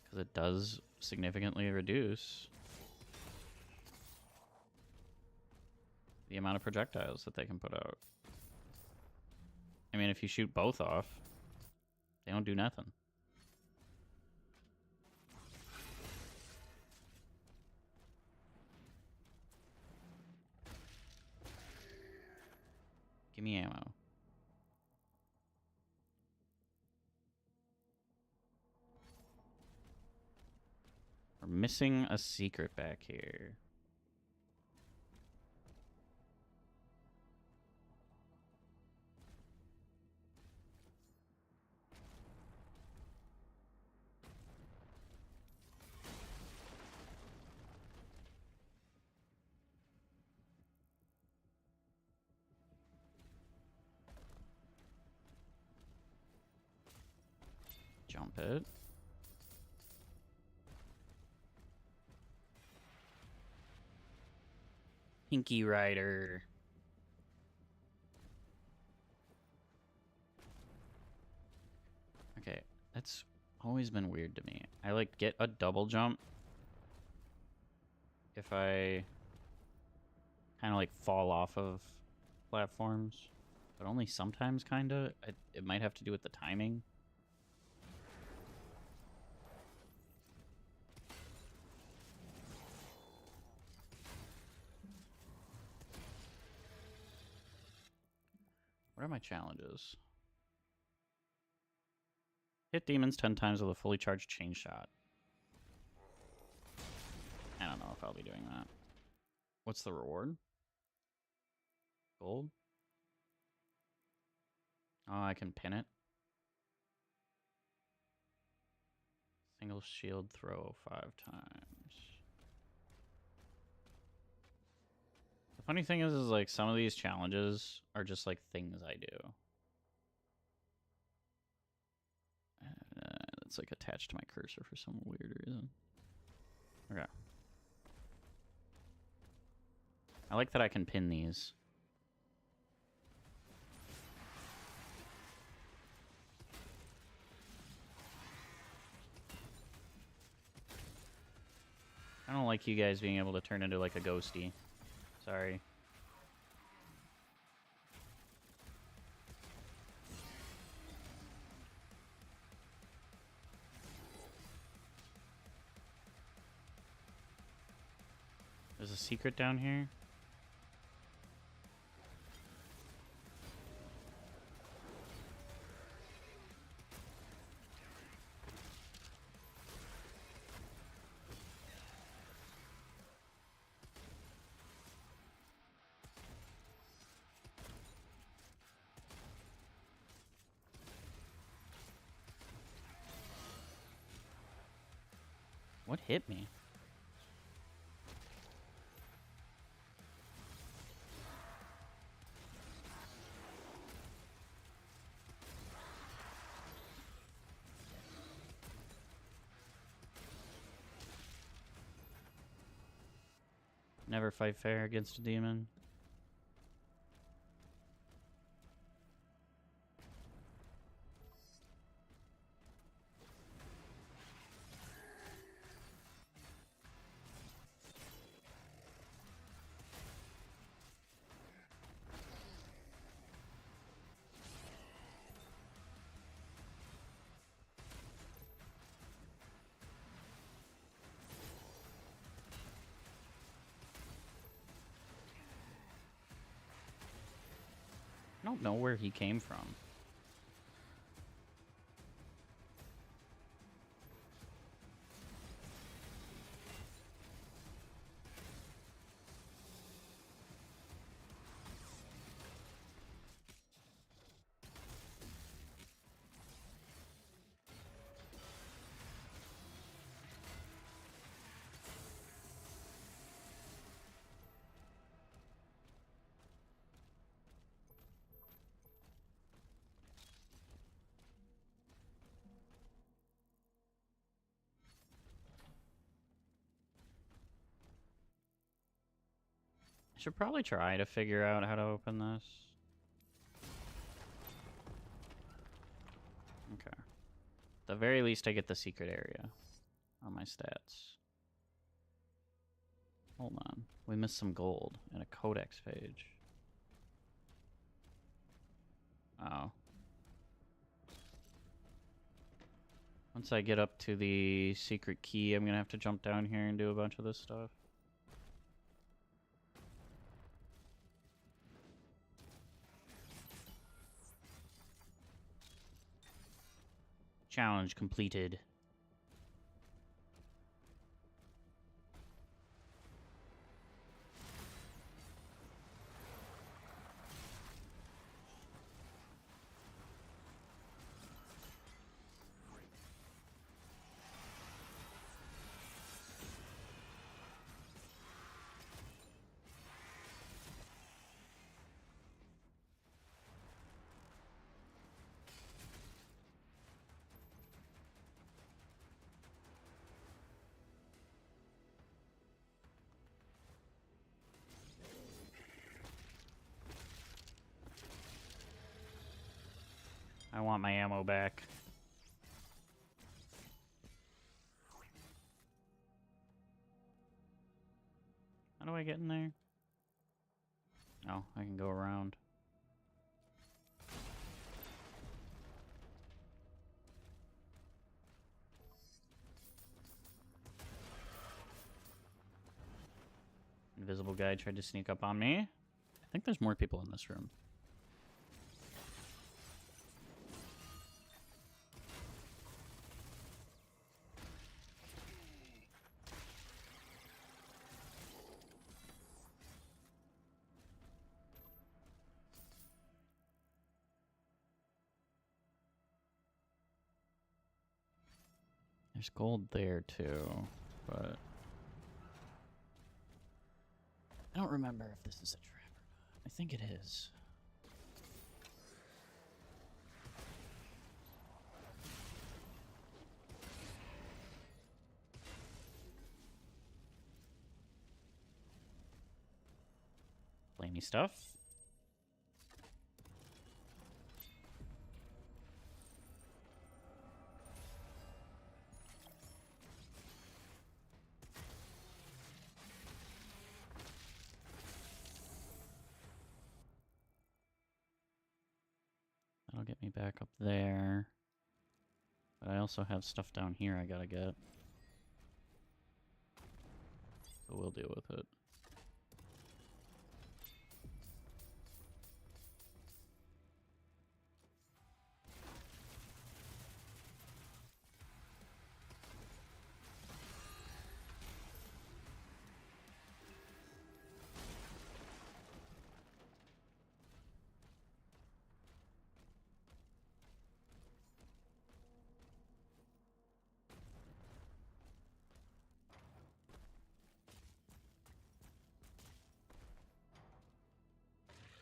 Because it does significantly reduce the amount of projectiles that they can put out. I mean, if you shoot both off, they don't do nothing. Give me ammo. We're missing a secret back here. Jump it. Pinky Rider. Okay, that's always been weird to me. I, like, get a double jump if I kind of, like, fall off of platforms, but only sometimes, kind of. It might have to do with the timing. What are my challenges? Hit demons 10 times with a fully charged chain shot. I don't know if I'll be doing that. What's the reward? Gold? Oh, I can pin it. Single shield throw 5 times. The funny thing is like some of these challenges are just like things I do. It's like attached to my cursor for some weird reason. Okay. I like that I can pin these. don't like you guys being able to turn into like a ghosty. Sorry. There's a secret down here. What hit me? Never fight fair against a demon. I don't know where he came from. I should probably try to figure out how to open this. Okay. At the very least, I get the secret area on my stats. Hold on. We missed some gold and a codex page. Oh. Once I get up to the secret key, I'm gonna have to jump down here and do a bunch of this stuff. Challenge completed. I want my ammo back. How do I get in there? Oh, I can go around. Invisible guy tried to sneak up on me. I think there's more people in this room. There's gold there too, but I don't remember if this is a trap or not. I think it is. Flamey stuff. get me back up there. But I also have stuff down here I gotta get. So we'll deal with it.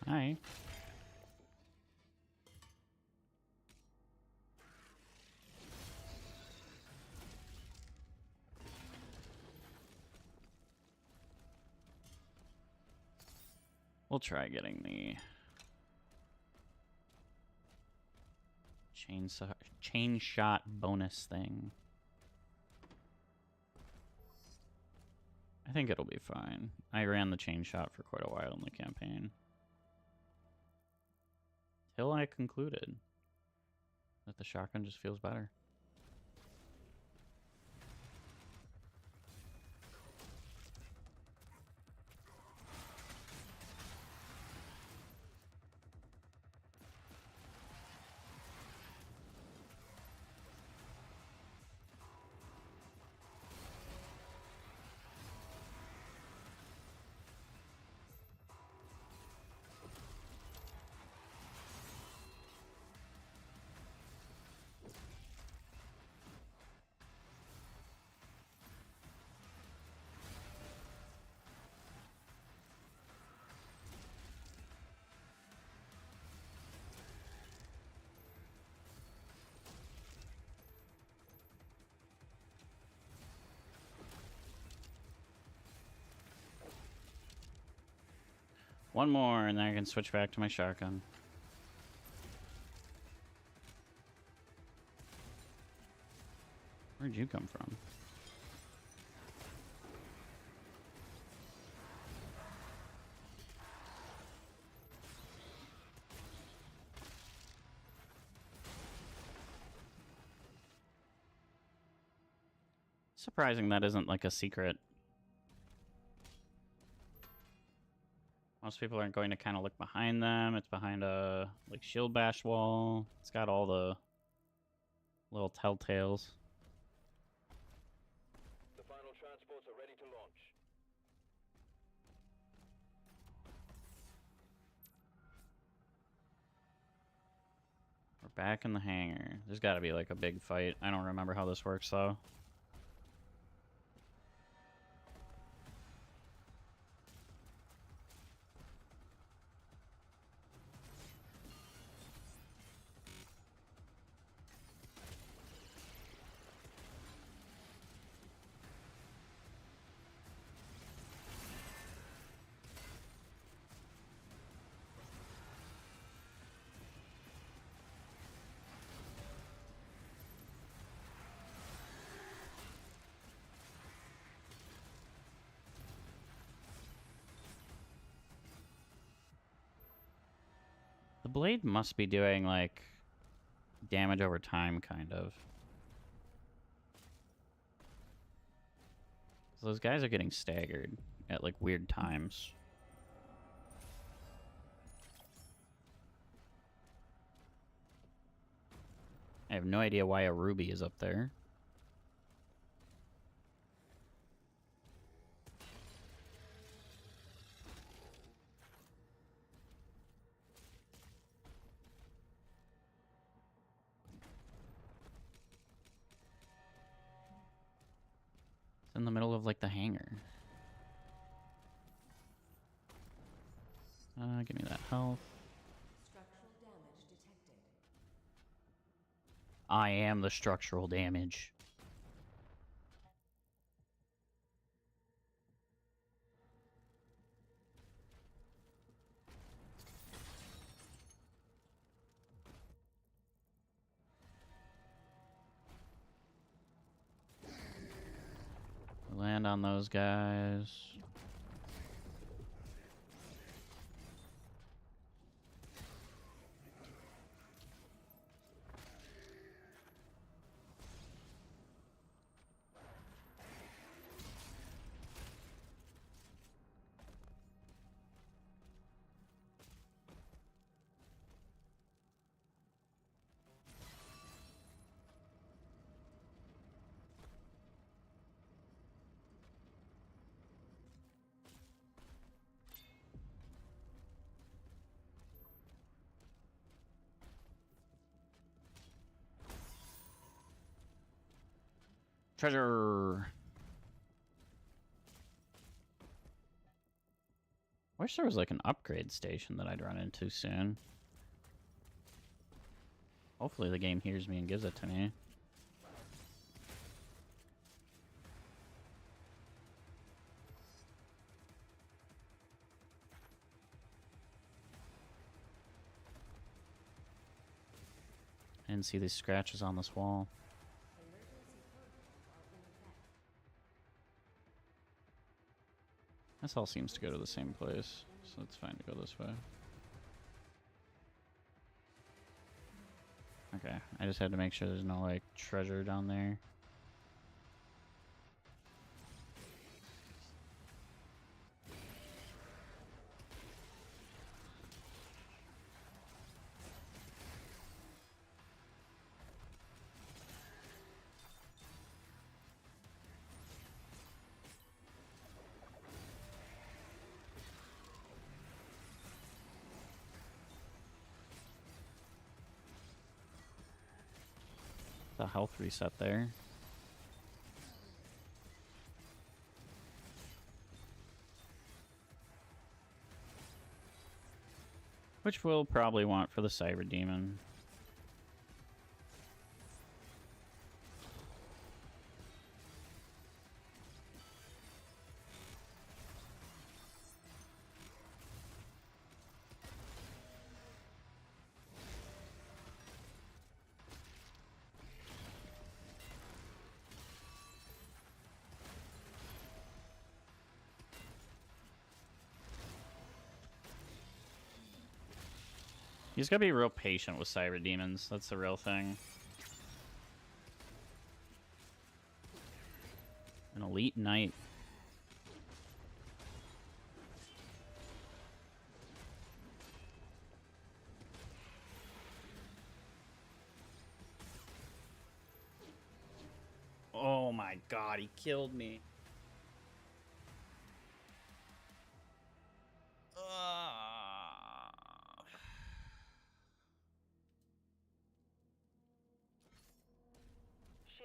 Hi. We'll try getting the chain shot bonus thing. I think it'll be fine. I ran the chain shot for quite a while in the campaign. Till I concluded that the shotgun just feels better. One more, and then I can switch back to my shotgun. Where'd you come from? Surprising that isn't like a secret. Most people aren't going to kind of look behind them. It's behind a like shield bash wall. It's got all the little telltales. The final transports are ready to launch. We're back in the hangar. There's got to be like a big fight. I don't remember how this works though. The blade must be doing, like, damage over time, kind of. So those guys are getting staggered at, like, weird times. I have no idea why a ruby is up there. In the middle of like the hangar. Give me that health. Structural damage detected. I am the structural damage. Land on those guys. Treasure! Wish there was like an upgrade station that I'd run into soon. Hopefully the game hears me and gives it to me. I didn't see these scratches on this wall. This all seems to go to the same place, so it's fine to go this way. Okay, I just had to make sure there's no, like, treasure down there. The health reset there. Which we'll probably want for the Cyber Demon. You just gotta be real patient with Cyber Demons. That's the real thing. An Elite Knight. Oh my god, he killed me.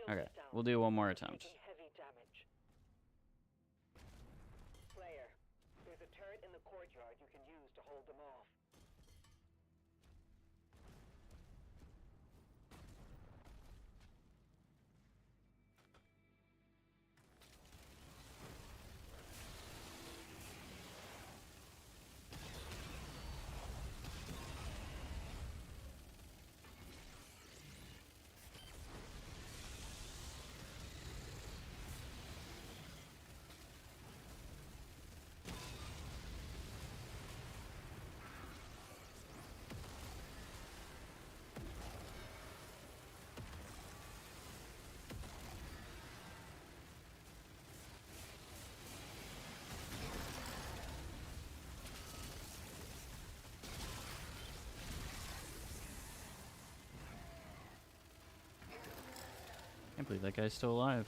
Okay, we'll do one more attempt. Heavy damage. Slayer, there's a turret in the courtyard you can use to hold them off. Can't believe that guy's still alive.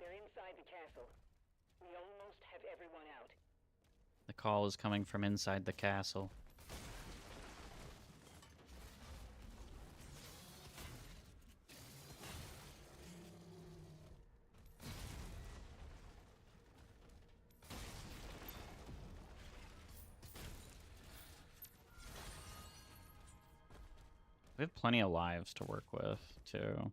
They're inside the castle. We almost have everyone out. The call is coming from inside the castle. We have plenty of lives to work with, too.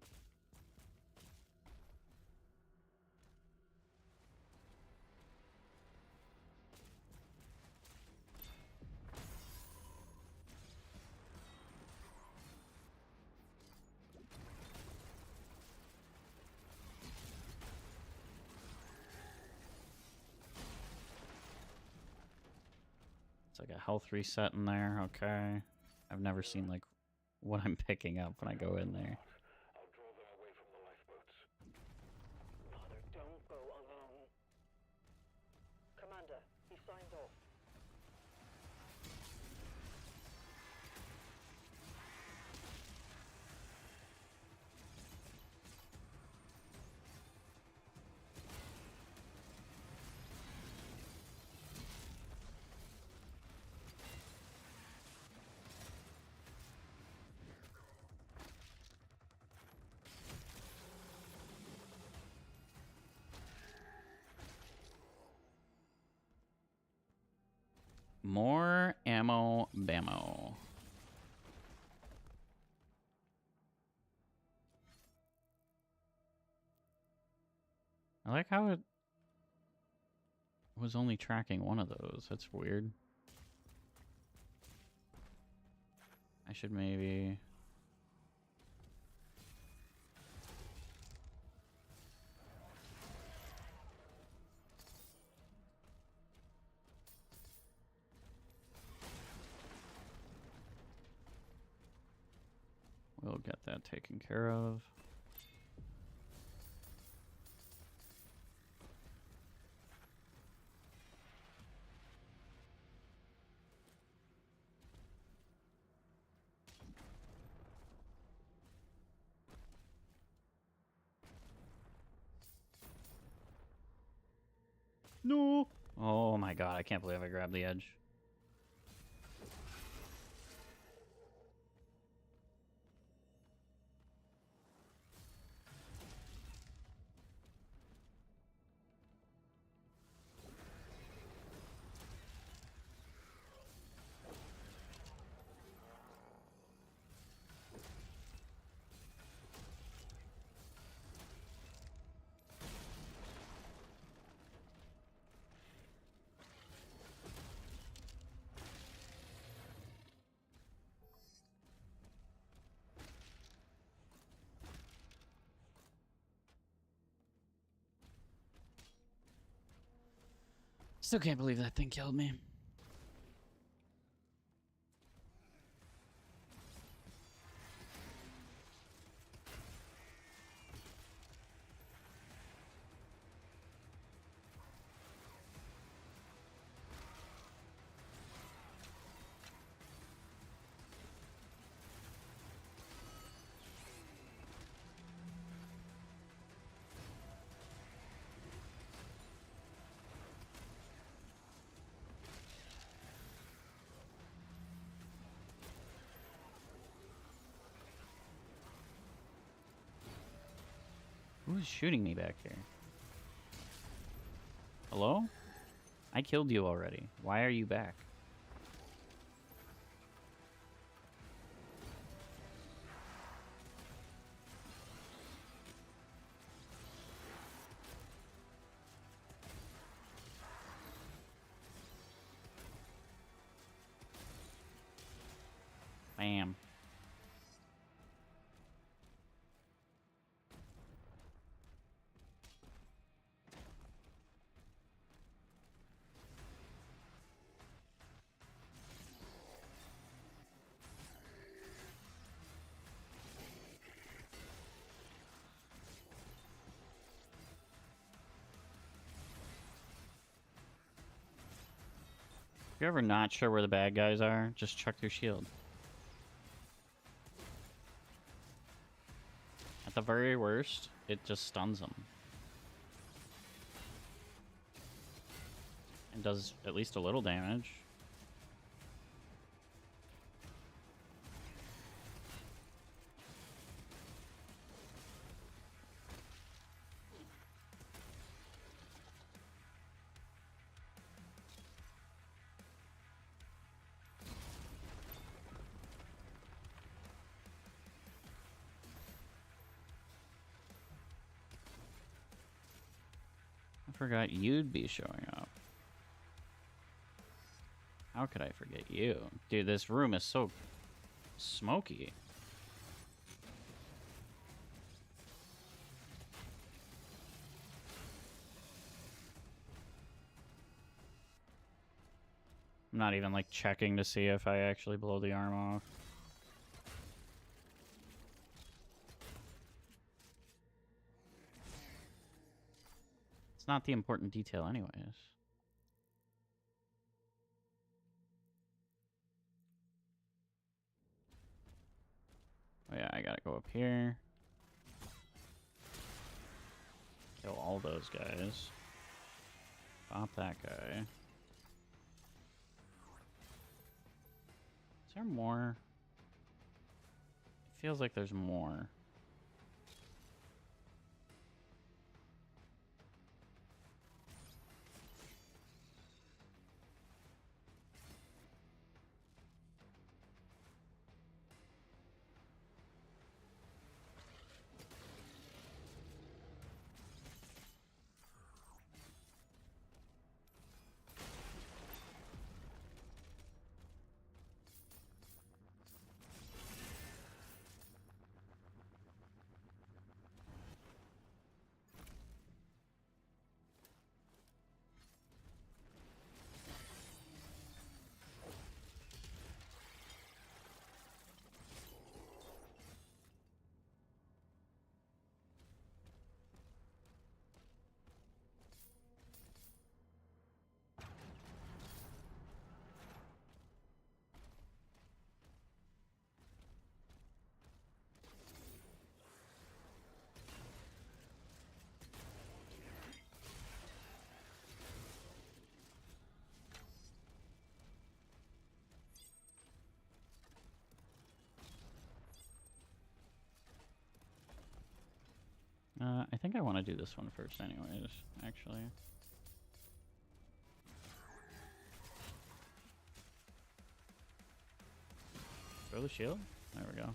It's like a health reset in there. Okay. I've never seen like what I'm picking up when I go in there. Father, don't go alone. Commander, he signed off. More ammo bammo. I like how it was only tracking one of those. That's weird. I should maybe... We'll get that taken care of. No! Oh my god, I can't believe I grabbed the edge. Still can't believe that thing killed me. Who's shooting me back here? Hello? I killed you already. Why are you back? Bam. If you're ever not sure where the bad guys are, just chuck your shield. At the very worst, it just stuns them. And does at least a little damage. I forgot you'd be showing up. How could I forget you? Dude, this room is so smoky. I'm not even like checking to see if I actually blow the arm off. It's not the important detail anyways. Oh yeah, I gotta go up here. Kill all those guys. Bop that guy. Is there more? It feels like there's more. I think I want to do this one first anyways, actually. Throw the shield? There we go.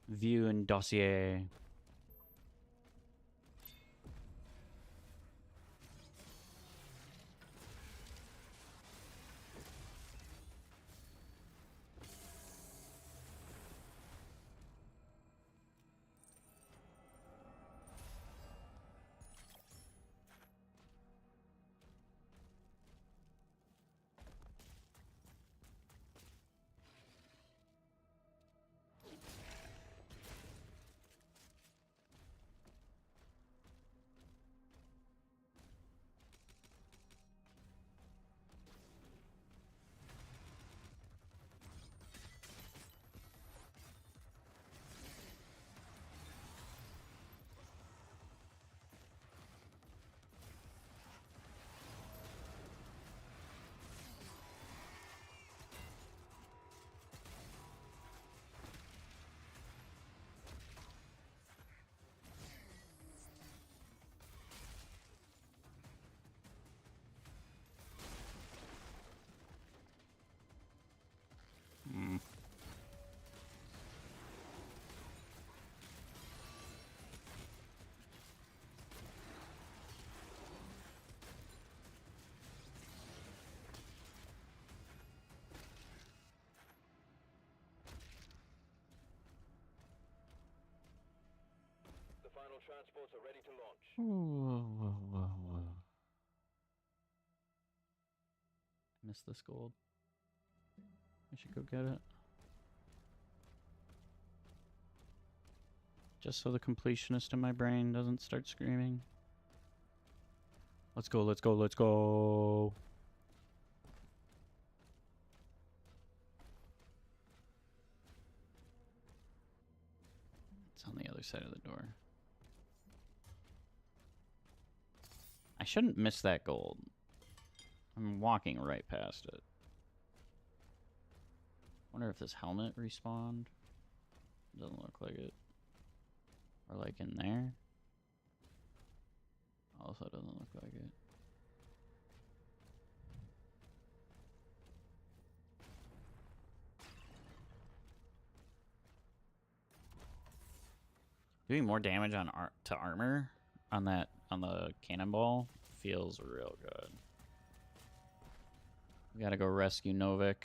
View and dossier. The final transports are ready to launch. Missed this gold. I should go get it. Just so the completionist in my brain doesn't start screaming. Let's go, let's go, let's go. It's on the other side of the door. I shouldn't miss that gold. I'm walking right past it. Wonder if this helmet respawned. Doesn't look like it. Or like in there. Also doesn't look like it. Doing more damage on to armor on the cannonball feels real good. We gotta go rescue Novik.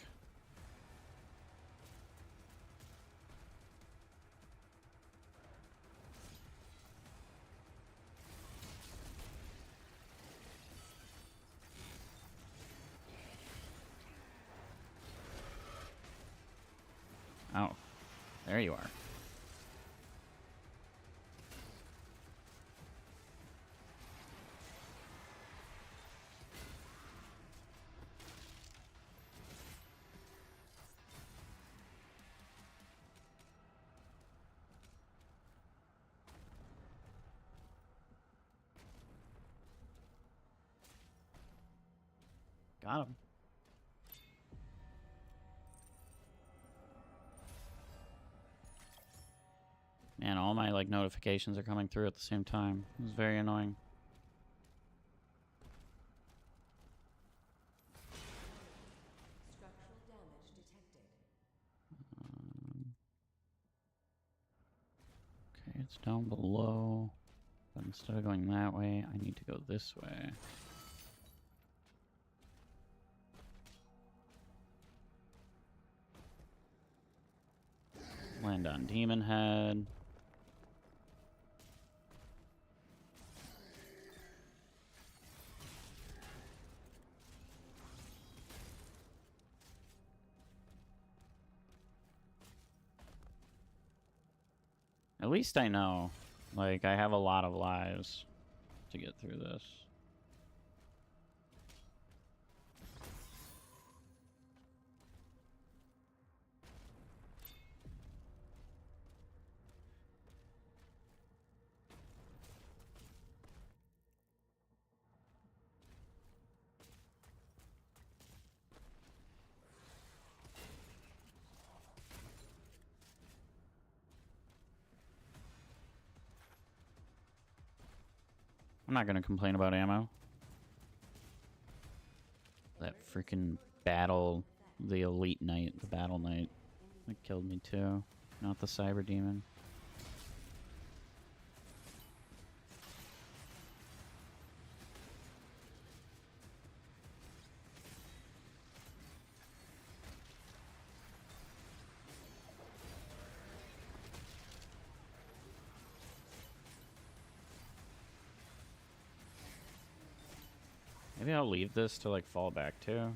There you are. Got him. Man, all my like notifications are coming through at the same time. It was very annoying. Structural damage detected. Okay, it's down below. But instead of going that way, I need to go this way. Land on Demon Head. At least I know. Like, I have a lot of lives to get through this. I'm not gonna complain about ammo. That freaking battle, the Elite Knight, the Battle Knight, that killed me too. Not the Cyber Demon. Maybe I'll leave this to like fall back to.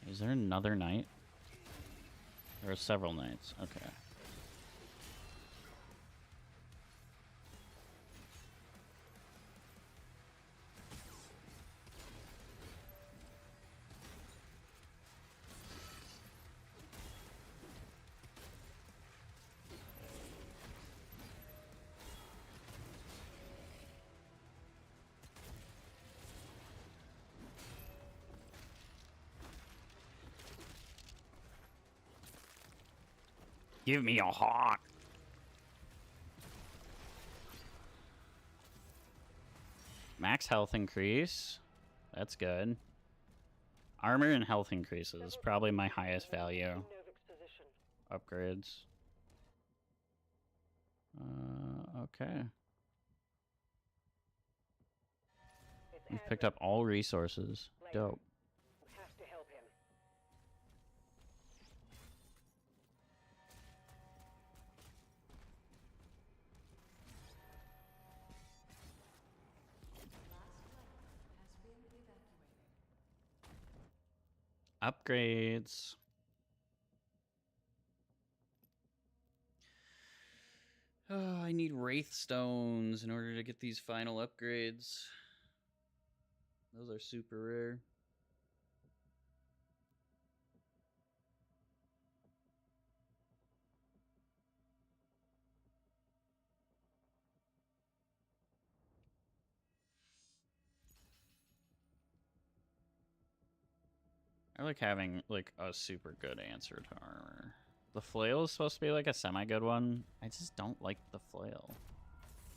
Is there another night? There are several nights. Okay. Give me a heart. Max health increase. That's good. Armor and health increases. Probably my highest value upgrades. Okay. We've picked up all resources. Dope. We have to help him. Upgrades. Oh, I need Wraith Stones in order to get these final upgrades. Those are super rare. I like having like a super good answer to armor. The flail is supposed to be like a semi-good one. I just don't like the flail.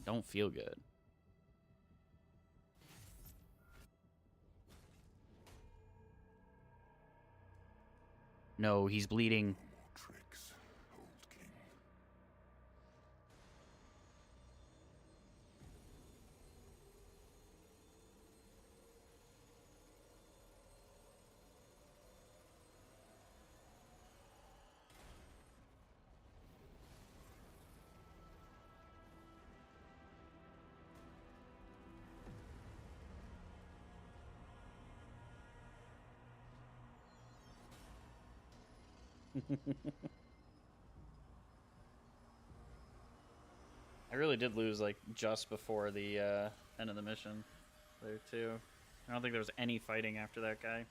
Don't feel good. No, he's bleeding. Tricks, old king. I really did lose like just before the end of the mission there too. I don't think there was any fighting after that guy.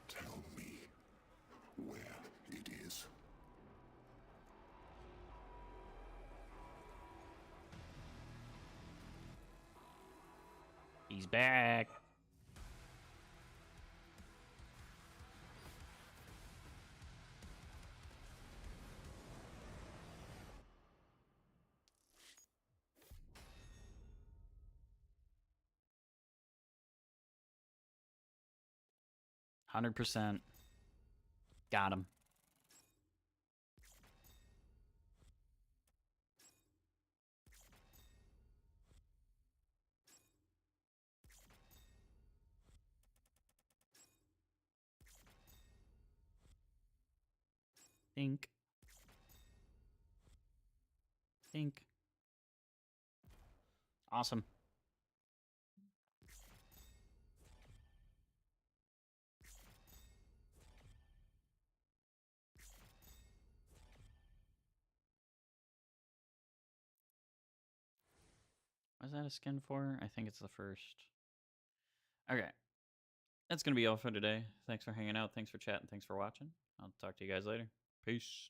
Tell me where it is. He's back. %. Got him. Think. Awesome. Was that a skin for? I think it's the first. Okay. That's going to be all for today. Thanks for hanging out. Thanks for chatting. Thanks for watching. I'll talk to you guys later. Peace.